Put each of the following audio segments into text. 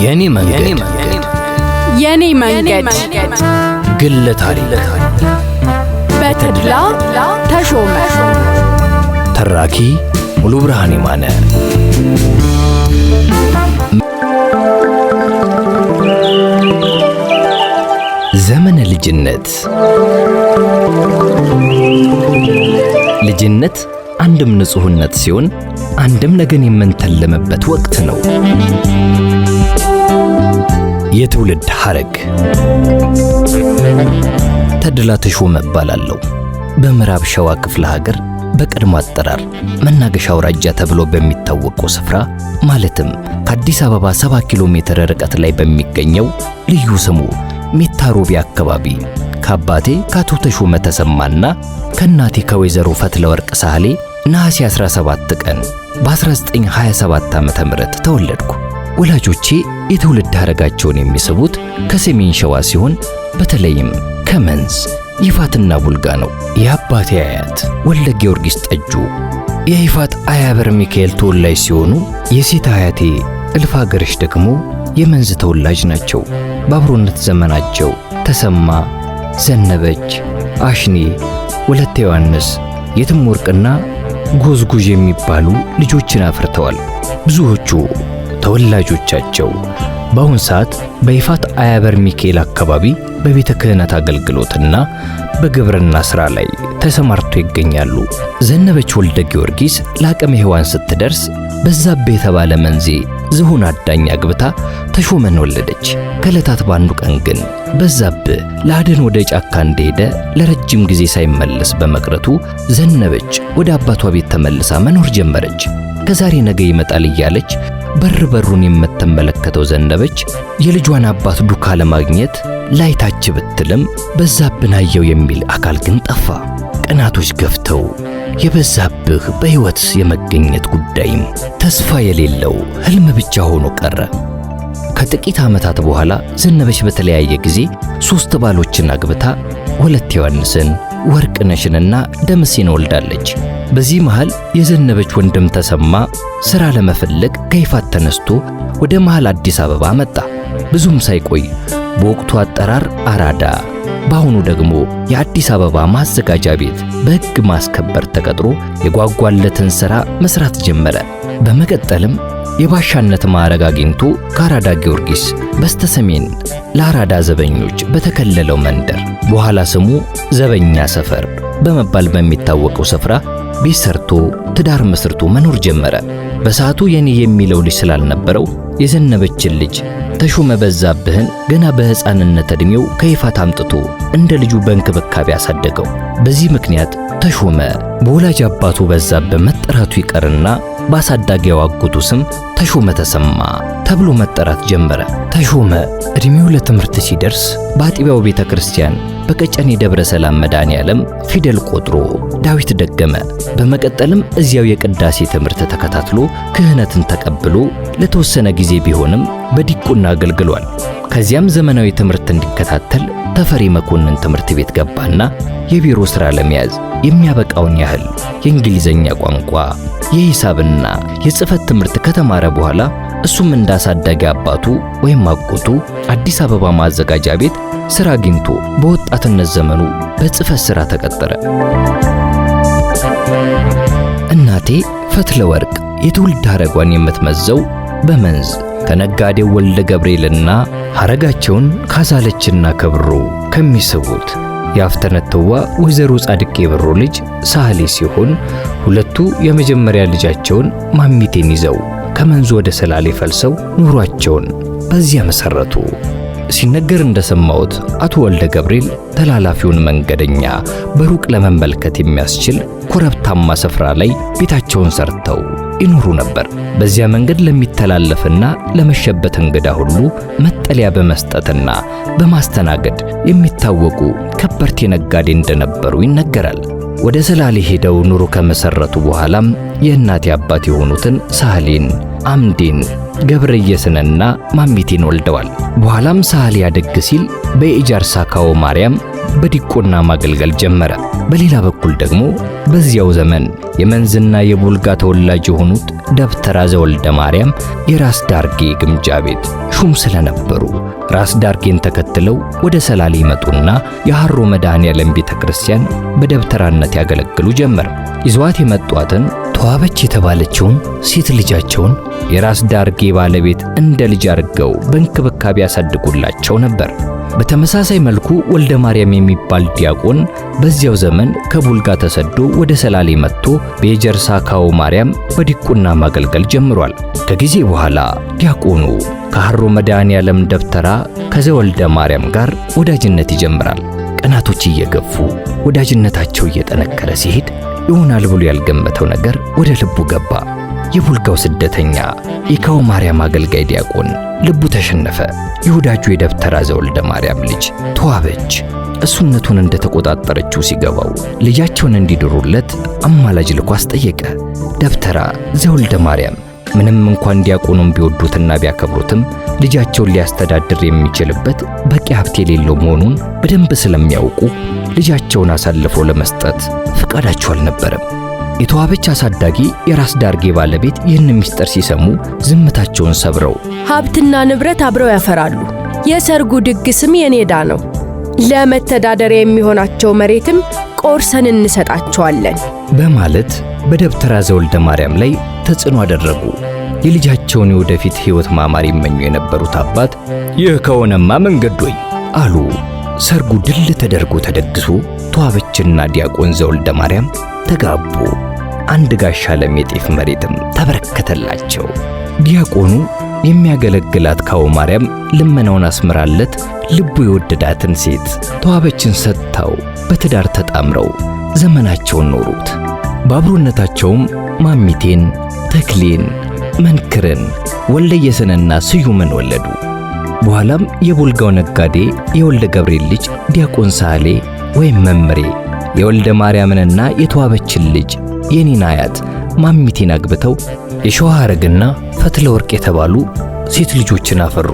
የኔ መንገድ ግለ ታሪክ በተድላ ተሾመ። ተራኪ ሙሉ ብርሃን ይማነ። ዘመነ ልጅነት። ልጅነት አንድም ንጹህነት ሲሆን አንድም ነገን የምንተለመበት ወቅት ነው። የትውልድ ሐረግ። ተድላ ተሾመ እባላለሁ። በምዕራብ ሸዋ ክፍለ ሀገር በቀድሞ አጠራር መናገሻ አውራጃ ተብሎ በሚታወቀው ስፍራ ማለትም ከአዲስ አበባ 70 ኪሎ ሜትር ርቀት ላይ በሚገኘው ልዩ ስሙ ሜታ ሮቢ አካባቢ ከአባቴ ከአቶ ተሾመ ተሰማና ከእናቴ ከወይዘሮ ፈትለወርቅ ሳህሌ ነሐሴ 17 ቀን በ1927 ዓ.ም ተወለድኩ። ወላጆቼ የትውልድ ሐረጋቸውን የሚስቡት ከሰሜን ሸዋ ሲሆን በተለይም ከመንዝ ይፋትና ቡልጋ ነው። የአባቴ አያት ወልደ ጊዮርጊስ ጠጁ የይፋት አያበር ሚካኤል ተወላጅ ሲሆኑ የሴት አያቴ እልፍ አገረሽ ደግሞ የመንዝ ተወላጅ ናቸው። በአብሮነት ዘመናቸው ተሰማ፣ ዘነበች፣ አሽኔ፣ ወለተ ዮሐንስ፣ የትም ወርቅና ጎዝጉዥ የሚባሉ ልጆችን አፍርተዋል። ብዙዎቹ ተወላጆቻቸው በአሁን ሰዓት በይፋት አያበር ሚካኤል አካባቢ በቤተ ክህነት አገልግሎትና በግብርና ሥራ ላይ ተሰማርተው ይገኛሉ። ዘነበች ወልደ ጊዮርጊስ ለአቅመ ሔዋን ስትደርስ በዛብህ የተባለ መንዜ ዝሆን አዳኝ አግብታ ተሾመን ወለደች። ከዕለታት ባንዱ ቀን ግን በዛብህ ለአደን ወደ ጫካ እንደሄደ ለረጅም ጊዜ ሳይመለስ በመቅረቱ ዘነበች ወደ አባቷ ቤት ተመልሳ መኖር ጀመረች። ከዛሬ ነገ ይመጣል እያለች በር በሩን የምትመለከተው ዘነበች የልጇን አባት ዱካ ለማግኘት ላይታች ብትልም በዛብህን አየው የሚል አካል ግን ጠፋ። ቀናቶች ገፍተው የበዛብህ በሕይወት የመገኘት ጉዳይም ተስፋ የሌለው ሕልም ብቻ ሆኖ ቀረ። ከጥቂት ዓመታት በኋላ ዘነበች በተለያየ ጊዜ 3 ባሎችን አግብታ ወለተ ዮሐንስን፣ ወርቅነሽንና ደምሴን ወልዳለች። በዚህ መሃል የዘነበች ወንድም ተሰማ ሥራ ለመፈለግ ከይፋት ተነስቶ ወደ መሃል አዲስ አበባ መጣ። ብዙም ሳይቆይ በወቅቱ አጠራር አራዳ በአሁኑ ደግሞ የአዲስ አበባ ማዘጋጃ ቤት በሕግ ማስከበር ተቀጥሮ የጓጓለትን ሥራ መስራት ጀመረ። በመቀጠልም የባሻነት ማዕረግ አግኝቶ ከአራዳ ጊዮርጊስ በስተሰሜን ለአራዳ ዘበኞች በተከለለው መንደር በኋላ ስሙ ዘበኛ ሰፈር በመባል በሚታወቀው ስፍራ ቤት ሰርቶ ትዳር መስርቶ መኖር ጀመረ። በሰዓቱ የኔ የሚለው ልጅ ስላልነበረው የዘነበችን ልጅ ተሾመ በዛብህን ገና በሕፃንነት ዕድሜው ከይፋት አምጥቶ እንደ ልጁ በእንክብካቤ አሳደገው። በዚህ ምክንያት ተሾመ በወላጅ አባቱ በዛብህ መጠራቱ ይቀርና በአሳዳጊው አጎቱ ስም ተሾመ ተሰማ ተብሎ መጠራት ጀመረ። ተሾመ ዕድሜው ለትምህርት ሲደርስ በአጥቢያው ቤተ ክርስቲያን በቀጨኔ ደብረ ሰላም መድኃኔዓለም ፊደል ቆጥሮ ዳዊት ደገመ። በመቀጠልም እዚያው የቅዳሴ ትምህርት ተከታትሎ ክህነትን ተቀብሎ ለተወሰነ ጊዜ ቢሆንም በዲቁና አገልግሏል። ከዚያም ዘመናዊ ትምህርት እንዲከታተል ተፈሪ መኮንን ትምህርት ቤት ገባና የቢሮ ሥራ ለመያዝ የሚያበቃውን ያህል የእንግሊዘኛ ቋንቋ፣ የሂሳብና የጽሕፈት ትምህርት ከተማረ በኋላ እሱም እንዳሳዳጊ አባቱ ወይም አጎቱ አዲስ አበባ ማዘጋጃ ቤት ሥራ አግኝቶ በወጣትነት ዘመኑ በጽሕፈት ሥራ ተቀጠረ። እናቴ ፈትለወርቅ የትውልድ ሐረጓን የምትመዘው በመንዝ ከነጋዴው ወልደ ገብርኤልና ሐረጋቸውን ካዛለችና ከብሩ ከሚስቡት የአፍተነትዋ ወይዘሮ ጻድቄ ብሩ ልጅ ሳህሌ ሲሆን ሁለቱ የመጀመሪያ ልጃቸውን ማሚቴን ይዘው ከመንዝ ወደ ሰላሌ ፈልሰው ኑሯቸውን በዚያ መሰረቱ። ሲነገር እንደሰማሁት አቶ ወልደ ገብርኤል ተላላፊውን መንገደኛ በሩቅ ለመመልከት የሚያስችል ኮረብታማ ስፍራ ላይ ቤታቸውን ሰርተው ይኖሩ ነበር። በዚያ መንገድ ለሚተላለፍና ለመሸበት እንግዳ ሁሉ መጠለያ በመስጠትና በማስተናገድ የሚታወቁ ከበርቴ ነጋዴ እንደነበሩ ይነገራል። ወደ ሰላሌ ሄደው ኑሮ ከመሰረቱ በኋላም የእናቴ አባት የሆኑትን ሳህሌን፣ አምዴን፣ ገብረየስንና ማሚቴን ወልደዋል። በኋላም ሳህሌ ያደግ ሲል በኢጃር ሳካዎ ማርያም በዲቁና ማገልገል ጀመረ። በሌላ በኩል ደግሞ በዚያው ዘመን የመንዝና የቡልጋ ተወላጅ የሆኑት ደብተራ ዘወልደ ማርያም የራስ ዳርጌ ግምጃ ቤት ሹም ስለነበሩ ራስ ዳርጌን ተከትለው ወደ ሰላሌ ይመጡና የሐሮ መድኃኔዓለም ቤተክርስቲያን በደብተራነት ያገለግሉ ጀመር። ይዘዋት የመጧትን ተዋበች የተባለችውን ሴት ልጃቸውን የራስ ዳርጌ ባለቤት እንደ ልጅ አድርገው በእንክብካቤ ያሳድጉላቸው ነበር። በተመሳሳይ መልኩ ወልደ ማርያም የሚባል ዲያቆን በዚያው ዘመን ከቡልጋ ተሰዶ ወደ ሰላሌ መጥቶ በየጀርሳ ካዎ ማርያም በዲቁና ማገልገል ጀምሯል። ከጊዜ በኋላ ዲያቆኑ ከሐሮ መድኃኔዓለም ደብተራ ከዘወልደ ማርያም ጋር ወዳጅነት ይጀምራል። ቀናቶች እየገፉ ወዳጅነታቸው እየጠነከረ ሲሄድ ይሆናል ብሎ ያልገመተው ነገር ወደ ልቡ ገባ። የቡልጋው ስደተኛ የካዎ ማርያም አገልጋይ ዲያቆን ልቡ ተሸነፈ። የወዳጁ የደብተራ ዘወልደ ማርያም ልጅ ተዋበች እሱነቱን እንደተቆጣጠረችው ሲገባው ልጃቸውን እንዲድሩለት አማላጅ ልኮ አስጠየቀ። ደብተራ ዘወልደ ማርያም ምንም እንኳን ዲያቆኑን ቢወዱትና ቢያከብሩትም ልጃቸውን ሊያስተዳድር የሚችልበት በቂ ሀብት የሌለው መሆኑን በደንብ ስለሚያውቁ ልጃቸውን አሳልፈው ለመስጠት ፈቃዳቸው አልነበረም። የተዋበች አሳዳጊ የራስ ዳርጌ ባለቤት ይህን ምስጢር ሲሰሙ ዝምታቸውን ሰብረው ሀብትና ንብረት አብረው ያፈራሉ፣ የሰርጉ ድግስም የኔ ዕዳ ነው፣ ለመተዳደሪያ የሚሆናቸው መሬትም ቆርሰን እንሰጣቸዋለን በማለት በደብተራ ዘወልደ ማርያም ላይ ተጽዕኖ አደረጉ። የልጃቸውን የወደፊት ሕይወት ማማር ይመኙ የነበሩት አባት ይህ ከሆነማ መንገዶይ አሉ። ሰርጉ ድል ተደርጎ ተደግሶ ተዋበችና ዲያቆን ዘወልደ ማርያም ተጋቡ። አንድ ጋሻ ለም የጤፍ መሬትም ተበረከተላቸው። ዲያቆኑ የሚያገለግላት ካዎ ማርያም ልመናውን አስምራለት ልቡ የወደዳትን ሴት ተዋበችን ሰጥታው በትዳር ተጣምረው ዘመናቸውን ኖሩት። በአብሮነታቸውም ማሚቴን፣ ተክሌን፣ መንክርን፣ ወልደየስንና ስዩምን ወለዱ። በኋላም የቡልጋው ነጋዴ የወልደ ገብርኤል ልጅ ዲያቆን ሳህሌ ወይም መምሬ የወልደ ማርያምንና የተዋበችን ልጅ የኔን አያት ማሚቴን አግብተው የሸዋ ሐረግና ፈትለ ወርቅ የተባሉ ሴት ልጆችን አፈሩ።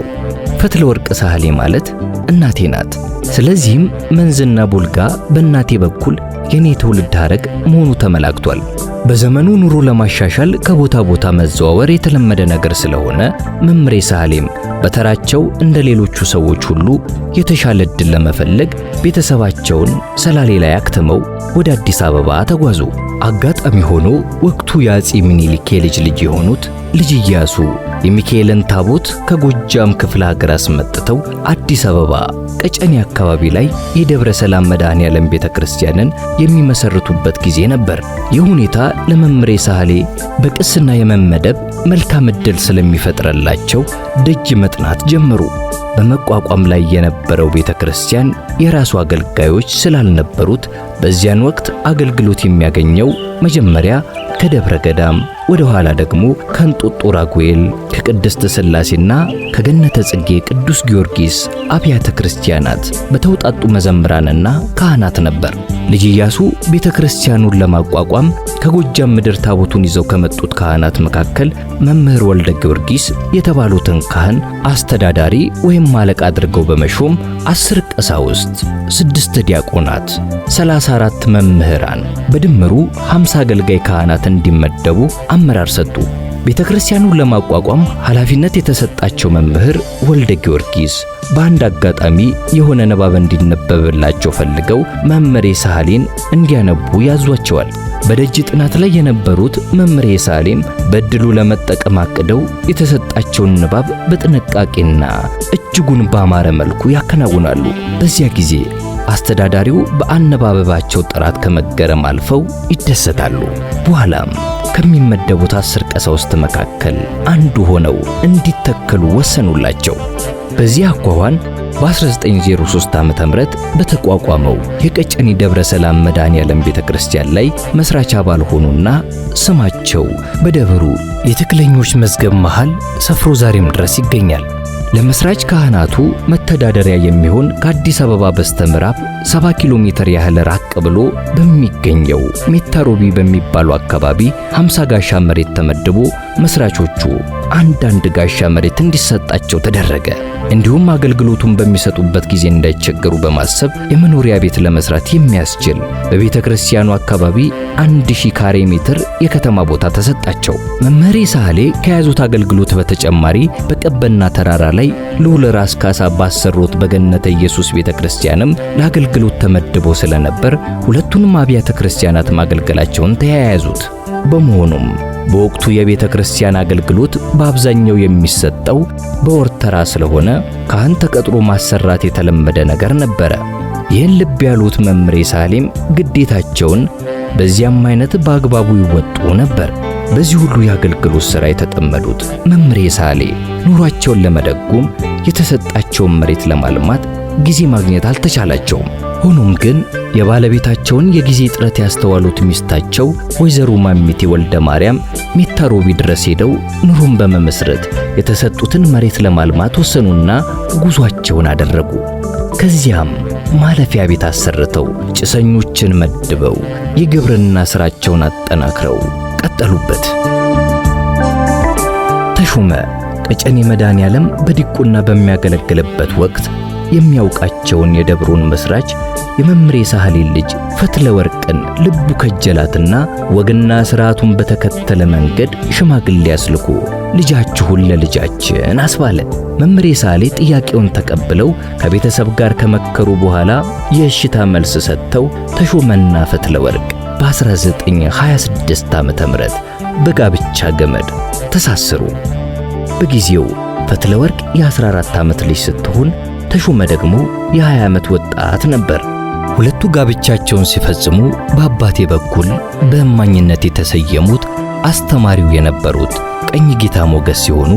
ፈትለ ወርቅ ሳህሌ ማለት እናቴ ናት። ስለዚህም መንዝና ቡልጋ በእናቴ በኩል የኔ ትውልድ ሐረግ መሆኑ ተመላክቷል። በዘመኑ ኑሮ ለማሻሻል ከቦታ ቦታ መዘዋወር የተለመደ ነገር ስለሆነ መምሬ ሳህሌም በተራቸው እንደ ሌሎቹ ሰዎች ሁሉ የተሻለ ዕድል ለመፈለግ ቤተሰባቸውን ሰላሌ ላይ አክትመው ወደ አዲስ አበባ ተጓዙ። አጋጣሚ ሆኖ ወቅቱ የአፄ ምኒልክ የልጅ ልጅ የሆኑት ልጅ ኢያሱ የሚካኤልን ታቦት ከጎጃም ክፍለ ሀገር አስመጥተው አዲስ አበባ ቀጨኔ አካባቢ ላይ የደብረ ሰላም መድኃኔዓለም ቤተክርስቲያንን የሚመሰርቱበት ጊዜ ነበር። ይህ ሁኔታ ለመምሬ ሳህሌ በቅስና የመመደብ መልካም ዕድል ስለሚፈጥርላቸው ደጅ መጥናት ጀመሩ። በመቋቋም ላይ የነበረው ቤተክርስቲያን የራሱ አገልጋዮች ስላልነበሩት በዚያን ወቅት አገልግሎት የሚያገኘው መጀመሪያ ከደብረ ገዳም ወደ ኋላ ደግሞ ከእንጦጦ ራጉኤል ከቅድስት ሥላሴና ከገነተ ጽጌ ቅዱስ ጊዮርጊስ አብያተ ክርስቲያናት በተውጣጡ መዘምራንና ካህናት ነበር። ልጅ ኢያሱ ቤተክርስቲያኑን ለማቋቋም ከጎጃም ምድር ታቦቱን ይዘው ከመጡት ካህናት መካከል መምህር ወልደ ጊዮርጊስ የተባሉትን ካህን አስተዳዳሪ ወይም ማለቃ አድርገው በመሾም 10 ቀሳውስት፣ 6 ዲያቆናት፣ 34 መምህራን በድምሩ 50 አገልጋይ ካህናት እንዲመደቡ አመራር ሰጡ። ቤተክርስቲያኑን ለማቋቋም ኃላፊነት የተሰጣቸው መምህር ወልደ ጊዮርጊስ በአንድ አጋጣሚ የሆነ ንባብ እንዲነበብላቸው ፈልገው መምሬ ሳህሌን እንዲያነቡ ያዟቸዋል። በደጅ ጥናት ላይ የነበሩት መምሬ ሳህሌም በእድሉ ለመጠቀም አቅደው የተሰጣቸውን ንባብ በጥንቃቄና እጅጉን ባማረ መልኩ ያከናውናሉ። በዚያ ጊዜ አስተዳዳሪው በአነባበባቸው ጥራት ከመገረም አልፈው ይደሰታሉ። በኋላም ከሚመደቡት 10 ቀሳውስት መካከል አንዱ ሆነው እንዲተከሉ ወሰኑላቸው። በዚህ አኳኋን በ1903 ዓ.ም በተቋቋመው የቀጨኔ ደብረ ሰላም መድኃኔዓለም ቤተክርስቲያን ላይ መስራች አባል ሆኑና ስማቸው በደብሩ የትክለኞች መዝገብ መሃል ሰፍሮ ዛሬም ድረስ ይገኛል። ለመስራች ካህናቱ መተዳደሪያ የሚሆን ከአዲስ አበባ በስተምዕራብ 70 ኪሎ ሜትር ያህል ራቅ ብሎ በሚገኘው ሜታ ሮቢ በሚባለው አካባቢ 50 ጋሻ መሬት ተመድቦ መስራቾቹ አንዳንድ ጋሻ መሬት እንዲሰጣቸው ተደረገ። እንዲሁም አገልግሎቱን በሚሰጡበት ጊዜ እንዳይቸገሩ በማሰብ የመኖሪያ ቤት ለመስራት የሚያስችል በቤተ ክርስቲያኑ አካባቢ 1000 ካሬ ሜትር የከተማ ቦታ ተሰጣቸው። መምህር ሳህሌ ከያዙት አገልግሎት በተጨማሪ በቀበና ተራራ ላይ ልዑል ራስ ካሳ ባሰሩት በገነተ ኢየሱስ ቤተ ክርስቲያንም ለአገልግሎት ተመድበው ስለነበር ሁለቱንም አብያተ ክርስቲያናት ማገልገላቸውን ተያያዙት። በመሆኑም በወቅቱ የቤተ ክርስቲያን አገልግሎት በአብዛኛው የሚሰጠው በወር ተራ ስለሆነ ካህን ተቀጥሮ ማሰራት የተለመደ ነገር ነበረ። ይህን ልብ ያሉት መምህር ሳህሌም ግዴታቸውን በዚያም አይነት በአግባቡ ይወጡ ነበር። በዚህ ሁሉ የአገልግሎት ሥራ የተጠመዱት መምህር ሳህሌ ኑሯቸውን ለመደጎም የተሰጣቸውን መሬት ለማልማት ጊዜ ማግኘት አልተቻላቸውም። ሆኖም ግን የባለቤታቸውን የጊዜ ጥረት ያስተዋሉት ሚስታቸው ወይዘሮ ማሚቴ ወልደ ማርያም ሜታ ሮቢ ድረስ ሄደው ኑሮን በመመስረት የተሰጡትን መሬት ለማልማት ወሰኑና ጉዟቸውን አደረጉ። ከዚያም ማለፊያ ቤት አሰርተው ጭሰኞችን መድበው የግብርና ሥራቸውን አጠናክረው ቀጠሉበት። ተሾመ ቀጨኔ መድኃኔዓለም በዲቁና በሚያገለግልበት ወቅት የሚያውቃቸውን የደብሩን መስራች የመምህር ሳህሌን ልጅ ፈትለ ወርቅን ልቡ ከጀላትና ወግና ሥርዓቱን በተከተለ መንገድ ሽማግሌ አስልኮ ልጃችሁን ለልጃችን አስባለ። መምህር ሳህሌ ጥያቄውን ተቀብለው ከቤተሰብ ጋር ከመከሩ በኋላ የእሽታ መልስ ሰጥተው ተሾመና ፈትለ ወርቅ በ1926 ዓመተ ምህረት በጋብቻ ገመድ ተሳሰሩ። በጊዜው ፈትለ ወርቅ የ14 ዓመት ልጅ ስትሆን ተሾመ ደግሞ የ20 ዓመት ወጣት ነበር። ሁለቱ ጋብቻቸውን ሲፈጽሙ በአባቴ በኩል በእማኝነት የተሰየሙት አስተማሪው የነበሩት ቀኝ ጌታ ሞገስ ሲሆኑ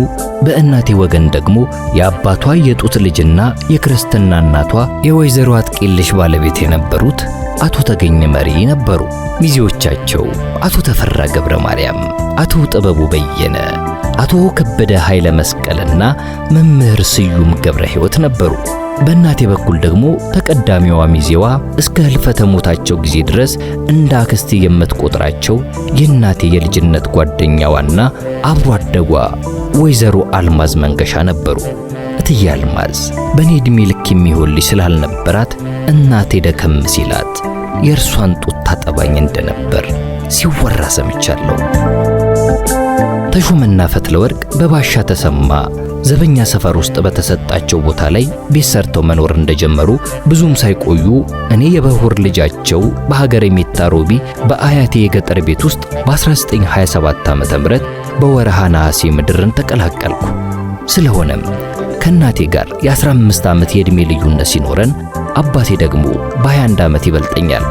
በእናቴ ወገን ደግሞ የአባቷ የጡት ልጅና የክርስትና እናቷ የወይዘሮ አጥቂልሽ ባለቤት የነበሩት አቶ ተገኘ መሪ ነበሩ። ሚዜዎቻቸው አቶ ተፈራ ገብረ ማርያም፣ አቶ ጥበቡ በየነ፣ አቶ ከበደ ኃይለ መስቀልና መምህር ስዩም ገብረ ሕይወት ነበሩ። በእናቴ በኩል ደግሞ ተቀዳሚዋ ሚዜዋ እስከ ህልፈተ ሞታቸው ጊዜ ድረስ እንደ አክስቴ የምትቆጥራቸው የእናቴ የልጅነት ጓደኛዋና አብሮ አደጓ ወይዘሮ አልማዝ መንገሻ ነበሩ። እትዬ አልማዝ በእኔ ዕድሜ ልክ የሚሆን ልጅ ስላልነበራት እናቴ ደከም ሲላት የእርሷን ጡት ታጠባኝ እንደነበር ሲወራ ሰምቻለሁ። ተሾመና ፈትለ ወርቅ በባሻ ተሰማ ዘበኛ ሰፈር ውስጥ በተሰጣቸው ቦታ ላይ ቤት ሰርተው መኖር እንደጀመሩ ብዙም ሳይቆዩ እኔ የበሁር ልጃቸው በሀገረ ሜታ ሮቢ በአያቴ የገጠር ቤት ውስጥ በ1927 ዓመተ ምህረት በወርሃ ነሐሴ ምድርን ተቀላቀልኩ። ስለሆነም ከእናቴ ጋር የ15 ዓመት የዕድሜ ልዩነት ሲኖረን አባቴ ደግሞ በ21 ዓመት ይበልጠኛል።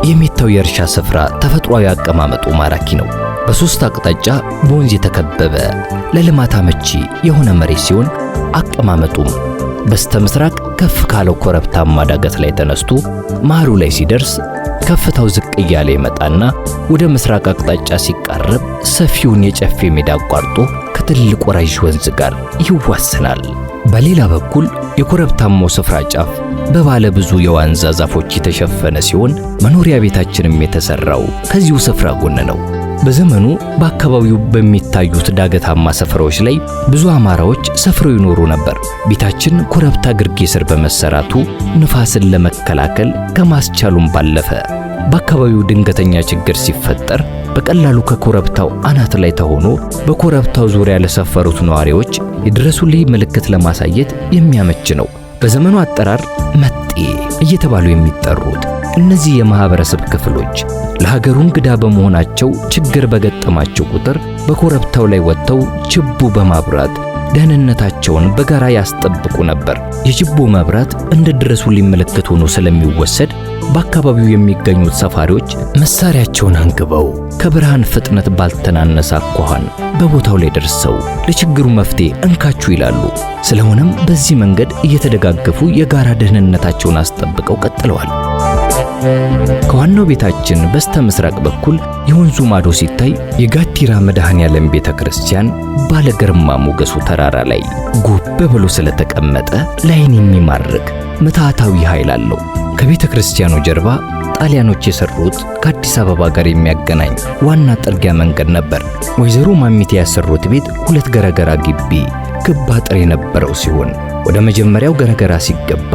የሜታው የእርሻ ስፍራ ተፈጥሯዊ አቀማመጡ ማራኪ ነው። በሶስት አቅጣጫ በወንዝ የተከበበ ለልማት አመቺ የሆነ መሬት ሲሆን አቀማመጡም በስተ ምስራቅ ከፍ ካለው ኮረብታማ ዳገት ላይ ተነስቶ መሃሉ ላይ ሲደርስ ከፍታው ዝቅ እያለ ይመጣና ወደ ምስራቅ አቅጣጫ ሲቃረብ ሰፊውን የጨፌ ሜዳ አቋርጦ ከትልቅ ወራጅ ወንዝ ጋር ይዋሰናል። በሌላ በኩል የኮረብታማው ስፍራ ጫፍ በባለ ብዙ የዋንዛ ዛፎች የተሸፈነ ሲሆን መኖሪያ ቤታችንም የተሰራው ከዚሁ ስፍራ ጎን ነው። በዘመኑ በአካባቢው በሚታዩት ዳገታማ ስፍራዎች ላይ ብዙ አማራዎች ሰፍረው ይኖሩ ነበር። ቤታችን ኮረብታ ግርጌ ስር በመሰራቱ ንፋስን ለመከላከል ከማስቻሉም ባለፈ በአካባቢው ድንገተኛ ችግር ሲፈጠር በቀላሉ ከኮረብታው አናት ላይ ተሆኖ በኮረብታው ዙሪያ ለሰፈሩት ነዋሪዎች የድረሱልኝ ምልክት ለማሳየት የሚያመች ነው። በዘመኑ አጠራር መጤ እየተባሉ የሚጠሩት እነዚህ የማህበረሰብ ክፍሎች ለሀገሩ እንግዳ በመሆናቸው ችግር በገጠማቸው ቁጥር በኮረብታው ላይ ወጥተው ችቦ በማብራት ደህንነታቸውን በጋራ ያስጠብቁ ነበር። የችቦ መብራት እንደ ድረሱልኝ ምልክት ሆኖ ስለሚወሰድ በአካባቢው የሚገኙት ሰፋሪዎች መሳሪያቸውን አንግበው ከብርሃን ፍጥነት ባልተናነሰ አኳኋን በቦታው ላይ ደርሰው ለችግሩ መፍትሄ እንካችሁ ይላሉ። ስለሆነም በዚህ መንገድ እየተደጋገፉ የጋራ ደህንነታቸውን አስጠብቀው ቀጥለዋል። ከዋናው ቤታችን በስተ ምስራቅ በኩል የወንዙ ማዶ ሲታይ የጋቲራ መድኃኔዓለም ቤተ ክርስቲያን ባለ ግርማ ሞገሱ ተራራ ላይ ጉብ ብሎ ስለተቀመጠ ላይን የሚማርክ ምትሃታዊ ኃይል አለው። ከቤተ ክርስቲያኑ ጀርባ ጣሊያኖች የሰሩት ከአዲስ ከአዲስ አበባ ጋር የሚያገናኝ ዋና ጥርጊያ መንገድ ነበር። ወይዘሮ ማሚቴ ያሰሩት ቤት 2 ገረገራ ግቢ ክብ አጥር የነበረው ሲሆን ወደ መጀመሪያው ገረገራ ሲገባ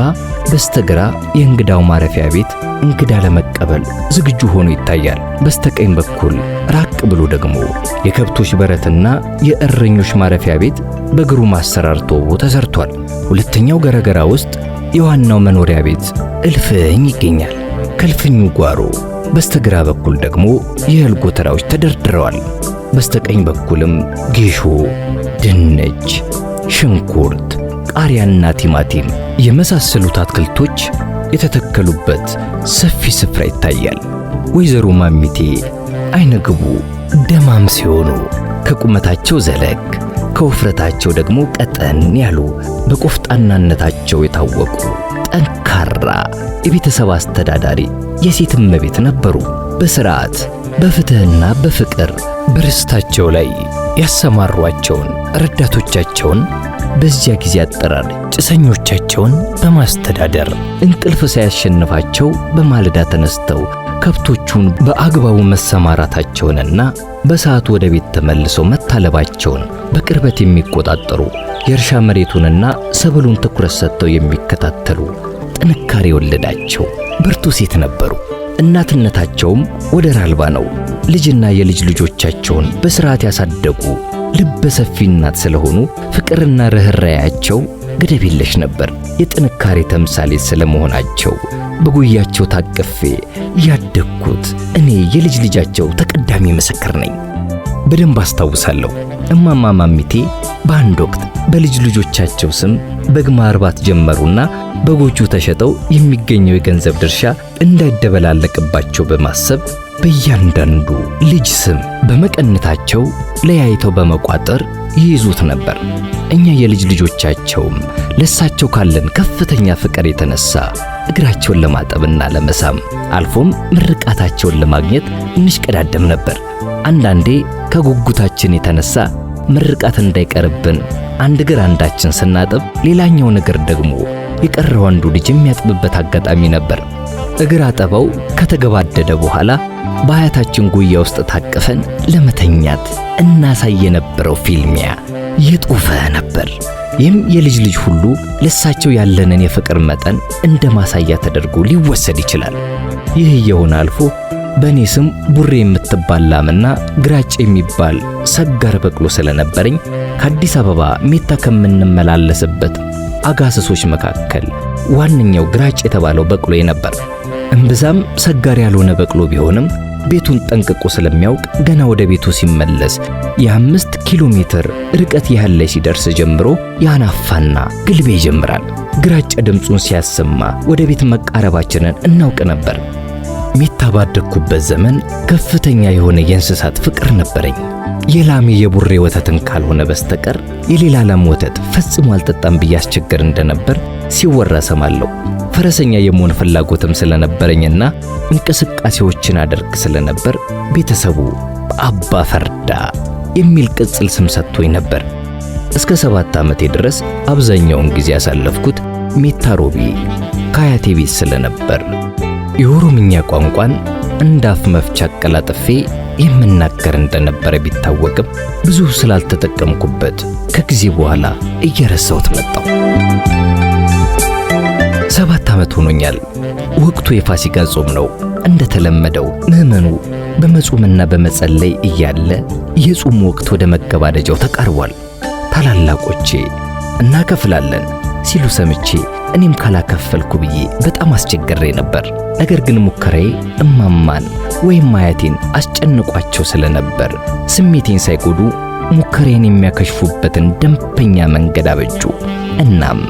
በስተግራ የእንግዳው ማረፊያ ቤት እንግዳ ለመቀበል ዝግጁ ሆኖ ይታያል። በስተቀኝ በኩል ራቅ ብሎ ደግሞ የከብቶች በረትና የእረኞች ማረፊያ ቤት በግሩም አሰራር ተውቦ ተሰርቷል። ሁለተኛው ገረገራ ውስጥ የዋናው መኖሪያ ቤት እልፍኝ ይገኛል። ከእልፍኙ ጓሮ በስተግራ በኩል ደግሞ የእህል ጎተራዎች ተደርድረዋል። በስተቀኝ በኩልም ጌሾ፣ ድንች፣ ሽንኩርት፣ ቃሪያና ቲማቲም የመሳሰሉት አትክልቶች የተተከሉበት ሰፊ ስፍራ ይታያል። ወይዘሮ ማሚቴ አይነግቡ ደማም ሲሆኑ ከቁመታቸው ዘለግ ከውፍረታቸው ደግሞ ቀጠን ያሉ በቆፍጣናነታቸው የታወቁ ጠንካራ የቤተሰብ አስተዳዳሪ የሴት እመቤት ነበሩ። በሥርዓት በፍትህና በፍቅር በርስታቸው ላይ ያሰማሯቸውን ረዳቶቻቸውን በዚያ ጊዜ አጠራር ጭሰኞቻቸውን በማስተዳደር እንቅልፍ ሳያሸንፋቸው በማለዳ ተነስተው ከብቶቹን በአግባቡ መሰማራታቸውንና በሰዓቱ ወደ ቤት ተመልሰው መታለባቸውን በቅርበት የሚቆጣጠሩ የእርሻ መሬቱንና ሰብሉን ትኩረት ሰጥተው የሚከታተሉ ጥንካሬ የወለዳቸው ብርቱ ሴት ነበሩ። እናትነታቸውም ወደር አልባ ነው። ልጅና የልጅ ልጆቻቸውን በሥርዓት ያሳደጉ ልበ ሰፊ እናት ስለሆኑ ፍቅርና ርኅራኄያቸው ገደብ የለሽ ነበር። የጥንካሬ ተምሳሌት ስለመሆናቸው በጉያቸው ታቅፌ ያደግኩት እኔ የልጅ ልጃቸው ተቀዳሚ ምስክር ነኝ። በደንብ አስታውሳለሁ። እማማ ማሚቴ በአንድ ወቅት በልጅ ልጆቻቸው ስም በግ ማርባት ጀመሩና በጎቹ ተሸጠው የሚገኘው የገንዘብ ድርሻ እንዳይደበላለቅባቸው በማሰብ በእያንዳንዱ ልጅ ስም በመቀነታቸው ለያይተው በመቋጠር ይይዙት ነበር። እኛ የልጅ ልጆቻቸውም ለሳቸው ካለን ከፍተኛ ፍቅር የተነሳ እግራቸውን ለማጠብና ለመሳም አልፎም ምርቃታቸውን ለማግኘት እንሽቀዳደም ነበር። አንዳንዴ ከጉጉታችን የተነሳ ምርቃት እንዳይቀርብን አንድ እግር አንዳችን ስናጥብ ሌላኛው ነገር ደግሞ የቀረው አንዱ ልጅ የሚያጥብበት አጋጣሚ ነበር። እግር አጠባው ከተገባደደ በኋላ በአያታችን ጉያ ውስጥ ታቅፈን ለመተኛት እናሳይ የነበረው ፊልሚያ የጦፈ ነበር። ይህም የልጅ ልጅ ሁሉ ለሳቸው ያለንን የፍቅር መጠን እንደ ማሳያ ተደርጎ ሊወሰድ ይችላል። ይህ የሆነ አልፎ በእኔ ስም ቡሬ የምትባል ላምና ግራጭ የሚባል ሰጋር በቅሎ ስለነበረኝ ከአዲስ አበባ ሜታ ከምንመላለስበት አጋሰሶች መካከል ዋነኛው ግራጭ የተባለው በቅሎ ነበር። እምብዛም ሰጋር ያልሆነ በቅሎ ቢሆንም ቤቱን ጠንቅቆ ስለሚያውቅ ገና ወደ ቤቱ ሲመለስ የ5 ኪሎ ሜትር ርቀት ያህል ላይ ሲደርስ ጀምሮ ያናፋና ግልቤ ይጀምራል። ግራጭ ድምፁን ሲያሰማ ወደ ቤት መቃረባችንን እናውቅ ነበር። ሜታ ባደግኩበት ዘመን ከፍተኛ የሆነ የእንስሳት ፍቅር ነበረኝ። የላሜ የቡሬ ወተትን ካልሆነ በስተቀር የሌላ ላም ወተት ፈጽሞ አልጠጣም ብዬ አስቸገር እንደነበር ሲወራ ሰማለሁ። ፈረሰኛ የመሆን ፍላጎትም ስለነበረኝና እንቅስቃሴዎችን አደርግ ስለነበር ቤተሰቡ አባ ፈርዳ የሚል ቅጽል ስም ሰጥቶኝ ነበር። እስከ 7 ዓመቴ ድረስ አብዛኛውን ጊዜ ያሳለፍኩት ሜታ ሮቢ ከአያቴ ቤት ስለነበር የኦሮምኛ ቋንቋን እንዳፍ መፍቻ አቀላጥፌ የምናገር እንደነበረ ቢታወቅም ብዙ ስላልተጠቀምኩበት ከጊዜ በኋላ እየረሳሁት መጣሁ። 7 ዓመት ሆኖኛል። ወቅቱ የፋሲካ ጾም ነው። እንደተለመደው ምዕመኑ በመጾምና በመጸለይ እያለ የጾም ወቅት ወደ መገባደጃው ተቃርቧል። ታላላቆቼ እናከፍላለን ሲሉ ሰምቼ እኔም ካላከፈልኩ ብዬ በጣም አስቸግሬ ነበር። ነገር ግን ሙከራዬ እማማን ወይም አያቴን አስጨንቋቸው ስለነበር ስሜቴን ሳይጎዱ ሙከራዬን የሚያከሽፉበትን ደንበኛ መንገድ አበጁ። እናም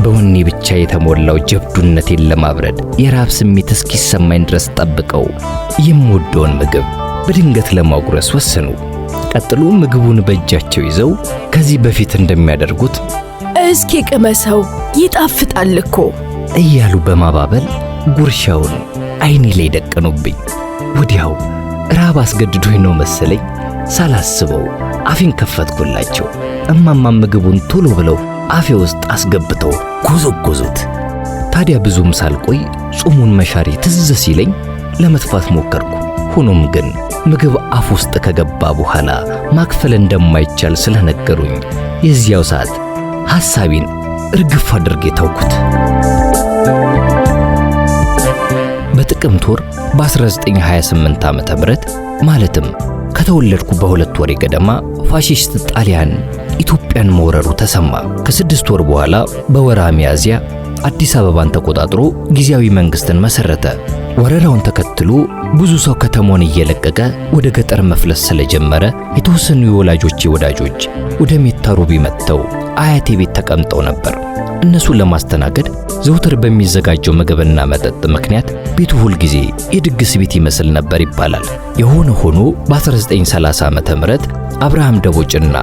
በወኔ ብቻ የተሞላው ጀብዱነቴን ለማብረድ የራብ ስሜት እስኪሰማኝ ድረስ ጠብቀው የምወደውን ምግብ በድንገት ለማጉረስ ወሰኑ። ቀጥሎ ምግቡን በእጃቸው ይዘው ከዚህ በፊት እንደሚያደርጉት እስኪ ቅመሰው ይጣፍጣል እኮ እያሉ በማባበል ጉርሻውን አይኔ ላይ ደቀኑብኝ። ወዲያው ራብ አስገድዶኝ ነው መሰለኝ ሳላስበው አፌን ከፈትኩላቸው። እማማ ምግቡን ቶሎ ብለው አፌ ውስጥ አስገብተው ጎዘጎዙት። ታዲያ ብዙም ሳልቆይ ጾሙን መሻሪ ትዝ ሲለኝ ለመጥፋት ሞከርኩ። ሆኖም ግን ምግብ አፍ ውስጥ ከገባ በኋላ ማክፈል እንደማይቻል ስለነገሩኝ የዚያው ሰዓት ሐሳቤን እርግፍ አድርጌ ተውኩት። በጥቅምት ወር በ1928 ዓመተ ምህረት ማለትም ከተወለድኩ በሁለት ወሬ ገደማ ፋሺስት ጣሊያን ኢትዮጵያን መውረሩ ተሰማ። ከ6 ወር በኋላ በወርሃ ሚያዝያ አዲስ አበባን ተቆጣጥሮ ጊዜያዊ መንግስትን መሰረተ። ወረራውን ተከትሎ ብዙ ሰው ከተማውን እየለቀቀ ወደ ገጠር መፍለስ ስለጀመረ የተወሰኑ የወላጆቼ ወዳጆች ወደ ሜታ ሮቢ መጥተው አያቴ ቤት ተቀምጠው ነበር። እነሱን ለማስተናገድ ዘውትር በሚዘጋጀው ምግብና መጠጥ ምክንያት ቤቱ ሁል ጊዜ የድግስ ቤት ይመስል ነበር ይባላል። የሆነ ሆኖ በ1930 ዓመተ ምህረት አብርሃም ደቦጭና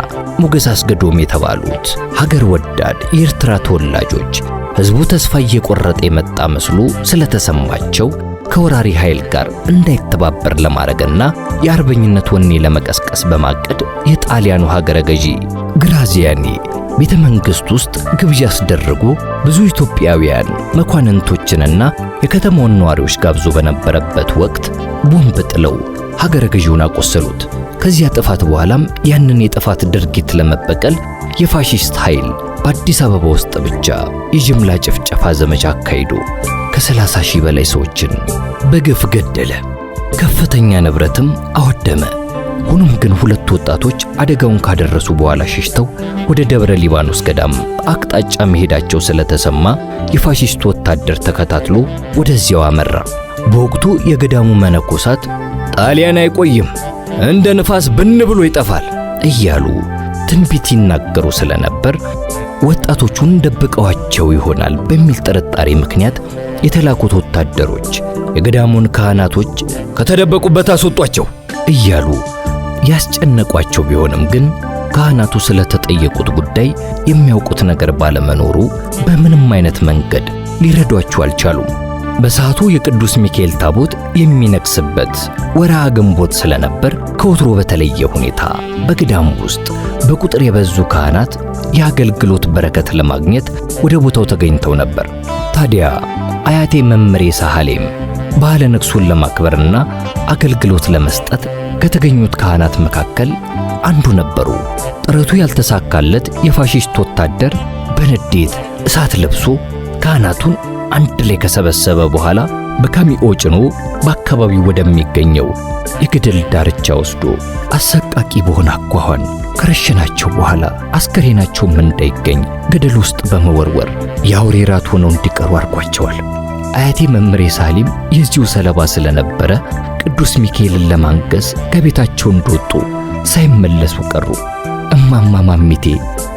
ሞገስ አስገዶም የተባሉት ሀገር ወዳድ የኤርትራ ተወላጆች ህዝቡ ተስፋ እየቆረጠ የመጣ መስሎ ስለተሰማቸው ከወራሪ ኃይል ጋር እንዳይተባበር ለማድረግና የአርበኝነት ወኔ ለመቀስቀስ በማቀድ የጣሊያኑ ሀገረ ገዢ ግራዚያኒ ቤተ መንግሥት ውስጥ ግብዣ አስደርጎ ብዙ ኢትዮጵያውያን መኳንንቶችንና የከተማውን ነዋሪዎች ጋብዞ በነበረበት ወቅት ቦምብ ጥለው ሀገረ ገዢውን አቆሰሉት። ከዚያ ጥፋት በኋላም ያንን የጥፋት ድርጊት ለመበቀል የፋሺስት ኃይል በአዲስ አበባ ውስጥ ብቻ የጅምላ ጭፍጨፋ ዘመቻ አካሂዶ ከ30 ሺህ በላይ ሰዎችን በግፍ ገደለ። ከፍተኛ ንብረትም አወደመ። ሆኖም ግን ሁለት ወጣቶች አደጋውን ካደረሱ በኋላ ሸሽተው ወደ ደብረ ሊባኖስ ገዳም አቅጣጫ መሄዳቸው ስለተሰማ የፋሺስት ወታደር ተከታትሎ ወደዚያው አመራ። በወቅቱ የገዳሙ መነኮሳት ጣሊያን አይቆይም፣ እንደ ንፋስ ብን ብሎ ይጠፋል እያሉ ትንቢት ይናገሩ ስለነበር ወጣቶቹን ደብቀዋቸው ይሆናል በሚል ጥርጣሬ ምክንያት የተላኩት ወታደሮች የገዳሙን ካህናቶች ከተደበቁበት አስወጧቸው እያሉ ያስጨነቋቸው ቢሆንም ግን ካህናቱ ስለተጠየቁት ጉዳይ የሚያውቁት ነገር ባለመኖሩ በምንም አይነት መንገድ ሊረዷቸው አልቻሉም። በሰዓቱ የቅዱስ ሚካኤል ታቦት የሚነግስበት ወርሃ ግንቦት ስለነበር ከወትሮ በተለየ ሁኔታ በገዳሙ ውስጥ በቁጥር የበዙ ካህናት የአገልግሎት በረከት ለማግኘት ወደ ቦታው ተገኝተው ነበር። ታዲያ አያቴ መምሬ ሳህሌም ባህለ ንግሱን ለማክበርና አገልግሎት ለመስጠት ከተገኙት ካህናት መካከል አንዱ ነበሩ። ጥረቱ ያልተሳካለት የፋሺስት ወታደር በንዴት እሳት ለብሶ ካህናቱን አንድ ላይ ከሰበሰበ በኋላ በካሚኦ ጭኖ በአካባቢው ወደሚገኘው የገደል ዳርቻ ወስዶ አሰቃቂ በሆነ አኳኋን ከረሸናቸው በኋላ አስከሬናቸውም እንዳይገኝ ገደል ውስጥ በመወርወር የአውሬ ራት ሆነው እንዲቀሩ አድርጓቸዋል። አያቴ መምሬ ሳህሌም የዚሁ ሰለባ ስለነበረ ቅዱስ ሚካኤልን ለማንገስ ከቤታቸው እንደወጡ ሳይመለሱ ቀሩ። እማማ ማሚቴ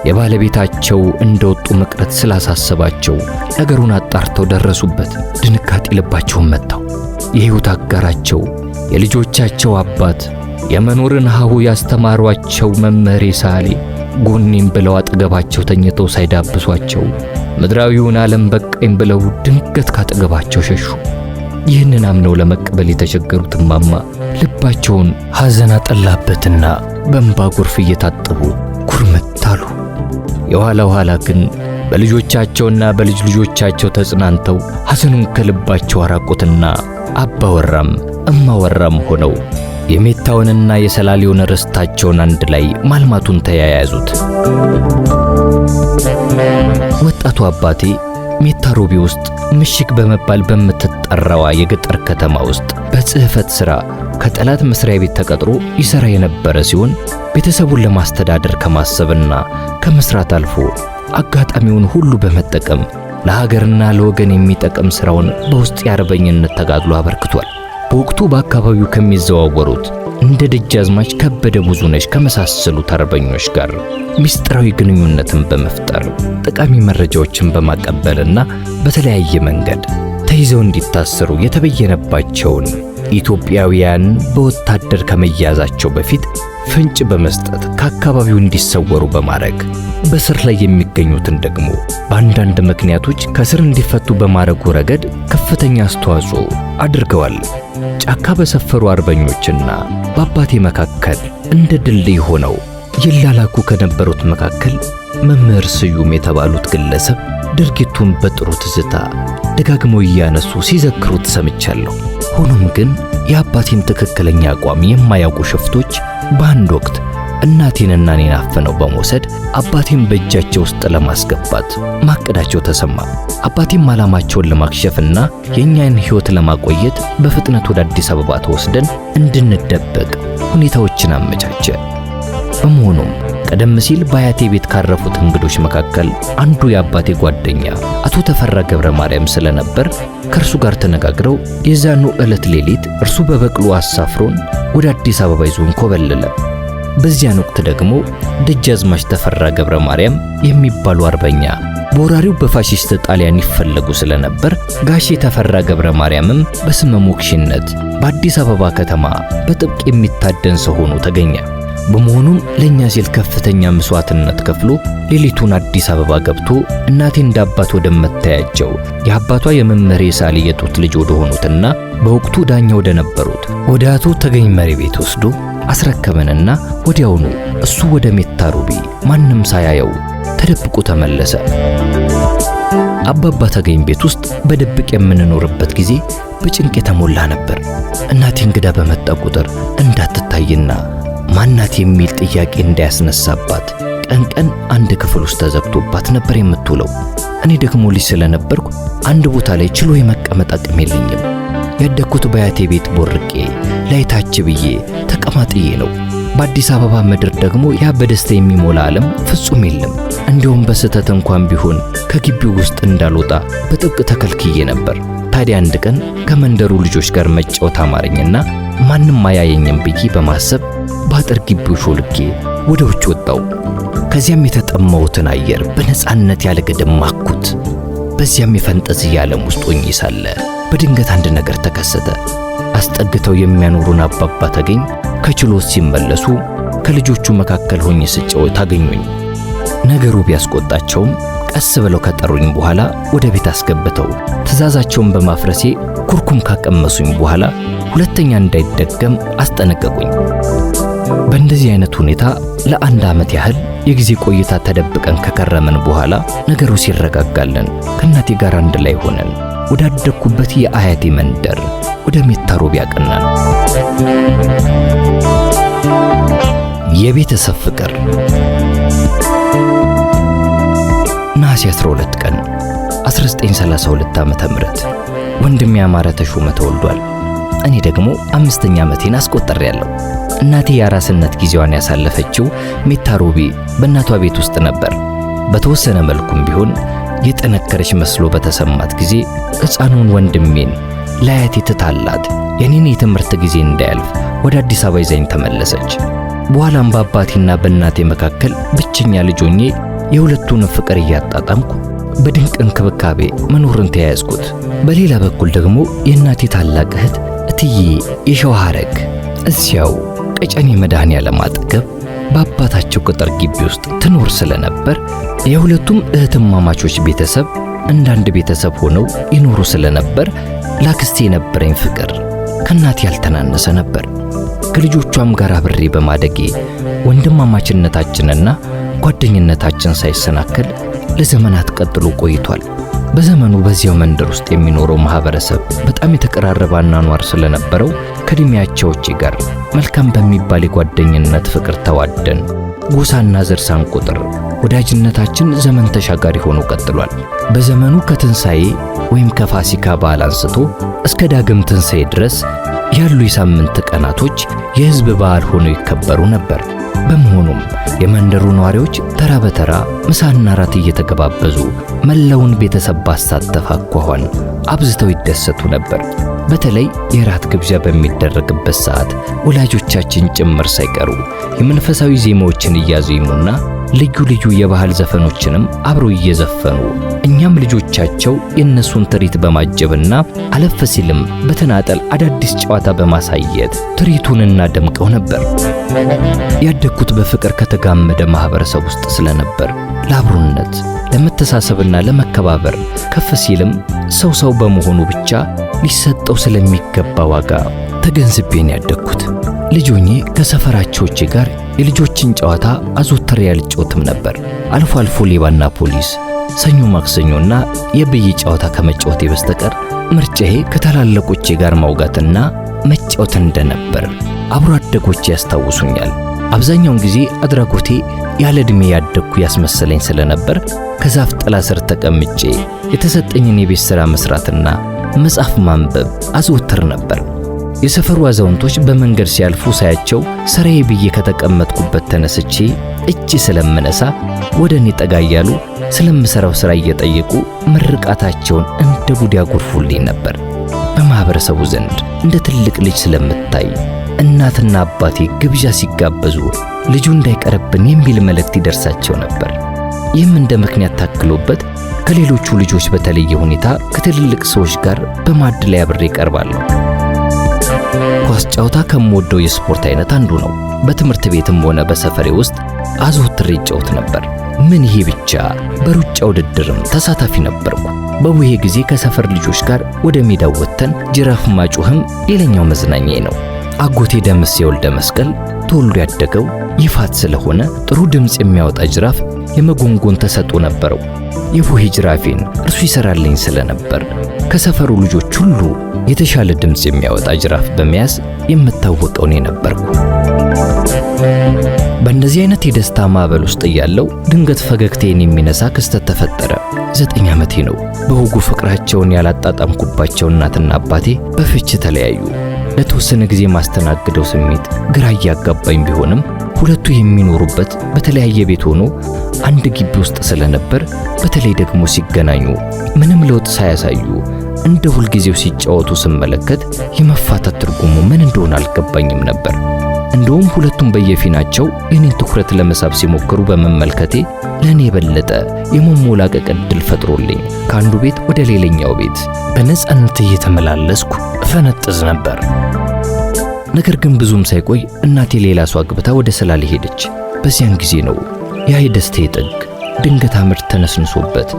የባለቤታቸው እንደወጡ መቅረት ስላሳሰባቸው ነገሩን አጣርተው ደረሱበት። ድንጋጤ ልባቸውን መታው። የሕይወት አጋራቸው የልጆቻቸው አባት የመኖርን ሀሁ ያስተማሯቸው መምህሬ ሳህሌ ጎኔም ብለው አጠገባቸው ተኝተው ሳይዳብሷቸው ምድራዊውን ዓለም በቃኝ ብለው ድንገት ካጠገባቸው ሸሹ። ይህንን አምነው ለመቀበል የተቸገሩት እማማ ልባቸውን ሐዘን አጠላበትና በእንባ ጎርፍ እየታጠቡ ኩርምት አሉ። የኋላ ኋላ ግን በልጆቻቸውና በልጅ ልጆቻቸው ተጽናንተው ሐዘኑን ከልባቸው አራቁትና አባወራም እማወራም ሆነው የሜታውንና የሰላሌውን ርስታቸውን አንድ ላይ ማልማቱን ተያያዙት። ወጣቱ አባቴ ሜታ ሮቢ ውስጥ ምሽግ በመባል በምትጠራዋ የገጠር ከተማ ውስጥ በጽሕፈት ሥራ ከጠላት መስሪያ ቤት ተቀጥሮ ይሠራ የነበረ ሲሆን ቤተሰቡን ለማስተዳደር ከማሰብና ከመስራት አልፎ አጋጣሚውን ሁሉ በመጠቀም ለሀገርና ለወገን የሚጠቅም ሥራውን በውስጥ የአርበኝነት ተጋድሎ አበርክቷል። በወቅቱ በአካባቢው ከሚዘዋወሩት እንደ ደጃዝማች ከበደ ብዙነሽ ከመሳሰሉት አርበኞች ጋር ምስጢራዊ ግንኙነትን በመፍጠር ጠቃሚ መረጃዎችን በማቀበልና በተለያየ መንገድ ተይዘው እንዲታሰሩ የተበየነባቸውን ኢትዮጵያውያን በወታደር ከመያዛቸው በፊት ፍንጭ በመስጠት ከአካባቢው እንዲሰወሩ በማድረግ በስር ላይ የሚገኙትን ደግሞ በአንዳንድ ምክንያቶች ከስር እንዲፈቱ በማድረጉ ረገድ ከፍተኛ አስተዋጽኦ አድርገዋል። ጫካ በሰፈሩ አርበኞችና በአባቴ መካከል እንደ ድልድይ ሆነው ይላላኩ ከነበሩት መካከል መምህር ስዩም የተባሉት ግለሰብ ድርጊቱን በጥሩ ትዝታ ደጋግመው እያነሱ ሲዘክሩት ሰምቻለሁ። ሆኖም ግን የአባቴን ትክክለኛ አቋም የማያውቁ ሽፍቶች በአንድ ወቅት እናቴንና እኔን አፍነው በመውሰድ አባቴን በእጃቸው ውስጥ ለማስገባት ማቀዳቸው ተሰማ። አባቴም ዓላማቸውን ለማክሸፍና የእኛን ሕይወት ለማቆየት በፍጥነት ወደ አዲስ አበባ ተወስደን እንድንደበቅ ሁኔታዎችን አመቻቸ። በመሆኑም ቀደም ሲል በአያቴ ቤት ካረፉት እንግዶች መካከል አንዱ የአባቴ ጓደኛ አቶ ተፈራ ገብረ ማርያም ስለነበር ከእርሱ ጋር ተነጋግረው የዛኑ ዕለት ሌሊት እርሱ በበቅሎ አሳፍሮን ወደ አዲስ አበባ ይዞን ኮበለለ። በዚያን ወቅት ደግሞ ደጃዝማች ተፈራ ገብረ ማርያም የሚባሉ አርበኛ በወራሪው በፋሺስት ጣሊያን ይፈለጉ ስለነበር ጋሼ ተፈራ ገብረ ማርያምም በስመ ሞክሽነት በአዲስ አበባ ከተማ በጥብቅ የሚታደን ሰው ሆኖ ተገኘ። በመሆኑም ለኛ ሲል ከፍተኛ መስዋዕትነት ከፍሎ ሌሊቱን አዲስ አበባ ገብቶ እናቴ እንዳባት ወደመታያቸው የአባቷ የመምህር ሳሊ የጡት ልጅ ወደ ሆኑትና በወቅቱ ዳኛ ወደ ነበሩት ወደ አቶ ተገኝ መሪ ቤት ወስዶ አስረከበንና ወዲያውኑ እሱ ወደ ሜታ ሩቢ ማንም ሳያየው ተደብቆ ተመለሰ። አባባ ተገኝ ቤት ውስጥ በድብቅ የምንኖርበት ጊዜ በጭንቅ የተሞላ ነበር። እናቴ እንግዳ በመጣ ቁጥር እንዳትታይና ማናት የሚል ጥያቄ እንዳያስነሳባት ቀን ቀን አንድ ክፍል ውስጥ ተዘግቶባት ነበር የምትውለው። እኔ ደግሞ ልጅ ስለነበርኩ አንድ ቦታ ላይ ችሎ የመቀመጥ አቅም የለኝም። ያደግኩት በአያቴ ቤት ቦርቄ ላይታች ብዬ ተቀማጥዬ ነው። በአዲስ አበባ ምድር ደግሞ ያ በደስታ የሚሞላ ዓለም ፍጹም የለም። እንዲሁም በስህተት እንኳን ቢሆን ከግቢው ውስጥ እንዳልወጣ በጥብቅ ተከልክዬ ነበር። ታዲያ አንድ ቀን ከመንደሩ ልጆች ጋር መጫወት አማረኝና ማንም አያየኝም ብዬ በማሰብ በአጥር ግቢው ሾልኬ ወደ ውጭ ወጣው። ከዚያም የተጠማሁትን አየር በነፃነት ያለ ገደብ ማኩት። በዚያም የፈንጠዝያ ዓለም ውስጥ ሆኜ ሳለ በድንገት አንድ ነገር ተከሰተ። አስጠግተው የሚያኖሩን አባባ ተገኝ ከችሎት ሲመለሱ ከልጆቹ መካከል ሆኜ ስጫወት አገኙኝ። ነገሩ ቢያስቆጣቸውም ቀስ ብለው ከጠሩኝ በኋላ ወደ ቤት አስገብተው ትዕዛዛቸውን በማፍረሴ ኩርኩም ካቀመሱኝ በኋላ ሁለተኛ እንዳይደገም አስጠነቀቁኝ። በእንደዚህ አይነት ሁኔታ ለአንድ ዓመት ያህል የጊዜ ቆይታ ተደብቀን ከከረመን በኋላ ነገሩ ሲረጋጋልን ከእናቴ ጋር አንድ ላይ ሆነን ወዳደግኩበት የአያቴ መንደር ወደ ሜታ ሩቢ ያቀናን። የቤተሰብ ፍቅር። ነሐሴ 12 ቀን 1932 ዓመተ ምህረት ወንድሜ አማረ ተሾመ ተወልዷል። እኔ ደግሞ 5ኛ ዓመቴን አስቆጥሬያለሁ። እናቴ የአራስነት ጊዜዋን ያሳለፈችው ሜታ ሩቢ በእናቷ ቤት ውስጥ ነበር። በተወሰነ መልኩም ቢሆን የጠነከረች መስሎ በተሰማት ጊዜ ሕፃኑን ወንድሜን ለአያቴ ትታላት የኔን የትምህርት ጊዜ እንዳያልፍ ወደ አዲስ አበባ ይዛኝ ተመለሰች። በኋላም በአባቴና በእናቴ መካከል ብቸኛ ልጅ ሆኜ የሁለቱን ፍቅር እያጣጣምኩ በድንቅ እንክብካቤ መኖርን ተያያዝኩት። በሌላ በኩል ደግሞ የእናቴ ታላቅ እህት እትዬ የሸዋ ሐረግ እዚያው ቀጨኔ መድኃኔዓለም አጠገብ በአባታቸው ቅጥር ግቢ ውስጥ ትኖር ስለነበር የሁለቱም እህትማማቾች ቤተሰብ እንዳንድ ቤተሰብ ሆነው ይኖሩ ስለነበር ላክስቴ የነበረኝ ፍቅር ከእናቴ ያልተናነሰ ነበር። ከልጆቿም ጋር አብሬ በማደጌ ወንድማማችነታችንና ጓደኝነታችን ሳይሰናከል ለዘመናት ቀጥሎ ቆይቷል። በዘመኑ በዚያው መንደር ውስጥ የሚኖረው ማህበረሰብ በጣም የተቀራረበ አኗኗር ስለነበረው ከእድሜያቸውቼ ጋር መልካም በሚባል የጓደኝነት ፍቅር ተዋደን ጎሳና ዘር ሳንቆጥር ወዳጅነታችን ዘመን ተሻጋሪ ሆኖ ቀጥሏል። በዘመኑ ከትንሣኤ ወይም ከፋሲካ በዓል አንስቶ እስከ ዳግም ትንሣኤ ድረስ ያሉ የሳምንት ቀናቶች የሕዝብ በዓል ሆነው ይከበሩ ነበር። በመሆኑም የመንደሩ ነዋሪዎች ተራ በተራ ምሳና ራት እየተገባበዙ መላውን ቤተሰብ ባሳተፈ አኳኋን አብዝተው ይደሰቱ ነበር። በተለይ የራት ግብዣ በሚደረግበት ሰዓት ወላጆቻችን ጭምር ሳይቀሩ የመንፈሳዊ ዜማዎችን እያዜሙና ልዩ ልዩ የባህል ዘፈኖችንም አብረው እየዘፈኑ እኛም ልጆቻቸው የነሱን ትርኢት በማጀብና አለፍ ሲልም በተናጠል አዳዲስ ጨዋታ በማሳየት ትርኢቱን እናደምቀው ነበር። ያደግኩት በፍቅር ከተጋመደ ማህበረሰብ ውስጥ ስለነበር ለአብሮነት፣ ለመተሳሰብና ለመከባበር ከፍ ሲልም ሰው በመሆኑ ብቻ ሊሰጠው ስለሚገባ ዋጋ ተገንዝቤን ያደግኩት። ልጅ ሆኜ ከሰፈራቾቼ ጋር የልጆችን ጨዋታ አዘውትሬ አልጫወትም ነበር። አልፎ አልፎ ሌባና ፖሊስ፣ ሰኞ ማክሰኞና የብይ ጨዋታ ከመጫወቴ በስተቀር ምርጫዬ ከታላላቆቼ ጋር ማውጋትና መጫወት እንደነበር አብሮ አደጎቼ ያስታውሱኛል። አብዛኛውን ጊዜ አድራጎቴ ያለ ዕድሜ ያደግኩ ያስመሰለኝ ስለነበር ከዛፍ ጥላ ስር ተቀምጬ የተሰጠኝን የቤት ሥራ መስራትና መጽሐፍ ማንበብ አዘወትር ነበር። የሰፈሩ አዛውንቶች በመንገድ ሲያልፉ ሳያቸው ስራዬ ብዬ ከተቀመጥኩበት ተነስቼ እጅ ስለምነሳ ወደ እኔ ጠጋ እያሉ ስለምሰራው ሥራ እየጠየቁ ምርቃታቸውን እንደ ጉድ ያጎርፉልኝ ነበር። በማህበረሰቡ ዘንድ እንደ ትልቅ ልጅ ስለምታይ እናትና አባቴ ግብዣ ሲጋበዙ ልጁ እንዳይቀርብን የሚል መልእክት ይደርሳቸው ነበር። ይህም እንደ ምክንያት ታክሎበት ከሌሎቹ ልጆች በተለየ ሁኔታ ከትልልቅ ሰዎች ጋር በማዕድ ላይ አብሬ እቀርባለሁ። ኳስ ጨዋታ ከምወደው የስፖርት አይነት አንዱ ነው። በትምህርት ቤትም ሆነ በሰፈሬ ውስጥ አዘውትሬ እጫወት ነበር። ምን ይሄ ብቻ፣ በሩጫ ውድድርም ተሳታፊ ነበርኩ። በቡሄ ጊዜ ከሰፈር ልጆች ጋር ወደ ሜዳው ወጥተን ጅራፍ ማጮህም ሌላኛው መዝናኛዬ ነው። አጎቴ ደምሴ ወልደ መስቀል ተወልዶ ያደገው ይፋት ስለሆነ ጥሩ ድምፅ የሚያወጣ ጅራፍ የመጎንጎን ተሰጥኦ ነበረው። የቡሄ ጅራፌን እርሱ ይሰራልኝ ስለነበር ከሰፈሩ ልጆች ሁሉ የተሻለ ድምፅ የሚያወጣ ጅራፍ በመያዝ የምታወቀው እኔ ነበርኩ። በእንደዚህ አይነት የደስታ ማዕበል ውስጥ እያለሁ ድንገት ፈገግታዬን የሚነሳ ክስተት ተፈጠረ። 9 ዓመቴ ነው። በወጉ ፍቅራቸውን ያላጣጣምኩባቸው እናትና አባቴ በፍች ተለያዩ። ለተወሰነ ጊዜ ማስተናግደው ስሜት ግራ እያጋባኝ ቢሆንም ሁለቱ የሚኖሩበት በተለያየ ቤት ሆኖ አንድ ግቢ ውስጥ ስለነበር በተለይ ደግሞ ሲገናኙ ምንም ለውጥ ሳያሳዩ እንደ ሁልጊዜው ሲጫወቱ ስመለከት የመፋታት ትርጉሙ ምን እንደሆነ አልገባኝም ነበር። እንደውም ሁለቱም በየፊናቸው የኔን ትኩረት ለመሳብ ሲሞክሩ በመመልከቴ ለኔ የበለጠ የመሞላቀቅ ዕድል ፈጥሮልኝ ከአንዱ ቤት ወደ ሌላኛው ቤት በነፃነት እየተመላለስኩ እፈነጥዝ ነበር። ነገር ግን ብዙም ሳይቆይ እናቴ ሌላ ሰው አግብታ ወደ ሰላሌ ሄደች። በዚያን ጊዜ ነው ያ የደስታዬ ጥግ ድንገት አመድ ተነስንሶበት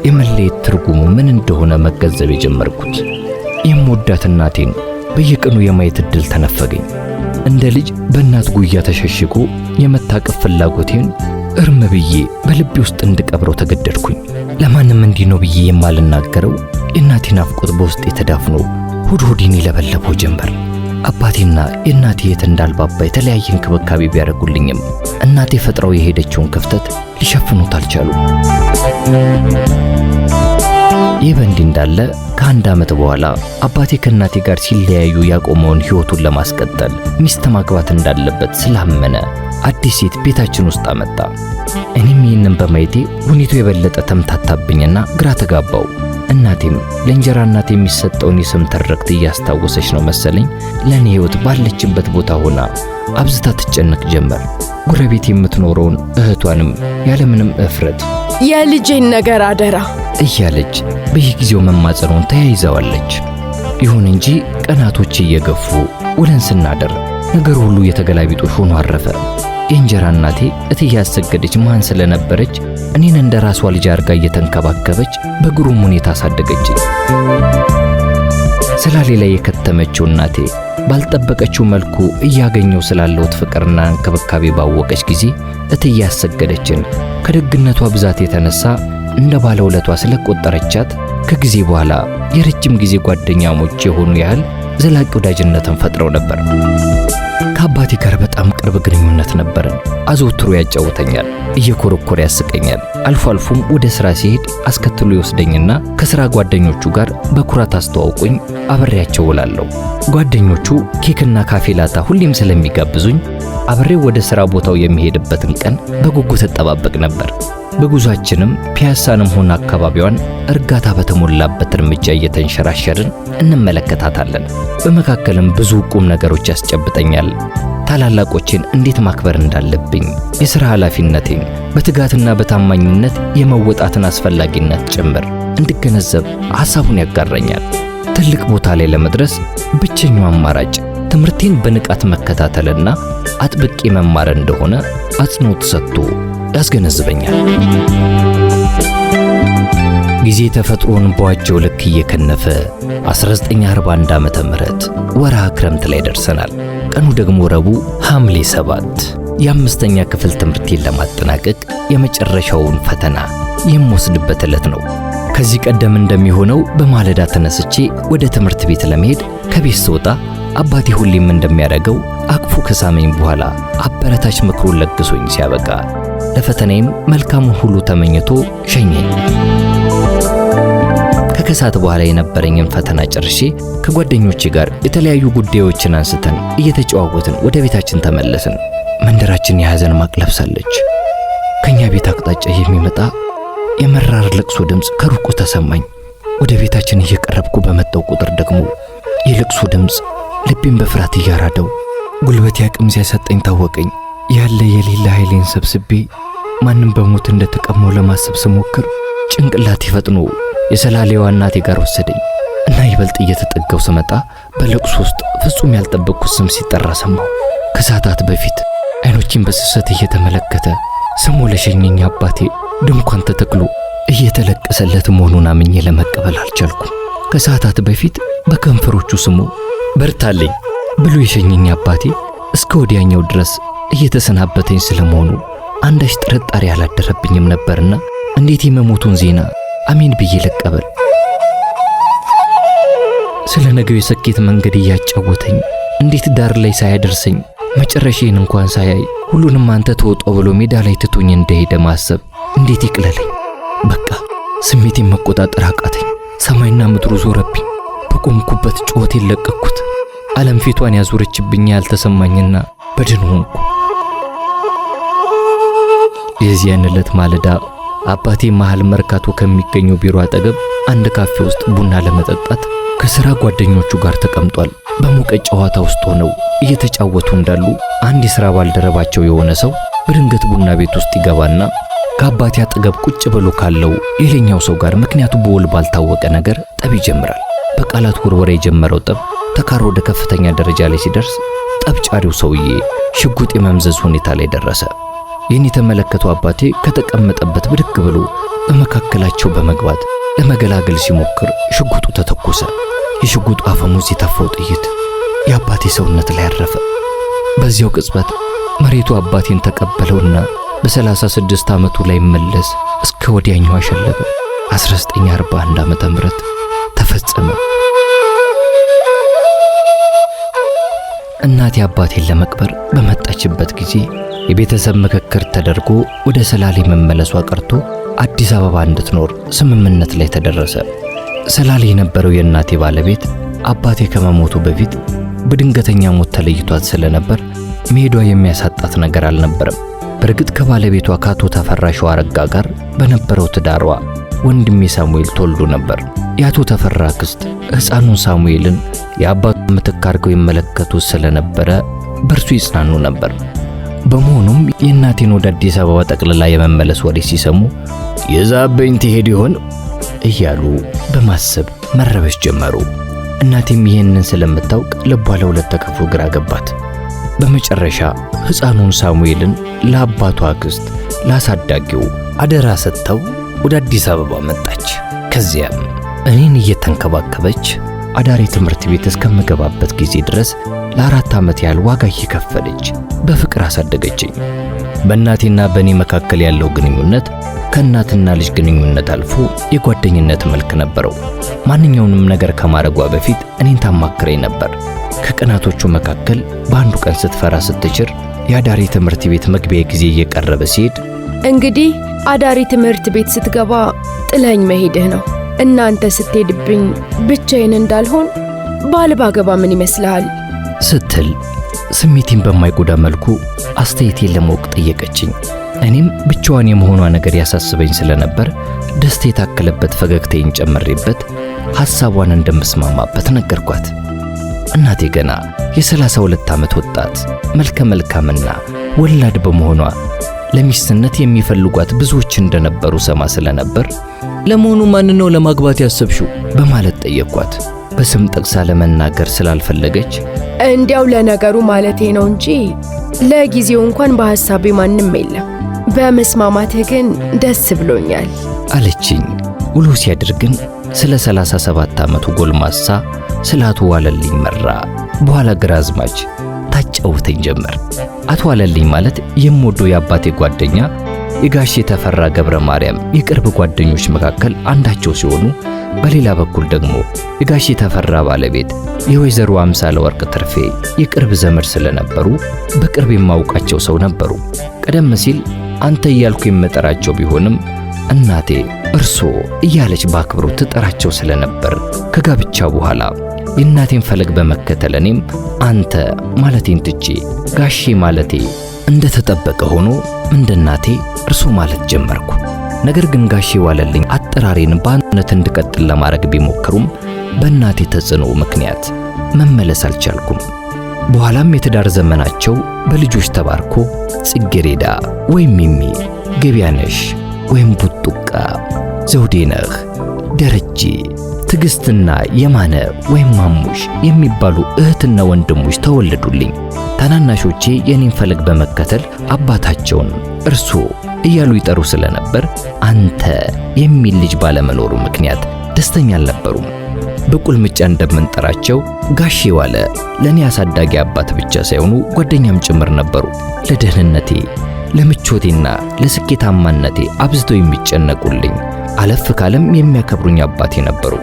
የመለየት ትርጉሙ ምን እንደሆነ መገንዘብ የጀመርኩት። የምወዳት እናቴን በየቀኑ የማየት ዕድል ተነፈገኝ። እንደ ልጅ በእናት ጉያ ተሸሽጎ የመታቀፍ ፍላጎቴን እርም ብዬ በልቤ ውስጥ እንድቀብረው ተገደድኩኝ። ለማንም እንዲህ ነው ብዬ የማልናገረው የእናቴ ናፍቆት በውስጤ ተዳፍኖ ሆዴን ይለበለበው ጀመር። አባቴና የእናቴ የት እንዳልባባ የተለያየ እንክብካቤ ቢያደርጉልኝም እናቴ ፈጥረው የሄደችውን ክፍተት ሊሸፍኑት አልቻሉም። ይህ በእንዲህ እንዳለ ከአንድ ዓመት በኋላ አባቴ ከእናቴ ጋር ሲለያዩ ያቆመውን ሕይወቱን ለማስቀጠል ሚስት ማግባት እንዳለበት ስላመነ አዲስ ሴት ቤታችን ውስጥ አመጣ። እኔም ይህንን በማየቴ ሁኔታው የበለጠ ተምታታብኝና ግራ ተጋባው። እናቴም ለእንጀራ እናቴ የሚሰጠውን የስም ትርክት እያስታወሰች ነው መሰለኝ ለኔ ሕይወት ባለችበት ቦታ ሆና አብዝታ ትጨነቅ ጀመር። ጎረቤት የምትኖረውን እህቷንም ያለምንም እፍረት የልጄን ነገር አደራ እያለች በየጊዜው መማጸኑን ተያይዛዋለች። ይሁን እንጂ ቀናቶች እየገፉ ውለን ስናደር ነገር ሁሉ የተገላቢጦሽ ሆኖ አረፈ። የእንጀራ እናቴ እትዬ አሰገደች ማን ስለነበረች እኔን እንደ ራሷ ልጅ አርጋ እየተንከባከበች በግሩም ሁኔታ አሳደገችኝ። ሰላሌ ላይ የከተመችው እናቴ ባልጠበቀችው መልኩ እያገኘው ስላለውት ፍቅርና እንክብካቤ ባወቀች ጊዜ እትዬ አሰገደችን ከደግነቷ ብዛት የተነሳ እንደ ባለውለቷ ስለቆጠረቻት ከጊዜ በኋላ የረጅም ጊዜ ጓደኛሞች የሆኑ ያህል ዘላቂ ወዳጅነትን ፈጥረው ነበር። ከአባቴ ጋር በጣም ቅርብ ግንኙነት ነበረን። አዘውትሮ ያጫውተኛል፣ እየኮረኮረ ያስቀኛል። አልፎ አልፎም ወደ ሥራ ሲሄድ አስከትሎ ይወስደኝና ከሥራ ጓደኞቹ ጋር በኩራት አስተዋውቁኝ አብሬያቸው ውላለሁ። ጓደኞቹ ኬክና ካፌ ላታ ሁሌም ስለሚጋብዙኝ አብሬው ወደ ሥራ ቦታው የሚሄድበትን ቀን በጉጉት እጠባበቅ ነበር። በጉዟችንም ፒያሳንም ሆነ አካባቢዋን እርጋታ በተሞላበት እርምጃ እየተንሸራሸርን እንመለከታታለን። በመካከልም ብዙ ቁም ነገሮች ያስጨብጠኛል። ታላላቆችን እንዴት ማክበር እንዳለብኝ፣ የሥራ ኃላፊነቴን በትጋትና በታማኝነት የመወጣትን አስፈላጊነት ጭምር እንድገነዘብ ሐሳቡን ያጋራኛል። ትልቅ ቦታ ላይ ለመድረስ ብቸኛው አማራጭ ትምህርቴን በንቃት መከታተልና አጥብቄ መማር እንደሆነ አጽንኦት ሰጥቶ ያስገነዝበኛል። ጊዜ ተፈጥሮን በዋጀው ልክ እየከነፈ 1941 ዓመተ ምህረት ወርሃ ክረምት ላይ ደርሰናል። ቀኑ ደግሞ ረቡዕ ሐምሌ 7 የ5ኛ ክፍል ትምህርቴን ለማጠናቀቅ የመጨረሻውን ፈተና የምወስድበት ዕለት ነው። ከዚህ ቀደም እንደሚሆነው በማለዳ ተነስቼ ወደ ትምህርት ቤት ለመሄድ ከቤት ስወጣ አባቴ ሁሌም እንደሚያደርገው አቅፎ ከሳመኝ በኋላ አበረታች ምክሩን ለግሶኝ ሲያበቃ ለፈተናዬም መልካሙን ሁሉ ተመኝቶ ሸኘኝ። ከከሳት በኋላ የነበረኝን ፈተና ጨርሼ ከጓደኞቼ ጋር የተለያዩ ጉዳዮችን አንስተን እየተጨዋወትን ወደ ቤታችን ተመለስን። መንደራችን የሐዘን ማቅ ለብሳለች። ከኛ ቤት አቅጣጫ የሚመጣ የመራር ለቅሶ ድምፅ ከሩቁ ተሰማኝ። ወደ ቤታችን እየቀረብኩ በመጣው ቁጥር ደግሞ የለቅሶ ድምፅ ልቤን በፍርሃት እያራደው ጉልበቴ አቅም ሲያሰጠኝ ታወቀኝ። ያለ የሌላ ኃይሌን ሰብስቤ ማንም በሞት እንደተቀማው ለማሰብ ስሞክር ጭንቅላቴ ፈጥኖ የሰላሌዋ እናቴ ጋር ወሰደኝ እና ይበልጥ እየተጠጋው ስመጣ በለቅሶ ውስጥ ፍጹም ያልጠበቅኩት ስም ሲጠራ ሰማሁ። ከሰዓታት በፊት አይኖቼን በስስት እየተመለከተ ስሙ ለሸኘኝ አባቴ ድንኳን ተተክሎ እየተለቀሰለት መሆኑን አምኜ ለመቀበል አልቻልኩም። ከሰዓታት በፊት በከንፈሮቹ ስሙ በርታለኝ ብሎ የሸኘኝ አባቴ እስከ ወዲያኛው ድረስ እየተሰናበተኝ ስለመሆኑ አንዳች ጥርጣሬ አላደረብኝም ነበርና እንዴት የመሞቱን ዜና አሜን ብዬ ልቀበል? ስለ ነገው የስኬት መንገድ እያጫወተኝ እንዴት ዳር ላይ ሳያደርሰኝ መጨረሻዬን እንኳን ሳያይ ሁሉንም አንተ ተወጣው ብሎ ሜዳ ላይ ትቶኝ እንደሄደ ማሰብ እንዴት ይቅለለኝ? በቃ ስሜቴን መቆጣጠር አቃተኝ። ሰማይና ምድሩ ዞረብኝ። በቆምኩበት ጩኸቴን ለቀቅኩት። ዓለም ፊቷን ያዞረችብኝ ያልተሰማኝና በድን ሆንኩ። የዚያን ዕለት ማለዳ አባቴ መሃል መርካቶ ከሚገኘው ቢሮ አጠገብ አንድ ካፌ ውስጥ ቡና ለመጠጣት ከሥራ ጓደኞቹ ጋር ተቀምጧል። በሞቀ ጨዋታ ውስጥ ሆነው እየተጫወቱ እንዳሉ አንድ የሥራ ባልደረባቸው የሆነ ሰው በድንገት ቡና ቤት ውስጥ ይገባና ከአባቴ አጠገብ ቁጭ ብሎ ካለው የሌላኛው ሰው ጋር ምክንያቱ በውል ባልታወቀ ነገር ጠብ ይጀምራል። በቃላት ወርወራ የጀመረው ጠብ ተካሮ ወደ ከፍተኛ ደረጃ ላይ ሲደርስ ጠብጫሪው ሰውዬ ሽጉጥ የመምዘዝ ሁኔታ ላይ ደረሰ። ይህን የተመለከተው አባቴ ከተቀመጠበት ብድግ ብሎ በመካከላቸው በመግባት ለመገላገል ሲሞክር ሽጉጡ ተተኮሰ። የሽጉጡ አፈሙዝ የተፋው ጥይት የአባቴ ሰውነት ላይ አረፈ። በዚያው ቅጽበት መሬቱ አባቴን ተቀበለውና በ36 ዓመቱ ላይ መለስ እስከ ወዲያኛው አሸለበ። 1941 ዓመተ ምህረት ተፈጸመ። እናቴ አባቴን ለመቅበር በመጣችበት ጊዜ የቤተሰብ ምክክር ተደርጎ ወደ ሰላሌ መመለሷ ቀርቶ አዲስ አበባ እንድትኖር ስምምነት ላይ ተደረሰ። ሰላሌ የነበረው የእናቴ ባለቤት አባቴ ከመሞቱ በፊት በድንገተኛ ሞት ተለይቷት ስለነበር መሄዷ የሚያሳጣት ነገር አልነበረም። በእርግጥ ከባለቤቷ ከአቶ ተፈራ ሸዋረጋ ጋር በነበረው ትዳሯ ወንድሜ ሳሙኤል ተወልዶ ነበር። የአቶ ተፈራ ክስት ሕፃኑን ሳሙኤልን የአባቱ ምትክ አድርገው ይመለከቱት ስለነበረ በእርሱ ይጽናኑ ነበር። በመሆኑም የእናቴን ወደ አዲስ አበባ ጠቅልላ የመመለስ ወሬ ሲሰሙ የዛበኝ ትሄድ ይሆን እያሉ በማሰብ መረበሽ ጀመሩ። እናቴም ይህንን ስለምታውቅ ልቧ ለሁለት ተከፍሎ ግራ ገባት። በመጨረሻ ሕፃኑን ሳሙኤልን ለአባቷ ክስት ላሳዳጊው አደራ ሰጥተው ወደ አዲስ አበባ መጣች። ከዚያም እኔን እየተንከባከበች አዳሪ ትምህርት ቤት እስከምገባበት ጊዜ ድረስ ለ4 ዓመት ያህል ዋጋ እየከፈለች በፍቅር አሳደገችኝ። በእናቴና በእኔ መካከል ያለው ግንኙነት ከእናትና ልጅ ግንኙነት አልፎ የጓደኝነት መልክ ነበረው። ማንኛውንም ነገር ከማድረጓ በፊት እኔን ታማክረኝ ነበር። ከቀናቶቹ መካከል በአንዱ ቀን ስትፈራ ስትችር የአዳሪ ትምህርት ቤት መግቢያ ጊዜ እየቀረበ ሲሄድ እንግዲህ አዳሪ ትምህርት ቤት ስትገባ ጥለኝ መሄድህ ነው። እናንተ ስትሄድብኝ ብቻዬን እንዳልሆን ባልባገባ ምን ይመስልሃል? ስትል ስሜቴን በማይጎዳ መልኩ አስተያየቴን ለማወቅ ጠየቀችኝ። እኔም ብቻዋን የመሆኗ ነገር ያሳስበኝ ስለነበር ደስታ የታከለበት ፈገግታዬን ጨምሬበት ሐሳቧን እንደምስማማበት ነገርኳት። እናቴ ገና የ32 ዓመት ወጣት መልከ መልካምና ወላድ በመሆኗ ለሚስትነት የሚፈልጓት ብዙዎች እንደነበሩ ሰማ ስለነበር ለመሆኑ ማን ነው ለማግባት ያሰብሽው በማለት ጠየቅኳት። በስም ጠቅሳ ለመናገር ስላልፈለገች እንዲያው ለነገሩ ማለቴ ነው እንጂ ለጊዜው እንኳን በሐሳቤ ማንም የለም። በመስማማትህ ግን ደስ ብሎኛል አለችኝ። ውሎ ሲያድርግን ስለ 37 ዓመቱ ጎልማሳ ስለ አቶ ዋለልኝ መራ በኋላ ግራዝማች ታጫውተኝ ጀመር። አቶ ዋለልኝ ማለት የምወደው የአባቴ ጓደኛ የጋሼ ተፈራ ገብረ ማርያም የቅርብ ጓደኞች መካከል አንዳቸው ሲሆኑ፣ በሌላ በኩል ደግሞ የጋሼ ተፈራ ባለቤት የወይዘሮ አምሳለ ወርቅ ትርፌ የቅርብ ዘመድ ስለነበሩ በቅርብ የማውቃቸው ሰው ነበሩ። ቀደም ሲል አንተ እያልኩ የምጠራቸው ቢሆንም እናቴ እርሶ እያለች በአክብሮት ትጠራቸው ስለነበር ከጋብቻ በኋላ የእናቴን ፈለግ በመከተል እኔም አንተ ማለቴን ትቼ ጋሼ ማለቴ እንደተጠበቀ ሆኖ እንደ እናቴ እርሶ ማለት ጀመርኩ። ነገር ግን ጋሼ ዋለልኝ አጠራሬን በአንድነት እንድቀጥል ለማድረግ ቢሞክሩም በእናቴ ተጽዕኖ ምክንያት መመለስ አልቻልኩም። በኋላም የትዳር ዘመናቸው በልጆች ተባርኮ ጽጌሬዳ ወይም ሚሚ፣ ገቢያነሽ ወይም ቡጡቃ፣ ዘውዴነህ፣ ደረጄ፣ ትዕግስትና የማነ ወይም ማሙሽ የሚባሉ እህትና ወንድሞች ተወለዱልኝ። ታናናሾቼ የኔን ፈለግ በመከተል አባታቸውን እርሶ እያሉ ይጠሩ ስለነበር አንተ የሚል ልጅ ባለመኖሩ ምክንያት ደስተኛ አልነበሩም። በቁልምጫ እንደምንጠራቸው ጋሼ ዋለ ለኔ አሳዳጊ አባት ብቻ ሳይሆኑ ጓደኛም ጭምር ነበሩ። ለደህንነቴ፣ ለምቾቴና ለስኬታማነቴ አብዝተው የሚጨነቁልኝ፣ አለፍ ካለም የሚያከብሩኝ አባቴ ነበሩ።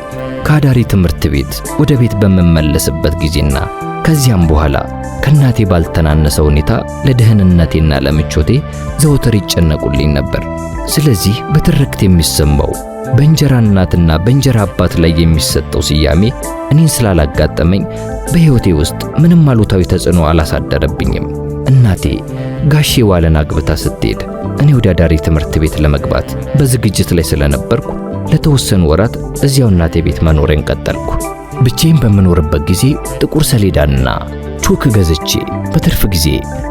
ከአዳሪ ትምህርት ቤት ወደ ቤት በመመለስበት ጊዜና ከዚያም በኋላ ከእናቴ ባልተናነሰ ሁኔታ ለደህንነቴና ለምቾቴ ዘወትር ይጨነቁልኝ ነበር። ስለዚህ በትርክት የሚሰማው በእንጀራ እናትና በእንጀራ አባት ላይ የሚሰጠው ስያሜ እኔን ስላላጋጠመኝ በሕይወቴ ውስጥ ምንም አሉታዊ ተጽዕኖ አላሳደረብኝም። እናቴ ጋሼ ዋለን አግብታ ስትሄድ እኔ ወደ አዳሪ ትምህርት ቤት ለመግባት በዝግጅት ላይ ስለነበርኩ ለተወሰኑ ወራት እዚያው እናቴ ቤት መኖሬን ቀጠልኩ። ብቻዬን በምኖርበት ጊዜ ጥቁር ሰሌዳና ቾክ ገዝቼ በትርፍ ጊዜ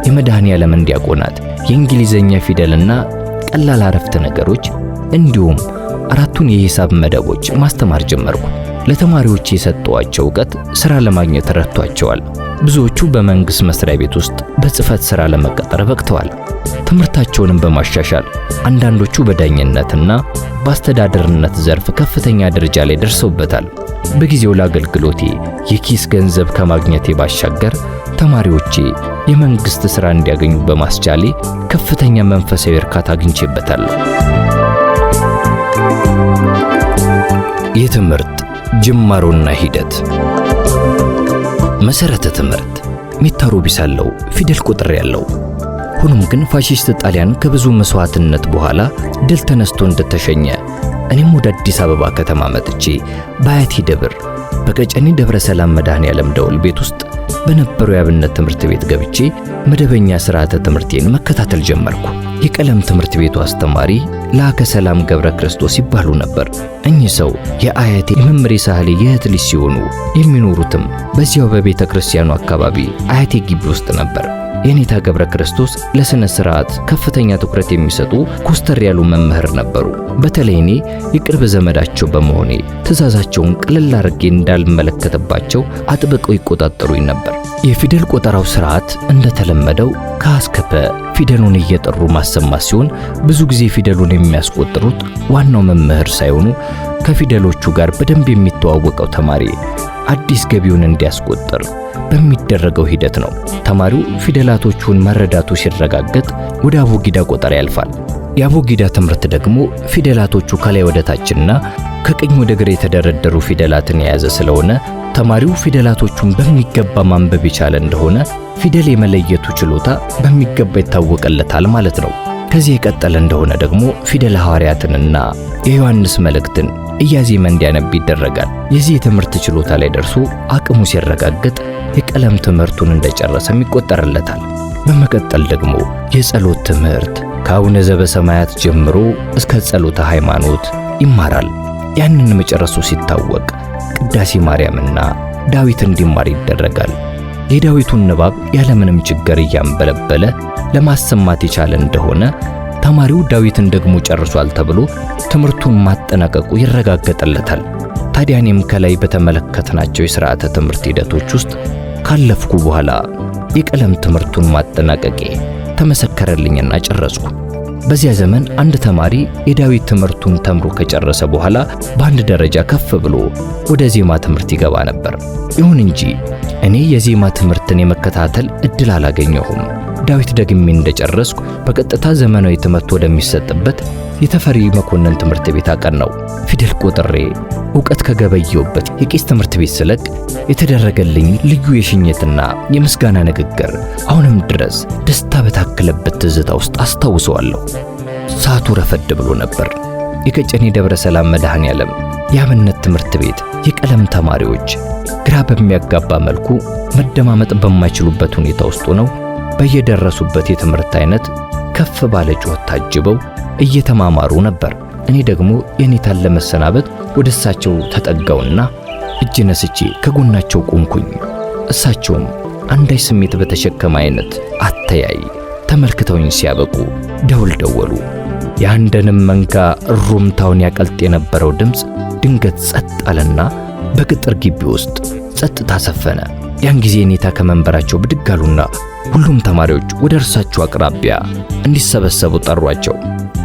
የመድኃኔዓለምን ዲያቆናት የእንግሊዘኛ ፊደልና ቀላል አረፍተ ነገሮች እንዲሁም አራቱን የሂሳብ መደቦች ማስተማር ጀመርኩ። ለተማሪዎች የሰጠዋቸው ዕውቀት ሥራ ለማግኘት ረድቷቸዋል። ብዙዎቹ በመንግሥት መስሪያ ቤት ውስጥ በጽሕፈት ሥራ ለመቀጠር በቅተዋል። ትምህርታቸውንም በማሻሻል አንዳንዶቹ በዳኝነትና በአስተዳደርነት ዘርፍ ከፍተኛ ደረጃ ላይ ደርሰውበታል። በጊዜው ለአገልግሎቴ የኪስ ገንዘብ ከማግኘቴ ባሻገር ተማሪዎቼ የመንግሥት ሥራ እንዲያገኙ በማስቻሌ ከፍተኛ መንፈሳዊ እርካታ አግኝቼበታለሁ። የትምህርት ጅማሮና ሂደት። መሰረተ ትምህርት ሚታሩ ቢሳለው ፊደል ቁጥር ያለው። ሆኖም ግን ፋሺስት ጣሊያን ከብዙ መስዋዕትነት በኋላ ድል ተነስቶ እንደተሸኘ እኔም ወደ አዲስ አበባ ከተማ መጥቼ በአያቴ ደብር በቀጨኔ ደብረ ሰላም መድኃኔዓለም ደውል ቤት ውስጥ በነበረው የአብነት ትምህርት ቤት ገብቼ መደበኛ ሥርዓተ ትምህርቴን መከታተል ጀመርኩ። የቀለም ትምህርት ቤቱ አስተማሪ ላከ ሰላም ገብረ ክርስቶስ ይባሉ ነበር። እኚህ ሰው የአያቴ የመምሬ ሳህሌ የእህት ልጅ ሲሆኑ የሚኖሩትም በዚያው በቤተ ክርስቲያኑ አካባቢ አያቴ ግቢ ውስጥ ነበር። የኔታ ገብረ ክርስቶስ ለሥነ ሥርዓት ከፍተኛ ትኩረት የሚሰጡ ኮስተር ያሉ መምህር ነበሩ። በተለይ እኔ የቅርብ ዘመዳቸው በመሆኔ ትእዛዛቸውን ቅልል አድርጌ እንዳልመለከተባቸው አጥብቀው ይቆጣጠሩኝ ነበር። የፊደል ቆጠራው ሥርዓት እንደተለመደው ከአስከፈ ፊደሉን እየጠሩ ማሰማት ሲሆን ብዙ ጊዜ ፊደሉን የሚያስቆጥሩት ዋናው መምህር ሳይሆኑ ከፊደሎቹ ጋር በደንብ የሚተዋወቀው ተማሪ አዲስ ገቢውን እንዲያስቆጥር በሚደረገው ሂደት ነው። ተማሪው ፊደላቶቹን መረዳቱ ሲረጋገጥ ወደ አቦጊዳ ቆጠራ ያልፋል። የአቦጊዳ ትምህርት ደግሞ ፊደላቶቹ ከላይ ወደ ታችና ከቀኝ ወደ ግራ የተደረደሩ ፊደላትን የያዘ ስለሆነ ተማሪው ፊደላቶቹን በሚገባ ማንበብ የቻለ እንደሆነ ፊደል የመለየቱ ችሎታ በሚገባ ይታወቀለታል ማለት ነው። ከዚህ የቀጠለ እንደሆነ ደግሞ ፊደል ሐዋርያትንና የዮሐንስ መልእክትን እያዜመ እንዲያነብ ይደረጋል። የዚህ የትምህርት ችሎታ ላይ ደርሶ አቅሙ ሲረጋገጥ የቀለም ትምህርቱን እንደጨረሰም ይቆጠርለታል። በመቀጠል ደግሞ የጸሎት ትምህርት ከአቡነ ዘበሰማያት ጀምሮ እስከ ጸሎተ ሃይማኖት ይማራል። ያንን መጨረሱ ሲታወቅ ቅዳሴ ማርያምና ዳዊት እንዲማር ይደረጋል። የዳዊቱን ንባብ ያለምንም ችግር እያንበለበለ ለማሰማት የቻለ እንደሆነ ተማሪው ዳዊትን ደግሞ ጨርሷል ተብሎ ትምህርቱን ማጠናቀቁ ይረጋገጥለታል። ታዲያ እኔም ከላይ በተመለከትናቸው የሥርዓተ ትምህርት ሂደቶች ውስጥ ካለፍኩ በኋላ የቀለም ትምህርቱን ማጠናቀቄ ተመሰከረልኝና ጨረስኩ። በዚያ ዘመን አንድ ተማሪ የዳዊት ትምህርቱን ተምሮ ከጨረሰ በኋላ በአንድ ደረጃ ከፍ ብሎ ወደ ዜማ ትምህርት ይገባ ነበር። ይሁን እንጂ እኔ የዜማ ትምህርትን የመከታተል እድል አላገኘሁም። ዳዊት ደግሜ እንደጨረስኩ በቀጥታ ዘመናዊ ትምህርት ወደሚሰጥበት የተፈሪ መኮንን ትምህርት ቤት አቀናው። ፊደል ቆጥሬ ዕውቀት ከገበየሁበት የቄስ ትምህርት ቤት ስለቅ የተደረገልኝ ልዩ የሽኝትና የምስጋና ንግግር አሁንም ድረስ ደስታ በታከለበት ትዝታ ውስጥ አስታውሰዋለሁ። ሰዓቱ ረፈድ ብሎ ነበር። የቀጨኔ ደብረ ሰላም መድኃኔዓለም የአብነት ትምህርት ቤት የቀለም ተማሪዎች ግራ በሚያጋባ መልኩ መደማመጥ በማይችሉበት ሁኔታ ውስጥ ሆነው በየደረሱበት የትምህርት አይነት ከፍ ባለ ጩኸት ታጅበው እየተማማሩ ነበር። እኔ ደግሞ የኔታን ለመሰናበት ወደ እሳቸው ተጠጋውና እጅ ነስቼ ከጎናቸው ቆምኩኝ። እሳቸውም አንዳች ስሜት በተሸከመ አይነት አተያይ ተመልክተውኝ ሲያበቁ ደውል ደወሉ። የአንድንም መንጋ ሩምታውን ያቀልጥ የነበረው ድምፅ ድንገት ጸጥ አለና በቅጥር ግቢ ውስጥ ጸጥታ ሰፈነ። ያን ጊዜ ኔታ ከመንበራቸው ብድግ አሉና ሁሉም ተማሪዎች ወደ እርሳቸው አቅራቢያ እንዲሰበሰቡ ጠሯቸው።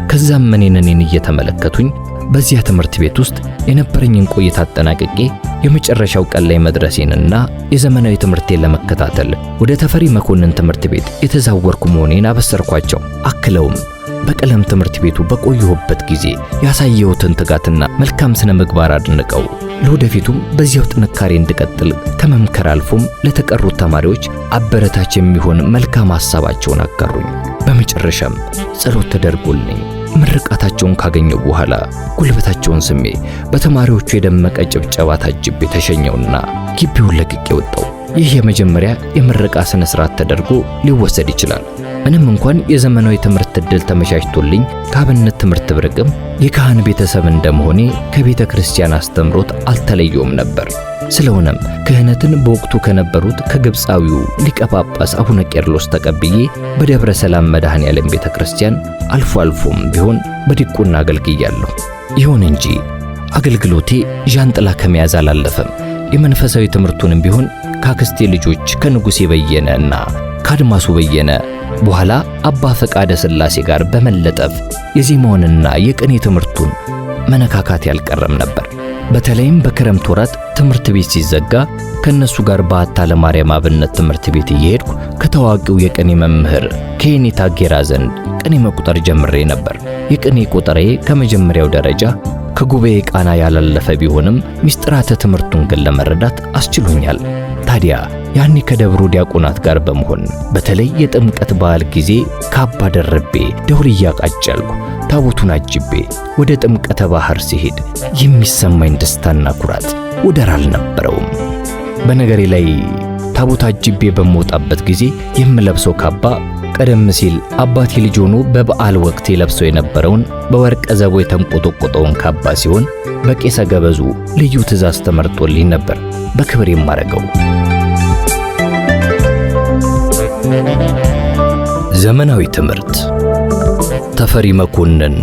ከዛም እኔን እየተመለከቱኝ በዚያ ትምህርት ቤት ውስጥ የነበረኝን ቆይታ አጠናቅቄ የመጨረሻው ቀን ላይ መድረሴንና የዘመናዊ ትምህርቴን ለመከታተል ወደ ተፈሪ መኮንን ትምህርት ቤት የተዛወርኩ መሆኔን አበሰርኳቸው። አክለውም በቀለም ትምህርት ቤቱ በቆየሁበት ጊዜ ያሳየሁትን ትጋትና መልካም ስነ ምግባር አድንቀው ለወደፊቱም በዚያው ጥንካሬ እንድቀጥል ከመምከር አልፎም ለተቀሩት ተማሪዎች አበረታች የሚሆን መልካም ሐሳባቸውን አጋሩኝ። በመጨረሻም ጸሎት ተደርጎልኝ ምርቃታቸውን ካገኘው በኋላ ጉልበታቸውን ስሜ በተማሪዎቹ የደመቀ ጭብጨባ ታጅቤ ተሸኘውና ግቢውን ለቅቄ ወጣው። ይህ የመጀመሪያ የምረቃ ስነ ስርዓት ተደርጎ ሊወሰድ ይችላል። ምንም እንኳን የዘመናዊ ትምህርት ዕድል ተመቻችቶልኝ ከአብነት ትምህርት ብርቅም የካህን ቤተሰብ እንደመሆኔ ከቤተ ክርስቲያን አስተምሮት አልተለየውም ነበር። ስለሆነም ክህነትን በወቅቱ ከነበሩት ከግብፃዊው ሊቀ ጳጳስ አቡነ ቄርሎስ ተቀብዬ በደብረ ሰላም መድኃኔዓለም ቤተ ክርስቲያን አልፎ አልፎም ቢሆን በዲቁና አገልግያለሁ። ይሁን እንጂ አገልግሎቴ ዣንጥላ ከመያዝ አላለፈም። የመንፈሳዊ ትምህርቱንም ቢሆን ካክስቴ ልጆች ከንጉሴ በየነ እና ከአድማሱ በየነ በኋላ አባ ፈቃደ ሥላሴ ጋር በመለጠፍ የዜማውንና የቅኔ ትምህርቱን መነካካት ያልቀረም ነበር። በተለይም በክረምት ወራት ትምህርት ቤት ሲዘጋ ከነሱ ጋር በአታ ለማርያም አብነት ትምህርት ቤት እየሄድኩ ከታዋቂው የቅኔ መምህር ከየኔታ ጌራ ዘንድ ቅኔ መቁጠር ጀምሬ ነበር። የቅኔ ቁጥሬ ከመጀመሪያው ደረጃ ከጉባኤ ቃና ያላለፈ ቢሆንም ሚስጥራተ ትምህርቱን ግን ለመረዳት አስችሎኛል። ታዲያ ያኔ ከደብሩ ዲያቆናት ጋር በመሆን በተለይ የጥምቀት በዓል ጊዜ ካባ ደርቤ ደውል እያቃጨልኩ ታቦቱን አጅቤ ወደ ጥምቀተ ባህር ሲሄድ የሚሰማኝ ደስታና ኩራት ወደር አልነበረውም። በነገሬ ላይ ታቦት አጅቤ በመውጣበት ጊዜ የምለብሰው ካባ ቀደም ሲል አባቴ ልጅ ሆኖ በበዓል ወቅት የለብሰው የነበረውን በወርቀ ዘቦ የተንቆጠቆጠውን ካባ ሲሆን በቄሰ ገበዙ ልዩ ትእዛዝ ተመርጦልኝ ነበር በክብር የማረገው። ዘመናዊ ትምህርት ተፈሪ መኮንን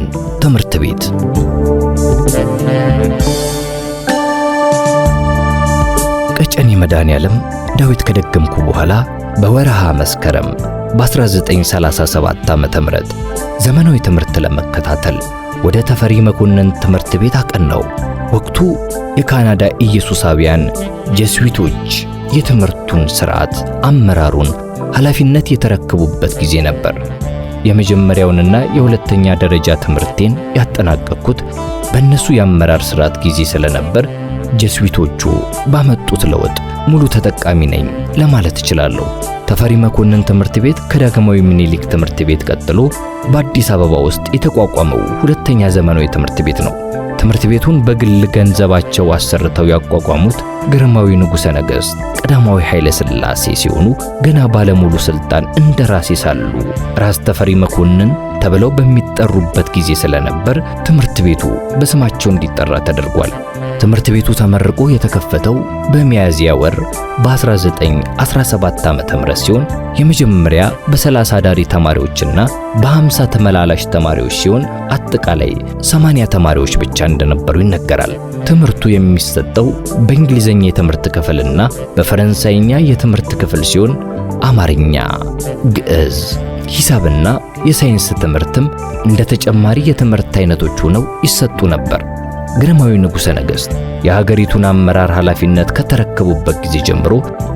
ትምህርት ቤት። ቀጨኔ መድኃኔዓለም ዳዊት ከደገምኩ በኋላ በወርሃ መስከረም በ1937 ዓመተ ምህረት ዘመናዊ ትምህርት ለመከታተል ወደ ተፈሪ መኮንን ትምህርት ቤት አቀናው። ወቅቱ የካናዳ ኢየሱሳውያን ጀስዊቶች የትምህርቱን ሥርዓት አመራሩን ኃላፊነት የተረከቡበት ጊዜ ነበር። የመጀመሪያውንና የሁለተኛ ደረጃ ትምህርቴን ያጠናቀቅኩት በእነሱ የአመራር ሥርዓት ጊዜ ስለነበር ጀስዊቶቹ ባመጡት ለውጥ ሙሉ ተጠቃሚ ነኝ ለማለት እችላለሁ። ተፈሪ መኮንን ትምህርት ቤት ከዳግማዊ ምኒልክ ትምህርት ቤት ቀጥሎ በአዲስ አበባ ውስጥ የተቋቋመው ሁለተኛ ዘመናዊ ትምህርት ቤት ነው። ትምህርት ቤቱን በግል ገንዘባቸው አሰርተው ያቋቋሙት ግርማዊ ንጉሠ ነገሥት ቀዳማዊ ኃይለ ሥላሴ ሲሆኑ ገና ባለሙሉ ሥልጣን እንደራሴ ሳሉ ራስ ተፈሪ መኮንን ተብለው በሚጠሩበት ጊዜ ስለነበር ትምህርት ቤቱ በስማቸው እንዲጠራ ተደርጓል። ትምህርት ቤቱ ተመርቆ የተከፈተው በሚያዝያ ወር በ1917 ዓመተ ምህረት ሲሆን የመጀመሪያ በ30 ዳሪ ተማሪዎችና በ50 ተመላላሽ ተማሪዎች ሲሆን አጠቃላይ 80 ተማሪዎች ብቻ እንደነበሩ ይነገራል። ትምህርቱ የሚሰጠው በእንግሊዘኛ የትምህርት ክፍልና በፈረንሳይኛ የትምህርት ክፍል ሲሆን አማርኛ፣ ግዕዝ፣ ሂሳብና የሳይንስ ትምህርትም እንደ ተጨማሪ የትምህርት አይነቶች ሆነው ይሰጡ ነበር። ግርማዊ ንጉሠ ነገሥት የሀገሪቱን አመራር ኃላፊነት ከተረከቡበት ጊዜ ጀምሮ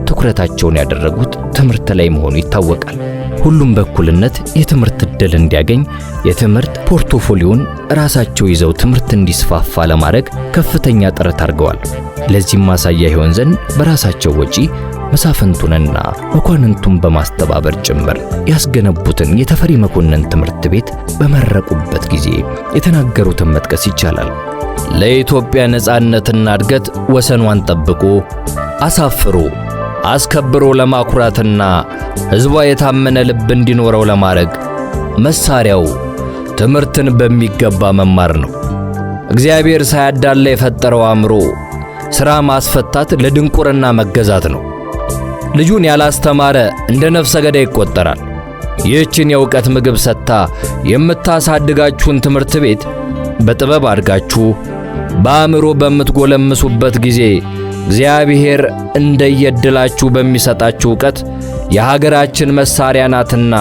ትኩረታቸውን ያደረጉት ትምህርት ላይ መሆኑ ይታወቃል። ሁሉም በእኩልነት የትምህርት ዕድል እንዲያገኝ የትምህርት ፖርቶፎሊዮን ራሳቸው ይዘው ትምህርት እንዲስፋፋ ለማድረግ ከፍተኛ ጥረት አድርገዋል። ለዚህም ማሳያ ይሆን ዘንድ በራሳቸው ወጪ መሳፍንቱንና መኳንንቱን በማስተባበር ጭምር ያስገነቡትን የተፈሪ መኮንን ትምህርት ቤት በመረቁበት ጊዜ የተናገሩትን መጥቀስ ይቻላል። ለኢትዮጵያ ነጻነትና እድገት ወሰኗን ጠብቆ አሳፍሮ አስከብሮ ለማኩራትና ሕዝቧ የታመነ ልብ እንዲኖረው ለማድረግ መሳሪያው ትምህርትን በሚገባ መማር ነው። እግዚአብሔር ሳያዳላ የፈጠረው አእምሮ ሥራ ማስፈታት ለድንቁርና መገዛት ነው። ልጁን ያላስተማረ እንደ ነፍሰ ገዳይ ይቆጠራል። ይህችን የእውቀት ምግብ ሰጥታ የምታሳድጋችሁን ትምህርት ቤት በጥበብ አድጋችሁ በአእምሮ በምትጎለምሱበት ጊዜ እግዚአብሔር እንደየድላችሁ በሚሰጣችሁ ዕውቀት የሀገራችን መሳሪያ ናትና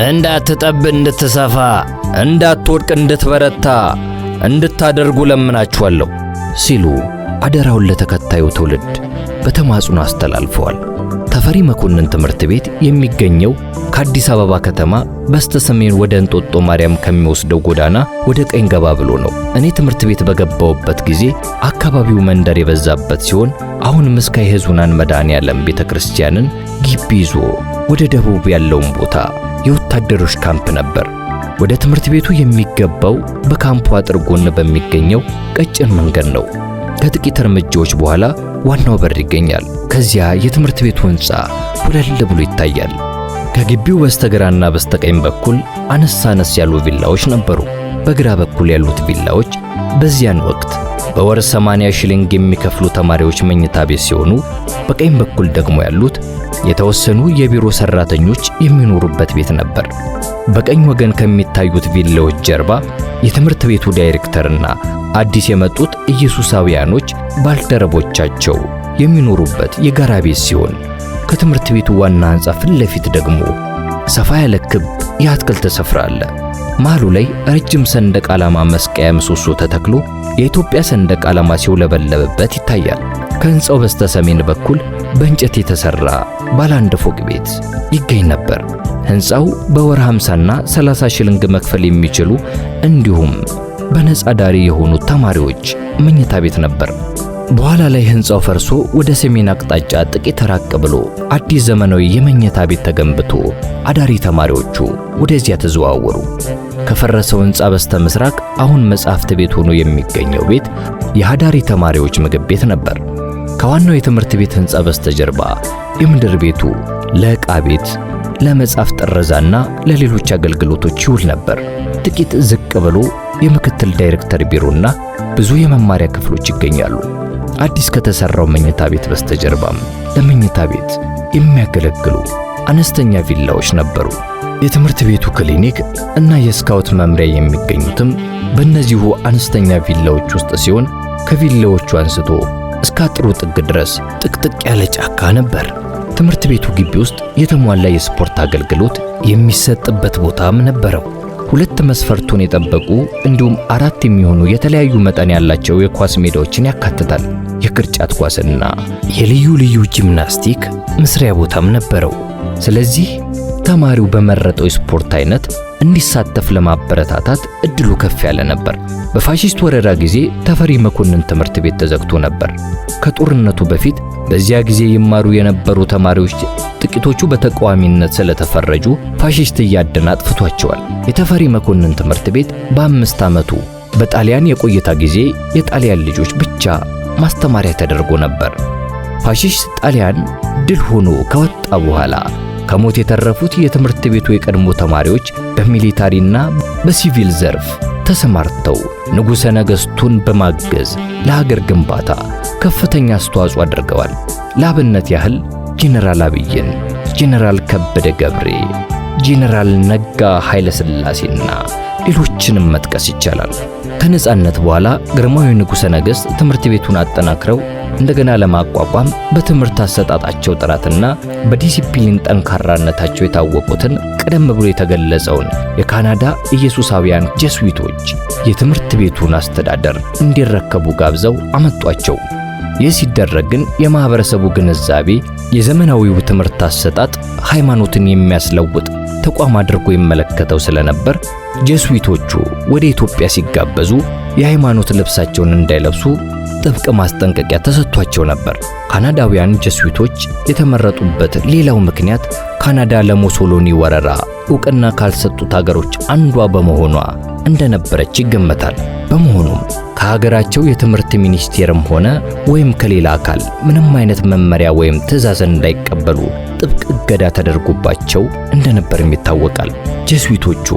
እንዳትጠብ፣ እንድትሰፋ፣ እንዳትወድቅ፣ እንድትበረታ እንድታደርጉ ለምናችኋለሁ ሲሉ አደራውን ለተከታዩ ትውልድ በተማጽኖ አስተላልፈዋል። ተፈሪ መኮንን ትምህርት ቤት የሚገኘው ከአዲስ አበባ ከተማ በስተሰሜን ወደ እንጦጦ ማርያም ከሚወስደው ጎዳና ወደ ቀኝ ገባ ብሎ ነው። እኔ ትምህርት ቤት በገባውበት ጊዜ አካባቢው መንደር የበዛበት ሲሆን አሁን ምስካየ ኅዙናን መድኃኔዓለም ቤተክርስቲያንን ግቢ ይዞ ወደ ደቡብ ያለውን ቦታ የወታደሮች ካምፕ ነበር። ወደ ትምህርት ቤቱ የሚገባው በካምፑ አጥር ጎን በሚገኘው ቀጭን መንገድ ነው። ከጥቂት እርምጃዎች በኋላ ዋናው በር ይገኛል። ከዚያ የትምህርት ቤቱ ሕንፃ ወለል ብሎ ይታያል። ከግቢው በስተግራና በስተቀኝ በኩል አነስ ያሉ ቪላዎች ነበሩ። በግራ በኩል ያሉት ቪላዎች በዚያን ወቅት በወር 80 ሽሊንግ የሚከፍሉ ተማሪዎች መኝታ ቤት ሲሆኑ፣ በቀኝ በኩል ደግሞ ያሉት የተወሰኑ የቢሮ ሰራተኞች የሚኖሩበት ቤት ነበር። በቀኝ ወገን ከሚታዩት ቪላዎች ጀርባ የትምህርት ቤቱ ዳይሬክተርና አዲስ የመጡት ኢየሱሳውያኖች ባልደረቦቻቸው የሚኖሩበት የጋራ ቤት ሲሆን፣ ከትምህርት ቤቱ ዋና ሕንፃ ፊት ለፊት ደግሞ ሰፋ ያለ ክብ የአትክልት ስፍራ አለ። መሃሉ ላይ ረጅም ሰንደቅ ዓላማ መስቀያ ምሰሶ ተተክሎ የኢትዮጵያ ሰንደቅ ዓላማ ሲውለበለብበት ይታያል። ከሕንፃው በስተሰሜን በኩል በእንጨት የተሰራ ባለ አንድ ፎቅ ቤት ይገኝ ነበር። ሕንፃው በወር 50ና 30 ሽልንግ መክፈል የሚችሉ እንዲሁም በነፃ ዳሪ የሆኑ ተማሪዎች መኝታ ቤት ነበር። በኋላ ላይ ሕንፃው ፈርሶ ወደ ሰሜን አቅጣጫ ጥቂት ራቅ ብሎ አዲስ ዘመናዊ የመኝታ ቤት ተገንብቶ አዳሪ ተማሪዎቹ ወደዚያ ተዘዋወሩ። ከፈረሰው ሕንፃ በስተ ምስራቅ አሁን መጻሕፍት ቤት ሆኖ የሚገኘው ቤት የአዳሪ ተማሪዎች ምግብ ቤት ነበር። ከዋናው የትምህርት ቤት ሕንፃ በስተጀርባ የምድር ቤቱ ለዕቃ ቤት፣ ለመጻፍ ጥረዛና ለሌሎች አገልግሎቶች ይውል ነበር። ጥቂት ዝቅ ብሎ የምክትል ዳይሬክተር ቢሮና ብዙ የመማሪያ ክፍሎች ይገኛሉ። አዲስ ከተሰራው መኝታ ቤት በስተጀርባም ለመኝታ ቤት የሚያገለግሉ አነስተኛ ቪላዎች ነበሩ። የትምህርት ቤቱ ክሊኒክ እና የስካውት መምሪያ የሚገኙትም በእነዚሁ አነስተኛ ቪላዎች ውስጥ ሲሆን ከቪላዎቹ አንስቶ እስከ አጥሩ ጥግ ድረስ ጥቅጥቅ ያለ ጫካ ነበር። ትምህርት ቤቱ ግቢ ውስጥ የተሟላ የስፖርት አገልግሎት የሚሰጥበት ቦታም ነበረው። 2 መስፈርቱን የጠበቁ እንዲሁም 4 የሚሆኑ የተለያዩ መጠን ያላቸው የኳስ ሜዳዎችን ያካትታል። የቅርጫት ኳስና የልዩ ልዩ ጂምናስቲክ መስሪያ ቦታም ነበረው። ስለዚህ ተማሪው በመረጠው የስፖርት አይነት እንዲሳተፍ ለማበረታታት እድሉ ከፍ ያለ ነበር። በፋሺስት ወረራ ጊዜ ተፈሪ መኮንን ትምህርት ቤት ተዘግቶ ነበር። ከጦርነቱ በፊት በዚያ ጊዜ ይማሩ የነበሩ ተማሪዎች ጥቂቶቹ በተቃዋሚነት ስለተፈረጁ ፋሺስት እያደነ አጥፍቷቸዋል። የተፈሪ መኮንን ትምህርት ቤት በ5 ዓመቱ በጣሊያን የቆይታ ጊዜ የጣሊያን ልጆች ብቻ ማስተማሪያ ተደርጎ ነበር። ፋሺስት ጣሊያን ድል ሆኖ ከወጣ በኋላ ከሞት የተረፉት የትምህርት ቤቱ የቀድሞ ተማሪዎች በሚሊታሪና በሲቪል ዘርፍ ተሰማርተው ንጉሠ ነገሥቱን በማገዝ ለሀገር ግንባታ ከፍተኛ አስተዋጽኦ አድርገዋል። ለአብነት ያህል ጄኔራል አብይን፣ ጄኔራል ከበደ ገብሬ፣ ጄኔራል ነጋ ኃይለ ሥላሴና ሌሎችንም መጥቀስ ይቻላል። ከነጻነት በኋላ ግርማዊ ንጉሠ ነገሥት ትምህርት ቤቱን አጠናክረው እንደገና ለማቋቋም በትምህርት አሰጣጣቸው ጥራትና በዲሲፕሊን ጠንካራነታቸው የታወቁትን ቀደም ብሎ የተገለጸውን የካናዳ ኢየሱሳውያን ጀስዊቶች የትምህርት ቤቱን አስተዳደር እንዲረከቡ ጋብዘው አመጧቸው። ይህ ሲደረግ ግን የማህበረሰቡ ግንዛቤ የዘመናዊው ትምህርት አሰጣጥ ሃይማኖትን የሚያስለውጥ ተቋም አድርጎ ይመለከተው ስለነበር ጀስዊቶቹ ወደ ኢትዮጵያ ሲጋበዙ የሃይማኖት ልብሳቸውን እንዳይለብሱ ጥብቅ ማስጠንቀቂያ ተሰጥቷቸው ነበር። ካናዳውያን ጀስዊቶች የተመረጡበት ሌላው ምክንያት ካናዳ ለሙሶሎኒ ወረራ ዕውቅና ካልሰጡት ሀገሮች አንዷ በመሆኗ እንደነበረች ይገመታል። በመሆኑም ከሀገራቸው የትምህርት ሚኒስቴርም ሆነ ወይም ከሌላ አካል ምንም አይነት መመሪያ ወይም ትዕዛዝ እንዳይቀበሉ ጥብቅ እገዳ ተደርጎባቸው እንደነበርም ይታወቃል። ጀስዊቶቹ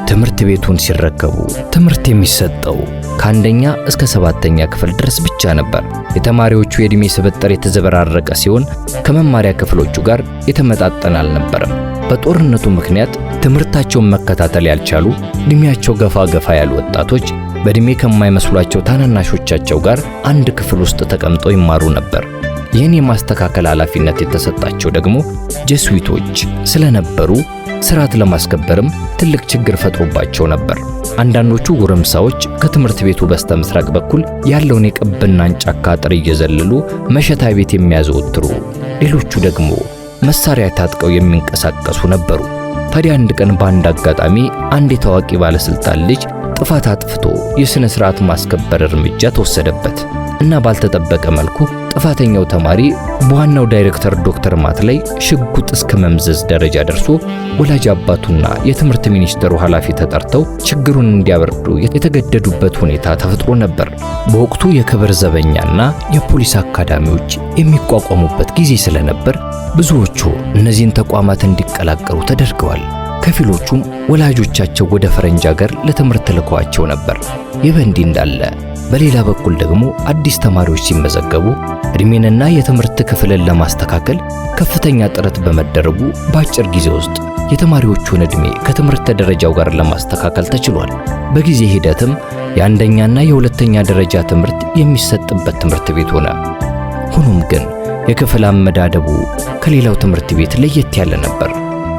ትምህርት ቤቱን ሲረከቡ ትምህርት የሚሰጠው ከአንደኛ እስከ 7ኛ ክፍል ድረስ ብቻ ነበር። የተማሪዎቹ የዕድሜ ስብጥር የተዘበራረቀ ሲሆን ከመማሪያ ክፍሎቹ ጋር የተመጣጠነ አልነበረም። በጦርነቱ ምክንያት ትምህርታቸውን መከታተል ያልቻሉ ዕድሜያቸው ገፋ ያሉ ወጣቶች በዕድሜ ከማይመስሏቸው ታናናሾቻቸው ጋር አንድ ክፍል ውስጥ ተቀምጠው ይማሩ ነበር። ይህን የማስተካከል ኃላፊነት የተሰጣቸው ደግሞ ጀስዊቶች ስለነበሩ ስርዓት ለማስከበርም ትልቅ ችግር ፈጥሮባቸው ነበር። አንዳንዶቹ ጎረምሳዎች ከትምህርት ቤቱ በስተ ምስራቅ በኩል ያለውን የቀበናን ጫካ አጥር እየዘለሉ መሸታ ቤት የሚያዘወትሩ፣ ሌሎቹ ደግሞ መሳሪያ ታጥቀው የሚንቀሳቀሱ ነበሩ። ታዲያ አንድ ቀን በአንድ አጋጣሚ አንድ የታዋቂ ባለስልጣን ልጅ ጥፋት አጥፍቶ የሥነ ሥርዓት ማስከበር እርምጃ ተወሰደበት እና ባልተጠበቀ መልኩ ጥፋተኛው ተማሪ በዋናው ዳይሬክተር ዶክተር ማት ላይ ሽጉጥ እስከ መምዘዝ ደረጃ ደርሶ ወላጅ አባቱና የትምህርት ሚኒስቴሩ ኃላፊ ተጠርተው ችግሩን እንዲያበርዱ የተገደዱበት ሁኔታ ተፈጥሮ ነበር። በወቅቱ የክብር ዘበኛና የፖሊስ አካዳሚዎች የሚቋቋሙበት ጊዜ ስለነበር ብዙዎቹ እነዚህን ተቋማት እንዲቀላቀሉ ተደርገዋል። ከፊሎቹም ወላጆቻቸው ወደ ፈረንጅ ሀገር ለትምህርት ልከዋቸው ነበር። ይህ በእንዲህ እንዳለ በሌላ በኩል ደግሞ አዲስ ተማሪዎች ሲመዘገቡ ዕድሜንና የትምህርት ክፍልን ለማስተካከል ከፍተኛ ጥረት በመደረጉ በአጭር ጊዜ ውስጥ የተማሪዎቹን ዕድሜ ከትምህርት ደረጃው ጋር ለማስተካከል ተችሏል። በጊዜ ሂደትም የአንደኛና የሁለተኛ ደረጃ ትምህርት የሚሰጥበት ትምህርት ቤት ሆነ። ሆኖም ግን የክፍል አመዳደቡ ከሌላው ትምህርት ቤት ለየት ያለ ነበር።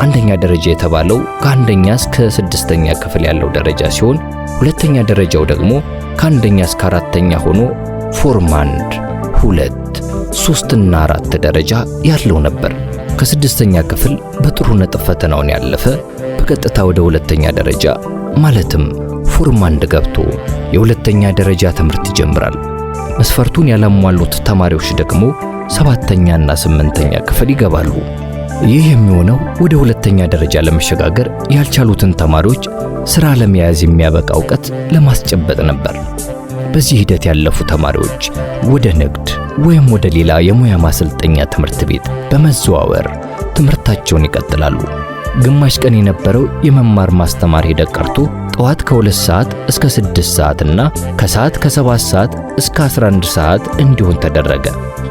አንደኛ ደረጃ የተባለው ከአንደኛ እስከ 6ኛ ክፍል ያለው ደረጃ ሲሆን ሁለተኛ ደረጃው ደግሞ ከአንደኛ እስከ 4ኛ ሆኖ ፎርም 1፣ 2፣ 3 እና 4 ደረጃ ያለው ነበር። ከ6ኛ ክፍል በጥሩ ነጥብ ፈተናውን ያለፈ በቀጥታ ወደ ሁለተኛ ደረጃ ማለትም ፎርም 1 ገብቶ የሁለተኛ ደረጃ ትምህርት ይጀምራል። መስፈርቱን ያላሟሉት ተማሪዎች ደግሞ 7ኛና 8ኛ ክፍል ይገባሉ። ይህ የሚሆነው ወደ ሁለተኛ ደረጃ ለመሸጋገር ያልቻሉትን ተማሪዎች ሥራ ለመያዝ የሚያበቃ ዕውቀት ለማስጨበጥ ነበር። በዚህ ሂደት ያለፉ ተማሪዎች ወደ ንግድ ወይም ወደ ሌላ የሙያ ማሰልጠኛ ትምህርት ቤት በመዘዋወር ትምህርታቸውን ይቀጥላሉ። ግማሽ ቀን የነበረው የመማር ማስተማር ሂደት ቀርቶ ጠዋት ከ2 ሰዓት እስከ 6 ሰዓት እና ከሰዓት ከ7 ሰዓት እስከ 11 ሰዓት እንዲሆን ተደረገ።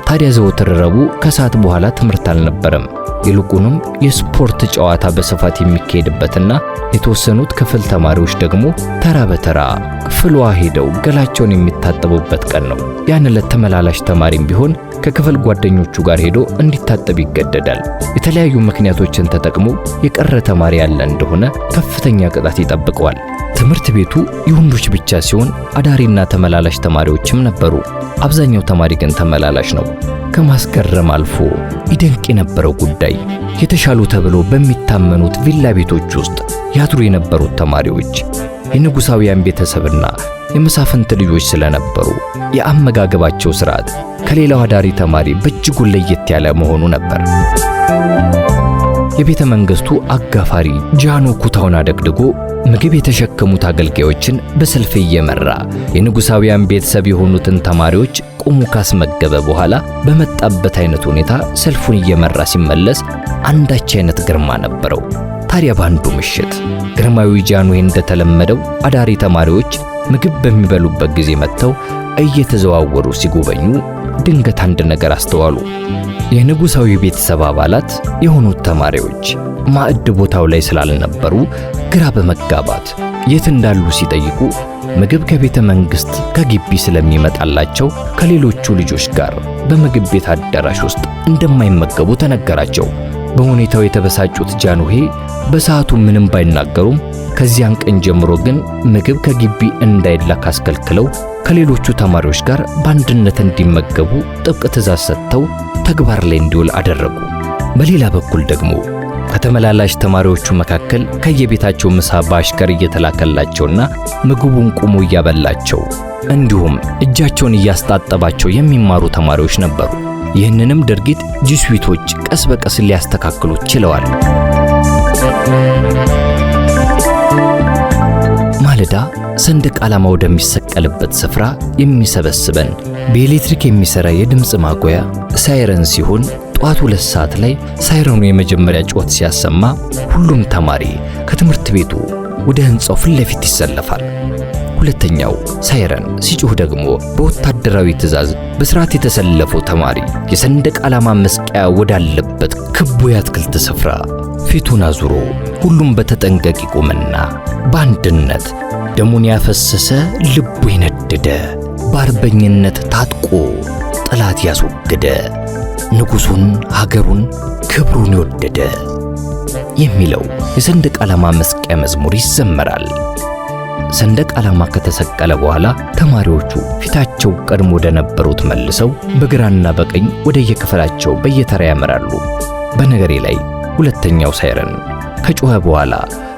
ታዲያ ዘወትር ረቡዕ ከሰዓት በኋላ ትምህርት አልነበረም። ይልቁንም የስፖርት ጨዋታ በስፋት የሚካሄድበትና የተወሰኑት ክፍል ተማሪዎች ደግሞ ተራ በተራ ክፍሏ ሄደው ገላቸውን የሚታጠቡበት ቀን ነው። ያን ዕለት ተመላላሽ ተማሪም ቢሆን ከክፍል ጓደኞቹ ጋር ሄዶ እንዲታጠብ ይገደዳል። የተለያዩ ምክንያቶችን ተጠቅሞ የቀረ ተማሪ ያለ እንደሆነ ከፍተኛ ቅጣት ይጠብቀዋል። ትምህርት ቤቱ የወንዶች ብቻ ሲሆን አዳሪና ተመላላሽ ተማሪዎችም ነበሩ። አብዛኛው ተማሪ ግን ተመላላሽ ነው። ከማስገረም አልፎ ይደንቅ የነበረው ጉዳይ የተሻሉ ተብሎ በሚታመኑት ቪላ ቤቶች ውስጥ ያድሩ የነበሩት ተማሪዎች የንጉሳውያን ቤተሰብና የመሳፍንት ልጆች ስለነበሩ የአመጋገባቸው ስርዓት ከሌላው አዳሪ ተማሪ በእጅጉ ለየት ያለ መሆኑ ነበር። የቤተ መንግስቱ አጋፋሪ ጃኖ ኩታውን አደግድጎ ምግብ የተሸከሙት አገልጋዮችን በሰልፍ እየመራ የንጉሳውያን ቤተሰብ የሆኑትን ተማሪዎች ቆሞ ካስመገበ በኋላ በመጣበት አይነት ሁኔታ ሰልፉን እየመራ ሲመለስ አንዳች አይነት ግርማ ነበረው። ታዲያ በአንዱ ምሽት ግርማዊ ጃንሆይ እንደተለመደው አዳሪ ተማሪዎች ምግብ በሚበሉበት ጊዜ መጥተው እየተዘዋወሩ ሲጎበኙ ድንገት አንድ ነገር አስተዋሉ። የንጉሳዊ ቤተሰብ አባላት የሆኑት ተማሪዎች ማዕድ ቦታው ላይ ስላልነበሩ ግራ በመጋባት የት እንዳሉ ሲጠይቁ ምግብ ከቤተ መንግሥት ከግቢ ስለሚመጣላቸው ከሌሎቹ ልጆች ጋር በምግብ ቤት አዳራሽ ውስጥ እንደማይመገቡ ተነገራቸው። በሁኔታው የተበሳጩት ጃንሆይ በሰዓቱ ምንም ባይናገሩም ከዚያን ቀን ጀምሮ ግን ምግብ ከግቢ እንዳይላክ አስከልክለው ከሌሎቹ ተማሪዎች ጋር በአንድነት እንዲመገቡ ጥብቅ ትዕዛዝ ሰጥተው ተግባር ላይ እንዲውል አደረጉ። በሌላ በኩል ደግሞ ከተመላላሽ ተማሪዎቹ መካከል ከየቤታቸው ምሳ በአሽከር እየተላከላቸውና ምግቡን ቁሞ እያበላቸው እንዲሁም እጃቸውን እያስታጠባቸው የሚማሩ ተማሪዎች ነበሩ። ይህንንም ድርጊት ጂሱዊቶች ቀስ በቀስ ሊያስተካክሉት ችለዋል። ማለዳ ሰንደቅ ዓላማ ወደሚሰቀልበት ስፍራ የሚሰበስበን በኤሌክትሪክ የሚሰራ የድምፅ ማጉያ ሳይረን ሲሆን ጠዋት 2 ሰዓት ላይ ሳይረኑ የመጀመሪያ ጩኸት ሲያሰማ ሁሉም ተማሪ ከትምህርት ቤቱ ወደ ሕንጻው ፊት ለፊት ይሰለፋል። ሁለተኛው ሳይረን ሲጮህ ደግሞ በወታደራዊ ትዕዛዝ በስርዓት የተሰለፈው ተማሪ የሰንደቅ ዓላማ መስቀያ ወዳለበት ክቡ የአትክልት ስፍራ ፊቱን አዙሮ ሁሉም በተጠንቀቅ ይቆምና በአንድነት ደሙን ያፈሰሰ ልቡ የነደደ በአርበኝነት ታጥቆ ጠላት ያስወገደ ንጉሡን፣ ሀገሩን፣ ክብሩን የወደደ የሚለው የሰንደቅ ዓላማ መስቀያ መዝሙር ይዘመራል። ሰንደቅ ዓላማ ከተሰቀለ በኋላ ተማሪዎቹ ፊታቸው ቀድሞ ወደ ነበሩት መልሰው በግራና በቀኝ ወደ የክፍላቸው በየተራ ያመራሉ። በነገሬ ላይ ሁለተኛው ሳይረን ከጮኸ በኋላ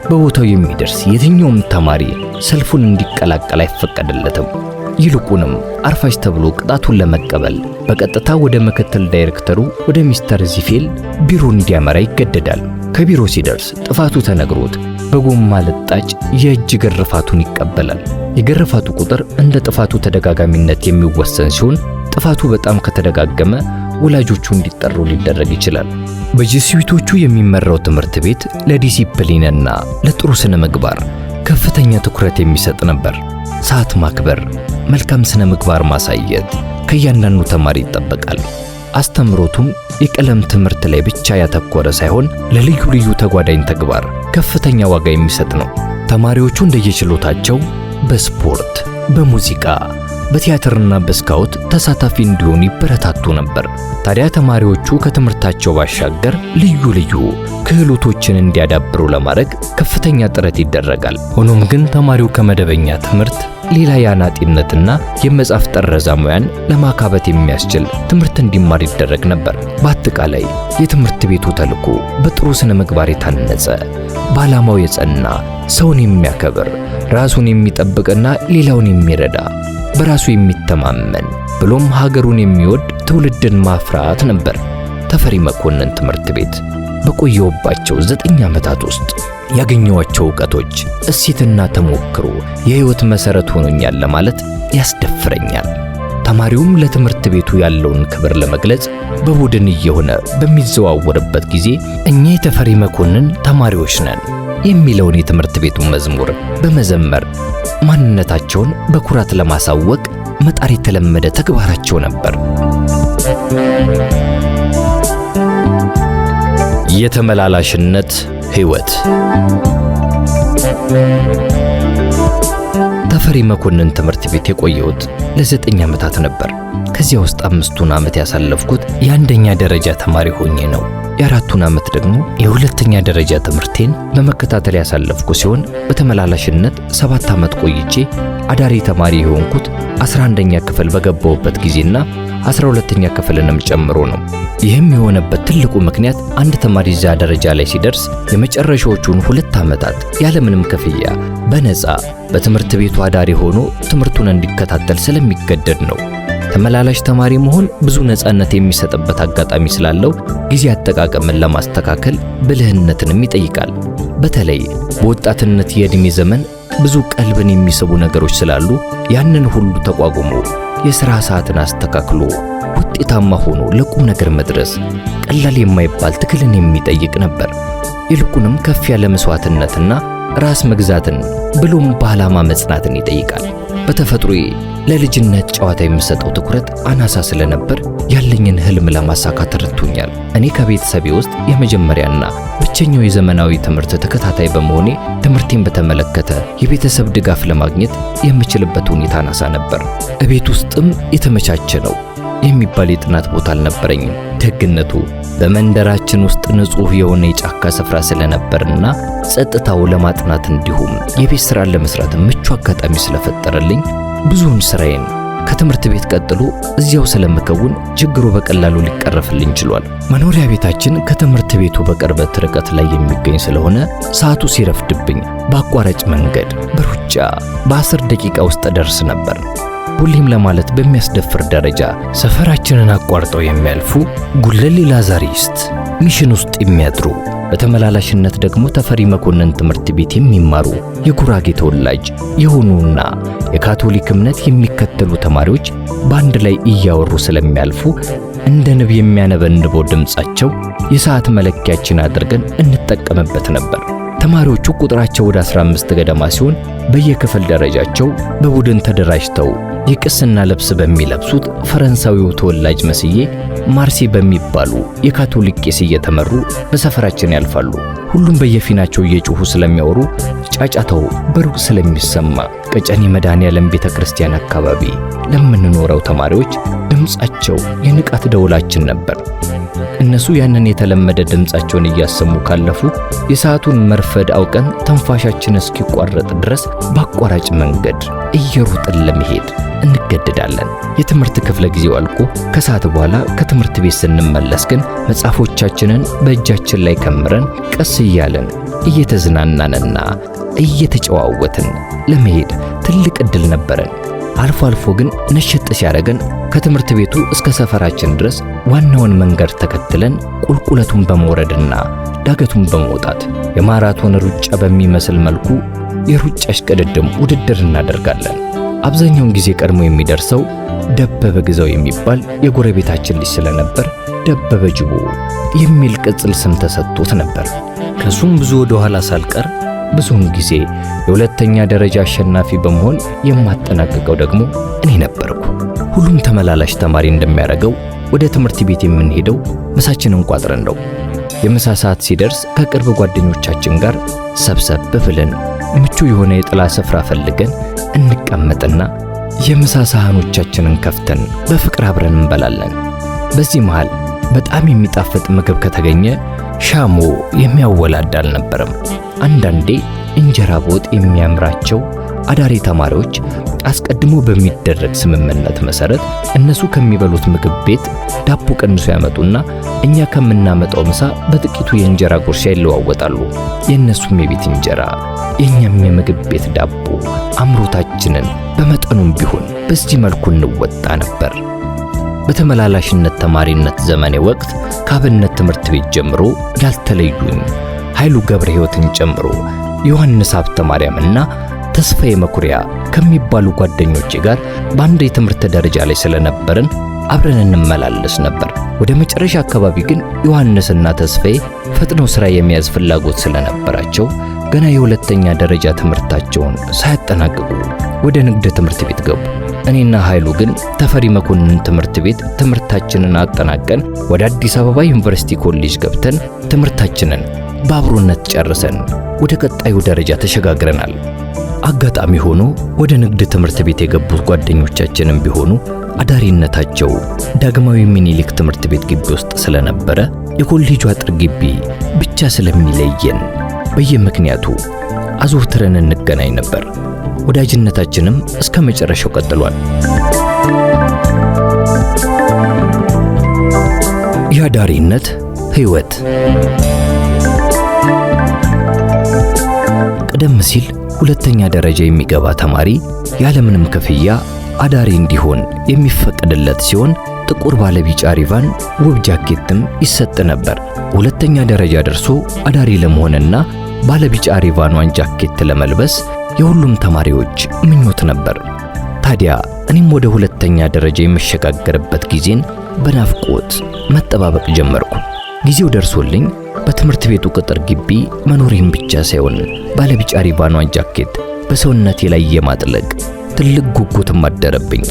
በቦታው የሚደርስ የትኛውም ተማሪ ሰልፉን እንዲቀላቀል አይፈቀድለትም። ይልቁንም አርፋጅ ተብሎ ቅጣቱን ለመቀበል በቀጥታ ወደ ምክትል ዳይሬክተሩ ወደ ሚስተር ዚፌል ቢሮ እንዲያመራ ይገደዳል። ከቢሮ ሲደርስ ጥፋቱ ተነግሮት በጎማ ልጣጭ የእጅ ግርፋቱን ይቀበላል። የግርፋቱ ቁጥር እንደ ጥፋቱ ተደጋጋሚነት የሚወሰን ሲሆን ጥፋቱ በጣም ከተደጋገመ ወላጆቹ እንዲጠሩ ሊደረግ ይችላል። በጂሱዊቶቹ የሚመራው ትምህርት ቤት ለዲሲፕሊንና ለጥሩ ስነ ምግባር ከፍተኛ ትኩረት የሚሰጥ ነበር። ሰዓት ማክበር፣ መልካም ስነ ምግባር ማሳየት ከእያንዳንዱ ተማሪ ይጠበቃል። አስተምሮቱም የቀለም ትምህርት ላይ ብቻ ያተኮረ ሳይሆን ለልዩ ልዩ ተጓዳኝ ተግባር ከፍተኛ ዋጋ የሚሰጥ ነው። ተማሪዎቹ እንደየችሎታቸው በስፖርት፣ በሙዚቃ፣ በቲያትርና በስካውት ተሳታፊ እንዲሆኑ ይበረታቱ ነበር። ታዲያ ተማሪዎቹ ከትምህርታቸው ባሻገር ልዩ ልዩ ክህሎቶችን እንዲያዳብሩ ለማድረግ ከፍተኛ ጥረት ይደረጋል። ሆኖም ግን ተማሪው ከመደበኛ ትምህርት ሌላ የአናጢነትና የመጻፍ ጠረዛ ሙያን ለማካበት የሚያስችል ትምህርት እንዲማር ይደረግ ነበር። በአጠቃላይ የትምህርት ቤቱ ተልዕኮ በጥሩ ስነ ምግባር የታነጸ፣ በዓላማው የጸና፣ ሰውን የሚያከብር፣ ራሱን የሚጠብቅና ሌላውን የሚረዳ፣ በራሱ የሚተማመን ብሎም ሀገሩን የሚወድ ትውልድን ማፍራት ነበር። ተፈሪ መኮንን ትምህርት ቤት በቆየሁባቸው 9 ዓመታት ውስጥ ያገኘኋቸው ዕውቀቶች፣ እሴትና ተሞክሮ የሕይወት መሠረት ሆኖኛል ለማለት ያስደፍረኛል። ተማሪውም ለትምህርት ቤቱ ያለውን ክብር ለመግለጽ በቡድን እየሆነ በሚዘዋወርበት ጊዜ እኛ የተፈሪ መኮንን ተማሪዎች ነን የሚለውን የትምህርት ቤቱን መዝሙር በመዘመር ማንነታቸውን በኩራት ለማሳወቅ መጣር የተለመደ ተግባራቸው ነበር። የተመላላሽነት ሕይወት። ተፈሪ መኮንን ትምህርት ቤት የቆየሁት ለ9 ዓመታት ነበር። ከዚያ ውስጥ 5ቱን ዓመት ያሳለፍኩት የአንደኛ ደረጃ ተማሪ ሆኜ ነው። የ4ቱን ዓመት ደግሞ የሁለተኛ ደረጃ ትምህርቴን በመከታተል ያሳለፍኩ ሲሆን በተመላላሽነት 7 ዓመት ቆይቼ አዳሪ ተማሪ የሆንኩት 11ኛ ክፍል በገባሁበት ጊዜና 12ኛ ክፍልንም ጨምሮ ነው። ይህም የሆነበት ትልቁ ምክንያት አንድ ተማሪ እዚያ ደረጃ ላይ ሲደርስ የመጨረሻዎቹን 2 ዓመታት ያለምንም ክፍያ በነፃ በትምህርት ቤቱ አዳሪ ሆኖ ትምህርቱን እንዲከታተል ስለሚገደድ ነው። ተመላላሽ ተማሪ መሆን ብዙ ነፃነት የሚሰጥበት አጋጣሚ ስላለው ጊዜ አጠቃቀምን ለማስተካከል ብልህነትንም ይጠይቃል። በተለይ በወጣትነት የዕድሜ ዘመን ብዙ ቀልብን የሚስቡ ነገሮች ስላሉ ያንን ሁሉ ተቋቁሞ የሥራ ሰዓትን አስተካክሎ ውጤታማ ሆኖ ለቁም ነገር መድረስ ቀላል የማይባል ትግልን የሚጠይቅ ነበር። ይልቁንም ከፍ ያለ መስዋዕትነትና ራስ መግዛትን ብሎም በዓላማ መጽናትን ይጠይቃል። በተፈጥሮዬ ለልጅነት ጨዋታ የምሰጠው ትኩረት አናሳ ስለነበር ያለኝን ህልም ለማሳካት ረድቶኛል። እኔ ከቤተሰቤ ውስጥ የመጀመሪያና ብቸኛው የዘመናዊ ትምህርት ተከታታይ በመሆኔ ትምህርቴን በተመለከተ የቤተሰብ ድጋፍ ለማግኘት የምችልበት ሁኔታ አናሳ ነበር። እቤት ውስጥም የተመቻቸ ነው የሚባል የጥናት ቦታ አልነበረኝም። ደግነቱ በመንደራችን ውስጥ ንጹህ የሆነ የጫካ ስፍራ ስለነበርና ጸጥታው ለማጥናት እንዲሁም የቤት ስራን ለመስራት ምቹ አጋጣሚ ስለፈጠረልኝ ብዙውን ስራዬን ከትምህርት ቤት ቀጥሎ እዚያው ስለምከውን ችግሩ በቀላሉ ሊቀረፍልኝ ችሏል። መኖሪያ ቤታችን ከትምህርት ቤቱ በቅርበት ርቀት ላይ የሚገኝ ስለሆነ ሰዓቱ ሲረፍድብኝ በአቋራጭ መንገድ በሩጫ በ10 ደቂቃ ውስጥ ደርስ ነበር። ሁሌም ለማለት በሚያስደፍር ደረጃ ሰፈራችንን አቋርጠው የሚያልፉ ጉለሌ ላዛሪስት ሚሽን ውስጥ የሚያድሩ በተመላላሽነት ደግሞ ተፈሪ መኮንን ትምህርት ቤት የሚማሩ የጉራጌ ተወላጅ የሆኑና የካቶሊክ እምነት የሚከተሉ ተማሪዎች በአንድ ላይ እያወሩ ስለሚያልፉ እንደ ንብ የሚያነበንበው ድምጻቸው የሰዓት መለኪያችን አድርገን እንጠቀምበት ነበር። ተማሪዎቹ ቁጥራቸው ወደ 15 ገደማ ሲሆን በየክፍል ደረጃቸው በቡድን ተደራጅተው የቅስና ልብስ በሚለብሱት ፈረንሳዊው ተወላጅ መስዬ ማርሴ በሚባሉ የካቶሊክ ቄስ እየተመሩ በሰፈራችን ያልፋሉ። ሁሉም በየፊናቸው እየጮሁ ስለሚያወሩ ጫጫታው በሩቅ ስለሚሰማ ቀጨኔ መድኃኔዓለም ቤተክርስቲያን አካባቢ ለምንኖረው ተማሪዎች ድምጻቸው የንቃት ደውላችን ነበር። እነሱ ያንን የተለመደ ድምጻቸውን እያሰሙ ካለፉ የሰዓቱን መርፈድ አውቀን ተንፋሻችን እስኪቋረጥ ድረስ በአቋራጭ መንገድ እየሮጥን ለመሄድ እንገደዳለን። የትምህርት ክፍለ ጊዜው አልቆ ከሰዓት በኋላ ከትምህርት ቤት ስንመለስ ግን መጽሐፎቻችንን በእጃችን ላይ ከምረን ቀስ እያለን እየተዝናናንና እየተጨዋወትን ለመሄድ ትልቅ ዕድል ነበረን። አልፎ አልፎ ግን ነሽጥ ሲያደርገን ከትምህርት ቤቱ እስከ ሰፈራችን ድረስ ዋናውን መንገድ ተከትለን ቁልቁለቱን በመውረድና ዳገቱን በመውጣት የማራቶን ሩጫ በሚመስል መልኩ የሩጫ እሽቅድድም ውድድር እናደርጋለን። አብዛኛውን ጊዜ ቀድሞ የሚደርሰው ደበበ ግዛው የሚባል የጎረቤታችን ልጅ ስለነበር ደበበ ጅቦ የሚል ቅጽል ስም ተሰጥቶት ነበር። ከሱም ብዙ ወደ ኋላ ሳልቀር ብዙውን ጊዜ የሁለተኛ ደረጃ አሸናፊ በመሆን የማጠናቀቀው ደግሞ እኔ ነበርኩ። ሁሉም ተመላላሽ ተማሪ እንደሚያደርገው ወደ ትምህርት ቤት የምንሄደው ምሳችንን ቋጥረን ነው። የምሳ ሰዓት ሲደርስ ከቅርብ ጓደኞቻችን ጋር ሰብሰብ ብለን ምቹ የሆነ የጥላ ስፍራ ፈልገን እንቀመጥና የምሳ ሳህኖቻችንን ከፍተን በፍቅር አብረን እንበላለን። በዚህ መሃል በጣም የሚጣፍጥ ምግብ ከተገኘ ሻሞ የሚያወላድ አልነበረም። አንዳንዴ እንጀራ በወጥ የሚያምራቸው አዳሪ ተማሪዎች አስቀድሞ በሚደረግ ስምምነት መሰረት እነሱ ከሚበሉት ምግብ ቤት ዳቦ ቀንሶ ያመጡና እኛ ከምናመጣው ምሳ በጥቂቱ የእንጀራ ጉርሻ ይለዋወጣሉ። የእነሱም የቤት እንጀራ የኛም የምግብ ቤት ዳቦ አምሮታችንን በመጠኑም ቢሆን በዚህ መልኩ እንወጣ ነበር። በተመላላሽነት ተማሪነት ዘመኔ ወቅት ከአብነት ትምህርት ቤት ጀምሮ ያልተለዩኝ ኃይሉ ገብረ ሕይወትን ጨምሮ ዮሐንስ ሀብተ ማርያምና ተስፋዬ መኩሪያ ከሚባሉ ጓደኞቼ ጋር በአንድ የትምህርት ደረጃ ላይ ስለነበርን አብረን እንመላለስ ነበር። ወደ መጨረሻ አካባቢ ግን ዮሐንስና ተስፋዬ ፈጥነው ሥራ የመያዝ ፍላጎት ስለነበራቸው ገና የሁለተኛ ደረጃ ትምህርታቸውን ሳያጠናቅቁ ወደ ንግድ ትምህርት ቤት ገቡ። እኔና ኃይሉ ግን ተፈሪ መኮንን ትምህርት ቤት ትምህርታችንን አጠናቀን ወደ አዲስ አበባ ዩኒቨርሲቲ ኮሌጅ ገብተን ትምህርታችንን በአብሮነት ጨርሰን ወደ ቀጣዩ ደረጃ ተሸጋግረናል። አጋጣሚ ሆኖ ወደ ንግድ ትምህርት ቤት የገቡት ጓደኞቻችንም ቢሆኑ አዳሪነታቸው ዳግማዊ ሚኒሊክ ትምህርት ቤት ግቢ ውስጥ ስለነበረ የኮሌጁ አጥር ግቢ ብቻ ስለሚለየን በየምክንያቱ አዘውትረን እንገናኝ ነበር። ወዳጅነታችንም እስከ መጨረሻው ቀጥሏል። የአዳሪነት ሕይወት ቀደም ሲል ሁለተኛ ደረጃ የሚገባ ተማሪ ያለምንም ክፍያ አዳሪ እንዲሆን የሚፈቀድለት ሲሆን ጥቁር ባለቢጫ ሪቫን ውብ ጃኬትም ይሰጥ ነበር። ሁለተኛ ደረጃ ደርሶ አዳሪ ለመሆንና ባለቢጫ ሪቫኗን ጃኬት ለመልበስ የሁሉም ተማሪዎች ምኞት ነበር። ታዲያ እኔም ወደ ሁለተኛ ደረጃ የምሸጋገርበት ጊዜን በናፍቆት መጠባበቅ ጀመርኩ። ጊዜው ደርሶልኝ በትምህርት ቤቱ ቅጥር ግቢ መኖሬን ብቻ ሳይሆን ባለቢጫ ሪባኗን ጃኬት በሰውነቴ ላይ የማጥለቅ ትልቅ ጉጉትም አደረብኝ።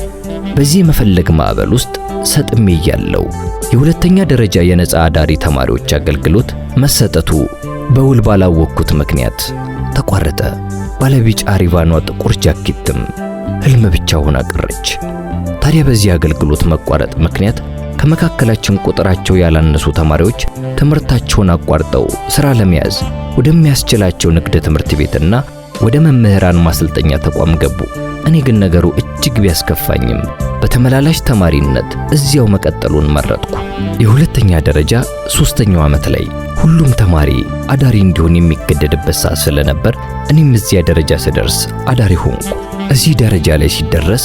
በዚህ የመፈለግ ማዕበል ውስጥ ሰጥሜ ያለው የሁለተኛ ደረጃ የነጻ አዳሪ ተማሪዎች አገልግሎት መሰጠቱ በውል ባላወቅኩት ምክንያት ተቋረጠ። ባለቢጫ ሪባኗ ጥቁር ጃኬትም ህልም ብቻ ሆና ቀረች። ታዲያ በዚህ አገልግሎት መቋረጥ ምክንያት ከመካከላችን ቁጥራቸው ያላነሱ ተማሪዎች ትምህርታቸውን አቋርጠው ሥራ ለመያዝ ወደሚያስችላቸው ንግድ ትምህርት ቤትና ወደ መምህራን ማሰልጠኛ ተቋም ገቡ። እኔ ግን ነገሩ እጅግ ቢያስከፋኝም በተመላላሽ ተማሪነት እዚያው መቀጠሉን መረጥኩ። የሁለተኛ ደረጃ 3ኛው ዓመት ላይ ሁሉም ተማሪ አዳሪ እንዲሆን የሚገደድበት ሰዓት ስለነበር እኔም እዚያ ደረጃ ስደርስ አዳሪ ሆንኩ። እዚህ ደረጃ ላይ ሲደረስ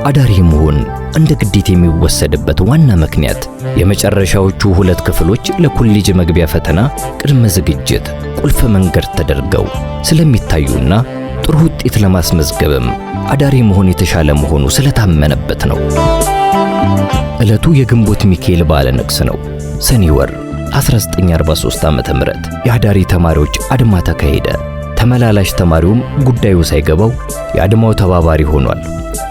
አዳሪ መሆን እንደ ግዴታ የሚወሰድበት ዋና ምክንያት የመጨረሻዎቹ 2 ክፍሎች ለኮሌጅ መግቢያ ፈተና ቅድመ ዝግጅት ቁልፍ መንገድ ተደርገው ስለሚታዩና ጥሩ ውጤት ለማስመዝገብም አዳሪ መሆን የተሻለ መሆኑ ስለታመነበት ነው። ዕለቱ የግንቦት ሚካኤል በዓለ ንግሥ ነው። ሰኔ ወር 1943 ዓመተ ምህረት የአዳሪ ተማሪዎች አድማ ተካሄደ። ተመላላሽ ተማሪውም ጉዳዩ ሳይገባው የአድማው ተባባሪ ሆኗል።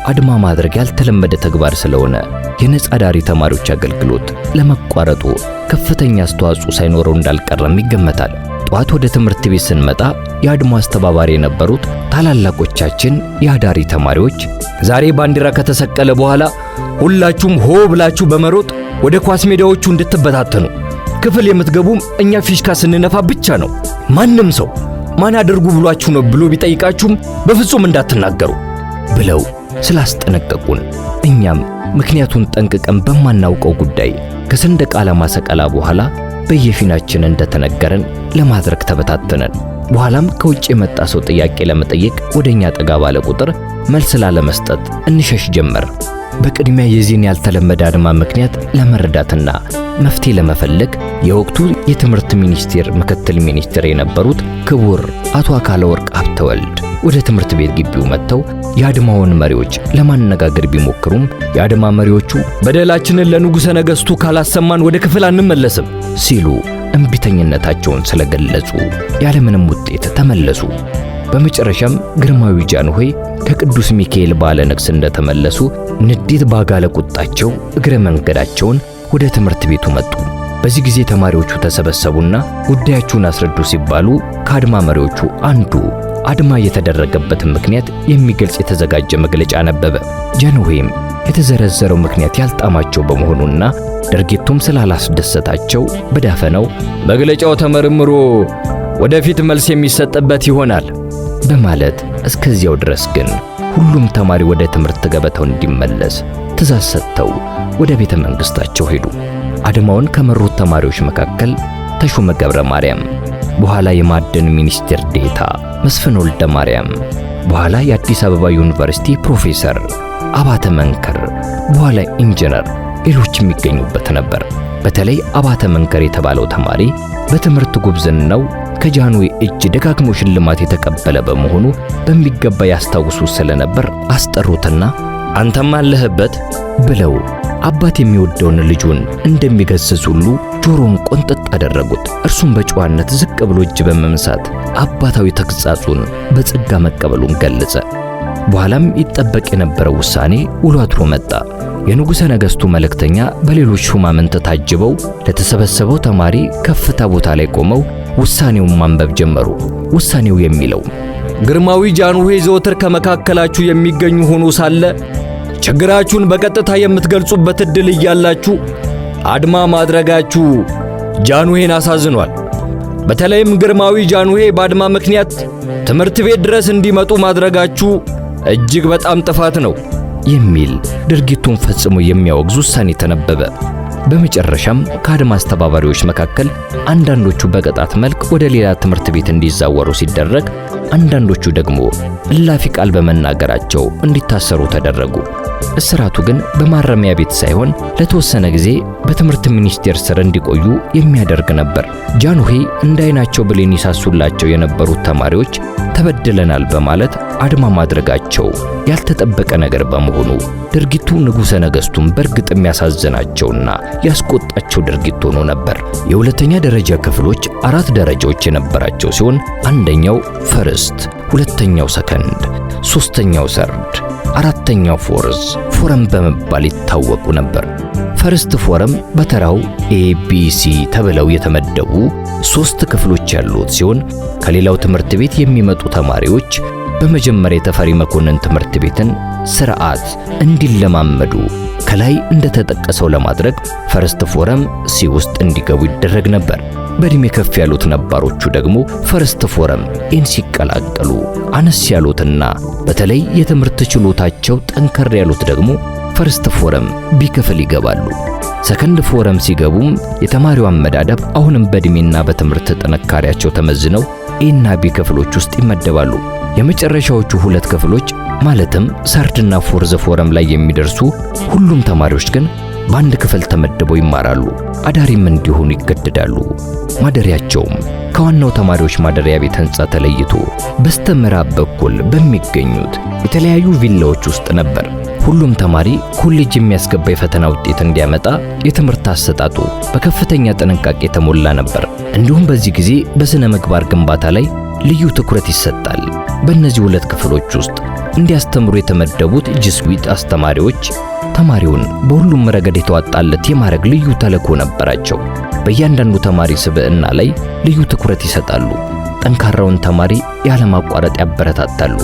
አድማ ማድረግ ያልተለመደ ተግባር ስለሆነ የነጻ አዳሪ ተማሪዎች አገልግሎት ለመቋረጡ ከፍተኛ አስተዋጽኦ ሳይኖረው እንዳልቀረም ይገመታል። ጧት ወደ ትምህርት ቤት ስንመጣ የአድማው አስተባባሪ የነበሩት ታላላቆቻችን የአዳሪ ተማሪዎች ዛሬ ባንዲራ ከተሰቀለ በኋላ ሁላችሁም ሆ ብላችሁ በመሮጥ ወደ ኳስ ሜዳዎቹ እንድትበታተኑ፣ ክፍል የምትገቡም እኛ ፊሽካ ስንነፋ ብቻ ነው። ማንም ሰው ማን አድርጉ ብሏችሁ ነው ብሎ ቢጠይቃችሁም በፍጹም እንዳትናገሩ ብለው ስላስጠነቀቁን እኛም ምክንያቱን ጠንቅቀን በማናውቀው ጉዳይ ከሰንደቅ ዓላማ ሰቀላ በኋላ በየፊናችን እንደተነገረን ለማድረግ ተበታተነን። በኋላም ከውጭ የመጣ ሰው ጥያቄ ለመጠየቅ ወደኛ ጠጋ ባለ ቁጥር መልስ ላለመስጠት እንሸሽ ጀመር። በቅድሚያ የዚህን ያልተለመደ አድማ ምክንያት ለመረዳትና መፍትሄ ለመፈለግ የወቅቱ የትምህርት ሚኒስቴር ምክትል ሚኒስትር የነበሩት ክቡር አቶ አካለ ወርቅ ሀብተወልድ ወደ ትምህርት ቤት ግቢው መጥተው የአድማውን መሪዎች ለማነጋገር ቢሞክሩም የአድማ መሪዎቹ በደላችንን ለንጉሠ ነገሥቱ ካላሰማን ወደ ክፍል አንመለስም ሲሉ እምቢተኝነታቸውን ስለገለጹ ያለምንም ውጤት ተመለሱ። በመጨረሻም ግርማዊ ጃንሆይ ከቅዱስ ሚካኤል በዓለ ንግሥ እንደተመለሱ ንዴት ባጋለ ቁጣቸው እግረ መንገዳቸውን ወደ ትምህርት ቤቱ መጡ። በዚህ ጊዜ ተማሪዎቹ ተሰበሰቡና ጉዳያቸውን አስረዱ ሲባሉ ከአድማ መሪዎቹ አንዱ አድማ የተደረገበትን ምክንያት የሚገልጽ የተዘጋጀ መግለጫ ነበበ። ጃንሆይም የተዘረዘረው ምክንያት ያልጣማቸው በመሆኑና ድርጊቱም ስላላስደሰታቸው በዳፈነው መግለጫው ተመርምሮ ወደፊት መልስ የሚሰጥበት ይሆናል በማለት እስከዚያው ድረስ ግን ሁሉም ተማሪ ወደ ትምህርት ገበታው እንዲመለስ ትእዛዝ ሰጥተው ወደ ቤተ መንግሥታቸው ሄዱ። አድማውን ከመሩት ተማሪዎች መካከል ተሾመ ገብረ ማርያም፣ በኋላ የማዕድን ሚኒስቴር ዴታ መስፍን ወልደ ማርያም፣ በኋላ የአዲስ አበባ ዩኒቨርሲቲ ፕሮፌሰር አባተ መንከር፣ በኋላ ኢንጂነር፣ ሌሎችም የሚገኙበት ነበር። በተለይ አባተ መንከር የተባለው ተማሪ በትምህርት ጉብዝናው ከጃንሆይ እጅ ደጋግሞ ሽልማት የተቀበለ በመሆኑ በሚገባ ያስታውሱ ስለነበር አስጠሩትና አንተም አለህበት ብለው አባት የሚወደውን ልጁን እንደሚገስጽ ሁሉ ጆሮውን ቆንጥጥ አደረጉት። እርሱም በጨዋነት ዝቅ ብሎ እጅ በመምሳት አባታዊ ተግሳጹን በጸጋ መቀበሉን ገለጸ። በኋላም ይጠበቅ የነበረው ውሳኔ ውሎ አድሮ መጣ። የንጉሠ ነገሥቱ መልእክተኛ በሌሎች ሹማምንት ታጅበው ለተሰበሰበው ተማሪ ከፍታ ቦታ ላይ ቆመው ውሳኔውን ማንበብ ጀመሩ። ውሳኔው የሚለው ግርማዊ ጃንሆይ ዘወትር ከመካከላችሁ የሚገኙ ሆኖ ሳለ ችግራችሁን በቀጥታ የምትገልጹበት ዕድል እያላችሁ አድማ ማድረጋችሁ ጃንሆይን አሳዝኗል። በተለይም ግርማዊ ጃንሆይ በአድማ ምክንያት ትምህርት ቤት ድረስ እንዲመጡ ማድረጋችሁ እጅግ በጣም ጥፋት ነው የሚል ድርጊቱን ፈጽሞ የሚያወግዝ ውሳኔ ተነበበ። በመጨረሻም ከአድማ አስተባባሪዎች መካከል አንዳንዶቹ በቅጣት መልክ ወደ ሌላ ትምህርት ቤት እንዲዛወሩ ሲደረግ፣ አንዳንዶቹ ደግሞ እላፊ ቃል በመናገራቸው እንዲታሰሩ ተደረጉ። እስራቱ ግን በማረሚያ ቤት ሳይሆን ለተወሰነ ጊዜ በትምህርት ሚኒስቴር ስር እንዲቆዩ የሚያደርግ ነበር። ጃንሆይ እንዳይናቸው ብሌን ይሳሱላቸው የነበሩት ተማሪዎች ተበድለናል በማለት አድማ ማድረጋቸው ያልተጠበቀ ነገር በመሆኑ ድርጊቱ ንጉሠ ነገሥቱን በእርግጥም ያሳዘናቸውና ያስቆጣቸው ድርጊት ሆኖ ነበር። የሁለተኛ ደረጃ ክፍሎች 4 ደረጃዎች የነበራቸው ሲሆን አንደኛው ፈርስት፣ ሁለተኛው ሰከንድ፣ ሶስተኛው ሰርድ፣ አራተኛው ፎረም በመባል ይታወቁ ነበር። ፈርስት ፎረም በተራው ABC ተብለው የተመደቡ 3 ክፍሎች ያሉት ሲሆን ከሌላው ትምህርት ቤት የሚመጡ ተማሪዎች በመጀመሪያ የተፈሪ መኮንን ትምህርት ቤትን ስርዓት እንዲለማመዱ ከላይ እንደተጠቀሰው ለማድረግ ፈርስት ፎረም ሲ ውስጥ እንዲገቡ ይደረግ ነበር። በእድሜ ከፍ ያሉት ነባሮቹ ደግሞ ፈርስት ፎረም ኤን ሲቀላቀሉ፣ አነስ ያሉትና በተለይ የትምህርት ችሎታቸው ጠንከር ያሉት ደግሞ ፈርስት ፎረም ቢ ክፍል ይገባሉ። ሰከንድ ፎረም ሲገቡም የተማሪው አመዳደብ አሁንም በእድሜና በትምህርት ጥንካሬያቸው ተመዝነው ኤና ቢ ክፍሎች ውስጥ ይመደባሉ። የመጨረሻዎቹ 2 ክፍሎች ማለትም ሰርድና ፎርዝ ፎረም ላይ የሚደርሱ ሁሉም ተማሪዎች ግን በአንድ ክፍል ተመድበው ይማራሉ። አዳሪም እንዲሆኑ ይገደዳሉ። ማደሪያቸውም ከዋናው ተማሪዎች ማደሪያ ቤት ሕንጻ ተለይቶ በስተምዕራብ በኩል በሚገኙት የተለያዩ ቪላዎች ውስጥ ነበር። ሁሉም ተማሪ ኮሌጅ የሚያስገባ የፈተና ውጤት እንዲያመጣ የትምህርት አሰጣጡ በከፍተኛ ጥንቃቄ የተሞላ ነበር። እንዲሁም በዚህ ጊዜ በስነ ምግባር ግንባታ ላይ ልዩ ትኩረት ይሰጣል። በእነዚህ 2 ክፍሎች ውስጥ እንዲያስተምሩ የተመደቡት ጅስዊት አስተማሪዎች ተማሪውን በሁሉም ረገድ የተዋጣለት የማድረግ ልዩ ተልዕኮ ነበራቸው። በእያንዳንዱ ተማሪ ስብዕና ላይ ልዩ ትኩረት ይሰጣሉ። ጠንካራውን ተማሪ ያለማቋረጥ ያበረታታሉ።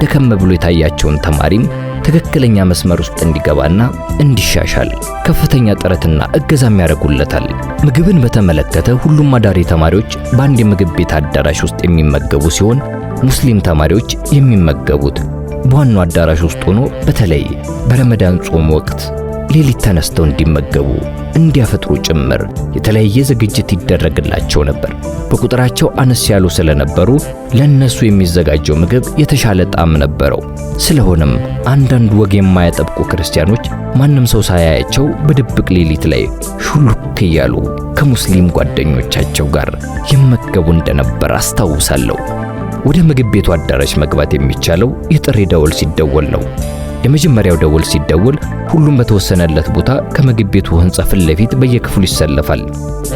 ደከም ብሎ የታያቸውን ተማሪም ትክክለኛ መስመር ውስጥ እንዲገባና እንዲሻሻል ከፍተኛ ጥረትና እገዛም ያደርጉለታል። ምግብን በተመለከተ ሁሉም አዳሪ ተማሪዎች በአንድ የምግብ ቤት አዳራሽ ውስጥ የሚመገቡ ሲሆን ሙስሊም ተማሪዎች የሚመገቡት በዋናው አዳራሽ ውስጥ ሆኖ በተለይ በረመዳን ጾም ወቅት ሌሊት ተነስተው እንዲመገቡ እንዲያፈጥሩ ጭምር የተለያየ ዝግጅት ይደረግላቸው ነበር። በቁጥራቸው አነስ ያሉ ስለነበሩ ለነሱ የሚዘጋጀው ምግብ የተሻለ ጣዕም ነበረው። ስለሆነም አንዳንድ ወግ የማያጠብቁ ክርስቲያኖች ማንም ሰው ሳያያቸው በድብቅ ሌሊት ላይ ሹልክ እያሉ ከሙስሊም ጓደኞቻቸው ጋር ይመገቡ እንደነበር አስታውሳለሁ። ወደ ምግብ ቤቱ አዳራሽ መግባት የሚቻለው የጥሪ ደወል ሲደወል ነው። የመጀመሪያው ደወል ሲደወል ሁሉም በተወሰነለት ቦታ ከምግብ ቤቱ ሕንጻ ፊት ለፊት በየክፍሉ ይሰለፋል።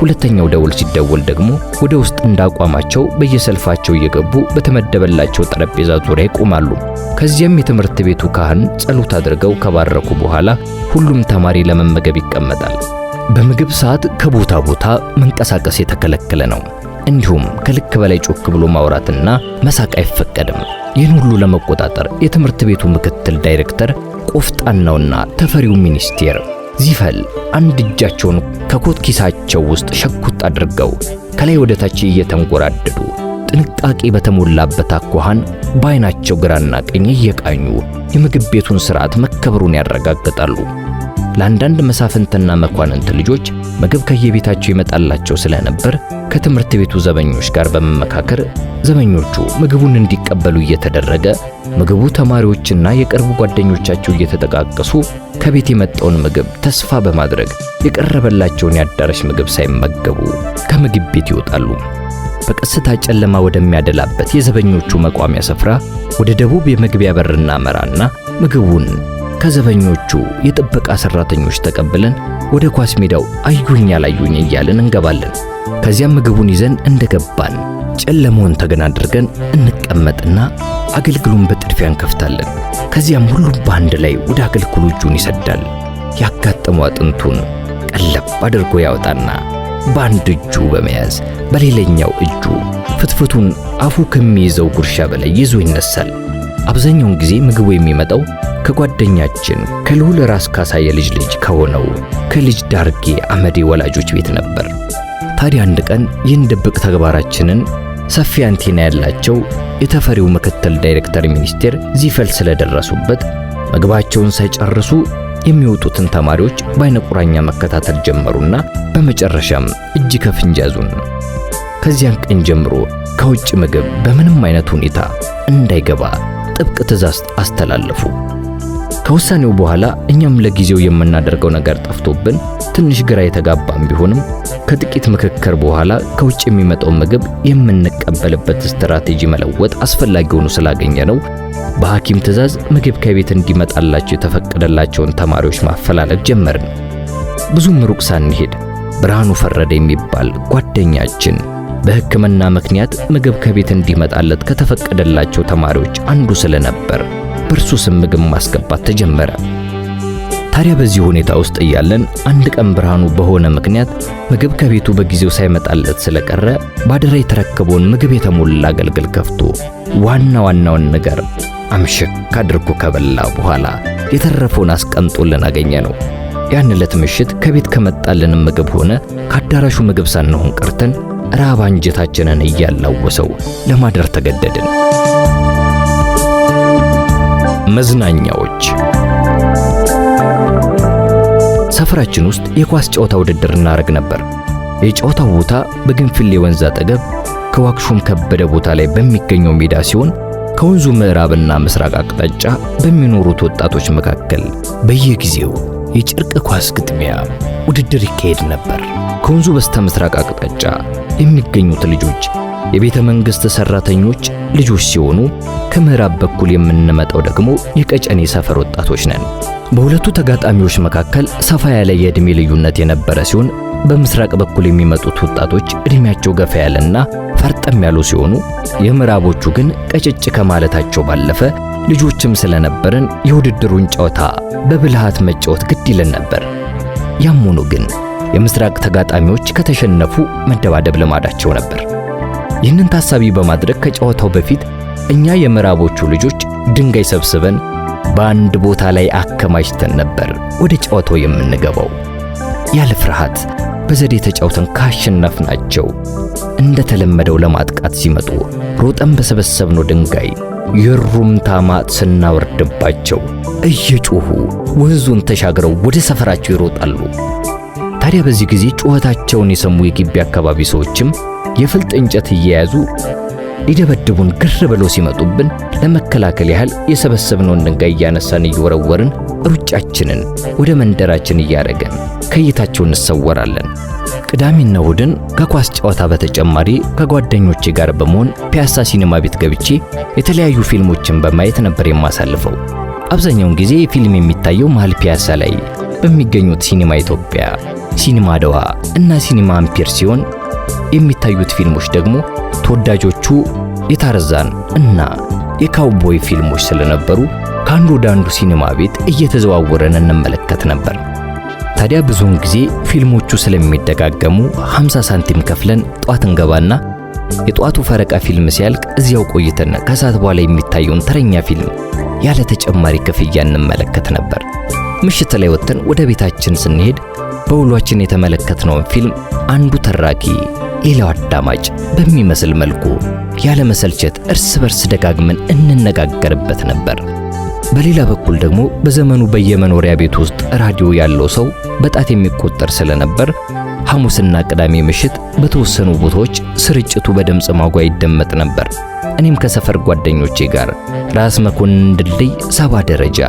ሁለተኛው ደወል ሲደወል ደግሞ ወደ ውስጥ እንዳቋማቸው በየሰልፋቸው እየገቡ በተመደበላቸው ጠረጴዛ ዙሪያ ይቆማሉ። ከዚያም የትምህርት ቤቱ ካህን ጸሎት አድርገው ከባረኩ በኋላ ሁሉም ተማሪ ለመመገብ ይቀመጣል። በምግብ ሰዓት ከቦታ ቦታ መንቀሳቀስ የተከለከለ ነው። እንዲሁም ከልክ በላይ ጮክ ብሎ ማውራትና መሳቅ አይፈቀድም። ይህን ሁሉ ለመቆጣጠር የትምህርት ቤቱ ምክትል ዳይሬክተር ቆፍጣናውና ተፈሪው ሚኒስቴር ዚፈል አንድ እጃቸውን ከኮት ኪሳቸው ውስጥ ሸኩት አድርገው ከላይ ወደ ታች እየተንጎራደዱ ጥንቃቄ በተሞላበት አኳኋን በዓይናቸው ግራና ቀኝ እየቃኙ የምግብ ቤቱን ስርዓት መከበሩን ያረጋግጣሉ። ለአንዳንድ መሳፍንትና መኳንንት ልጆች ምግብ ከየቤታቸው ይመጣላቸው ስለነበር ከትምህርት ቤቱ ዘበኞች ጋር በመመካከር ዘበኞቹ ምግቡን እንዲቀበሉ እየተደረገ ምግቡ ተማሪዎችና የቅርብ ጓደኞቻቸው እየተጠቃቀሱ ከቤት የመጣውን ምግብ ተስፋ በማድረግ የቀረበላቸውን የአዳራሽ ምግብ ሳይመገቡ ከምግብ ቤት ይወጣሉ። በቀስታ ጨለማ ወደሚያደላበት የዘበኞቹ መቋሚያ ስፍራ ወደ ደቡብ የመግቢያ በር እናመራና ምግቡን ከዘበኞቹ የጥበቃ ሰራተኞች ተቀብለን ወደ ኳስ ሜዳው አዩኝ ያላዩኝ እያልን እንገባለን። ከዚያም ምግቡን ይዘን እንደገባን ጨለማውን ተገን አድርገን እንቀመጥና አገልግሉን በጥድፊያ እንከፍታለን። ከዚያም ሁሉም በአንድ ላይ ወደ አገልግሉ እጁን ይሰዳል። ያጋጠመው አጥንቱን ቀለብ አድርጎ ያወጣና በአንድ እጁ በመያዝ በሌላኛው እጁ ፍትፍቱን አፉ ከሚይዘው ጉርሻ በላይ ይዞ ይነሳል። አብዛኛውን ጊዜ ምግቡ የሚመጣው ከጓደኛችን ከልዑል ራስ ካሳ የልጅ ልጅ ከሆነው ከልጅ ዳርጌ አመዴ ወላጆች ቤት ነበር። ታዲያ አንድ ቀን ይህን ድብቅ ተግባራችንን ሰፊ አንቴና ያላቸው የተፈሪው ምክትል ዳይሬክተር ሚኒስቴር ዚፈል ስለደረሱበት ምግባቸውን ሳይጨርሱ የሚወጡትን ተማሪዎች በአይነ ቁራኛ መከታተል ጀመሩና በመጨረሻም እጅ ከፍንጅ ያዙን። ከዚያን ቀን ጀምሮ ከውጭ ምግብ በምንም አይነት ሁኔታ እንዳይገባ ጥብቅ ትዕዛዝ አስተላለፉ። ከውሳኔው በኋላ እኛም ለጊዜው የምናደርገው ነገር ጠፍቶብን ትንሽ ግራ የተጋባን ቢሆንም ከጥቂት ምክክር በኋላ ከውጭ የሚመጣው ምግብ የምንቀበልበት ስትራቴጂ መለወጥ አስፈላጊ ሆኖ ስላገኘነው በሐኪም ትዕዛዝ ምግብ ከቤት እንዲመጣላቸው የተፈቀደላቸውን ተማሪዎች ማፈላለግ ጀመርን። ብዙም ሩቅ ሳንሄድ ብርሃኑ ፈረደ የሚባል ጓደኛችን በሕክምና ምክንያት ምግብ ከቤት እንዲመጣለት ከተፈቀደላቸው ተማሪዎች አንዱ ስለነበር በእርሱ ስም ምግብ ማስገባት ተጀመረ። ታዲያ በዚህ ሁኔታ ውስጥ እያለን አንድ ቀን ብርሃኑ በሆነ ምክንያት ምግብ ከቤቱ በጊዜው ሳይመጣለት ስለቀረ ባደራ የተረከበውን ምግብ የተሞላ አገልግል ከፍቶ ዋናውን ነገር አምሽክ አድርጎ ከበላ በኋላ የተረፈውን አስቀምጦልን አገኘ ነው። ያን ዕለት ምሽት ከቤት ከመጣልን ምግብ ሆነ ከአዳራሹ ምግብ ሳንሆን ቀርተን ራብ አንጀታችንን እያላወሰው ለማደር ተገደድን። መዝናኛዎች። ሰፈራችን ውስጥ የኳስ ጨዋታ ውድድር እናደርግ ነበር። የጨዋታው ቦታ በግንፍሌ ወንዝ አጠገብ ከዋክሹም ከበደ ቦታ ላይ በሚገኘው ሜዳ ሲሆን ከወንዙ ምዕራብና ምስራቅ አቅጣጫ በሚኖሩት ወጣቶች መካከል በየጊዜው የጨርቅ ኳስ ግጥሚያ ውድድር ይካሄድ ነበር። ከወንዙ በስተ ምስራቅ አቅጣጫ የሚገኙት ልጆች የቤተ መንግሥት ሰራተኞች ልጆች ሲሆኑ ከምዕራብ በኩል የምንመጣው ደግሞ የቀጨኔ ሰፈር ወጣቶች ነን። በሁለቱ ተጋጣሚዎች መካከል ሰፋ ያለ የዕድሜ ልዩነት የነበረ ሲሆን በምስራቅ በኩል የሚመጡት ወጣቶች ዕድሜያቸው ገፋ ያለና ፈርጠም ያሉ ሲሆኑ የምዕራቦቹ ግን ቀጭጭ ከማለታቸው ባለፈ ልጆችም ስለነበርን የውድድሩን ጨዋታ በብልሃት መጫወት ግድ ይለን ነበር። ያም ሆኖ ግን የምስራቅ ተጋጣሚዎች ከተሸነፉ መደባደብ ልማዳቸው ነበር። ይህንን ታሳቢ በማድረግ ከጨዋታው በፊት እኛ የምዕራቦቹ ልጆች ድንጋይ ሰብስበን በአንድ ቦታ ላይ አከማችተን ነበር ወደ ጨዋታው የምንገባው። ያለ ፍርሃት በዘዴ ተጫውተን ካሸነፍናቸው እንደተለመደው ለማጥቃት ሲመጡ ሮጠን በሰበሰብነው ድንጋይ የሩምታ ማጥ ስናወርድባቸው እየጮሁ ወንዙን ተሻግረው ወደ ሰፈራቸው ይሮጣሉ። ታዲያ በዚህ ጊዜ ጩኸታቸውን የሰሙ የግቢ አካባቢ ሰዎችም የፍልጥ እንጨት እየያዙ ሊደበድቡን ግር ብለው ሲመጡብን ለመከላከል ያህል የሰበሰብነውን ድንጋይ እያነሳን እየወረወርን ሩጫችንን ወደ መንደራችን እያደረገን ከእይታቸው እንሰወራለን። ቅዳሜና እሁድን ከኳስ ጨዋታ በተጨማሪ ከጓደኞቼ ጋር በመሆን ፒያሳ ሲኒማ ቤት ገብቼ የተለያዩ ፊልሞችን በማየት ነበር የማሳልፈው። አብዛኛውን ጊዜ ፊልም የሚታየው መሃል ፒያሳ ላይ በሚገኙት ሲኒማ ኢትዮጵያ፣ ሲኒማ አድዋ እና ሲኒማ አምፒር ሲሆን የሚታዩት ፊልሞች ደግሞ ተወዳጆቹ የታርዛን እና የካውቦይ ፊልሞች ስለነበሩ ከአንዱ ወደ አንዱ ሲኒማ ቤት እየተዘዋወረን እንመለከት ነበር። ታዲያ ብዙውን ጊዜ ፊልሞቹ ስለሚደጋገሙ 50 ሳንቲም ከፍለን ጧት እንገባና የጧቱ ፈረቃ ፊልም ሲያልቅ እዚያው ቆይተን ከሰዓት በኋላ የሚታየውን ተረኛ ፊልም ያለ ተጨማሪ ክፍያ እንመለከት ነበር። ምሽት ላይ ወጥተን ወደ ቤታችን ስንሄድ በውሏችን የተመለከትነውን ፊልም አንዱ ተራኪ ሌላው አዳማጭ በሚመስል መልኩ ያለ መሰልቸት እርስ በርስ ደጋግመን እንነጋገርበት ነበር። በሌላ በኩል ደግሞ በዘመኑ በየመኖሪያ ቤት ውስጥ ራዲዮ ያለው ሰው በጣት የሚቆጠር ስለነበር ሐሙስና ቅዳሜ ምሽት በተወሰኑ ቦታዎች ስርጭቱ በድምጽ ማጓ ይደመጥ ነበር። እኔም ከሰፈር ጓደኞቼ ጋር ራስ መኮንን ድልድይ 70 ደረጃ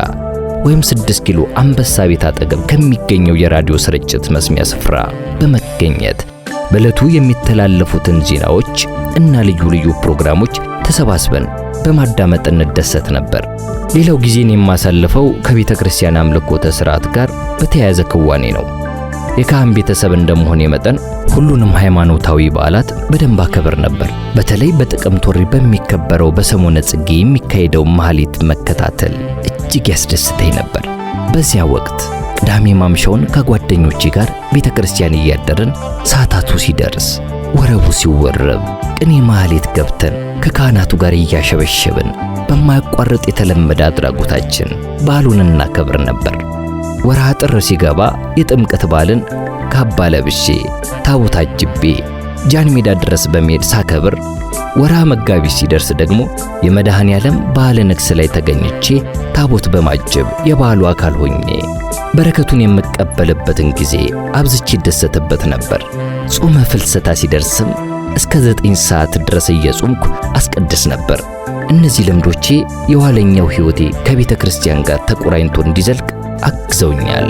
ወይም 6 ኪሎ አንበሳ ቤት አጠገብ ከሚገኘው የራዲዮ ስርጭት መስሚያ ስፍራ በመገኘት በዕለቱ የሚተላለፉትን ዜናዎች እና ልዩ ልዩ ፕሮግራሞች ተሰባስበን በማዳመጥ እንደሰት ነበር። ሌላው ጊዜን የማሳልፈው ከቤተ ክርስቲያን አምልኮተ ሥርዓት ጋር በተያያዘ ክዋኔ ነው። የካህን ቤተሰብ እንደመሆኔ መጠን ሁሉንም ሃይማኖታዊ በዓላት በደንብ አከብር ነበር። በተለይ በጥቅምት ወር በሚከበረው በሰሞነ ጽጌ የሚካሄደው ማህሌት መከታተል እጅግ ያስደስተኝ ነበር። በዚያ ወቅት ቅዳሜ ማምሻውን ከጓደኞቼ ጋር ቤተ ክርስቲያን እያደረን ሰዓታቱ ሲደርስ ወረቡ ሲወረብ ቅኔ ማህሌት ገብተን ከካህናቱ ጋር እያሸበሸብን በማያቋርጥ የተለመደ አድራጎታችን በዓሉን እናከብር ነበር። ወርሃ ጥር ሲገባ የጥምቀት በዓልን ካባ ለብሼ ታቦት አጅቤ ጃን ሜዳ ድረስ በመሄድ ሳከብር፣ ወርሃ መጋቢት ሲደርስ ደግሞ የመድኃኔ ዓለም በዓለ ንግሥ ላይ ተገኝቼ ታቦት በማጀብ የበዓሉ አካል ሆኜ በረከቱን የምቀበልበትን ጊዜ አብዝቼ ደሰተበት ነበር። ጾመ ፍልሰታ ሲደርስም እስከ 9 ሰዓት ድረስ እየጾምኩ አስቀድስ ነበር። እነዚህ ልምዶቼ የኋለኛው ሕይወቴ ከቤተ ክርስቲያን ጋር ተቆራኝቶ እንዲዘልቅ አግዘውኛል።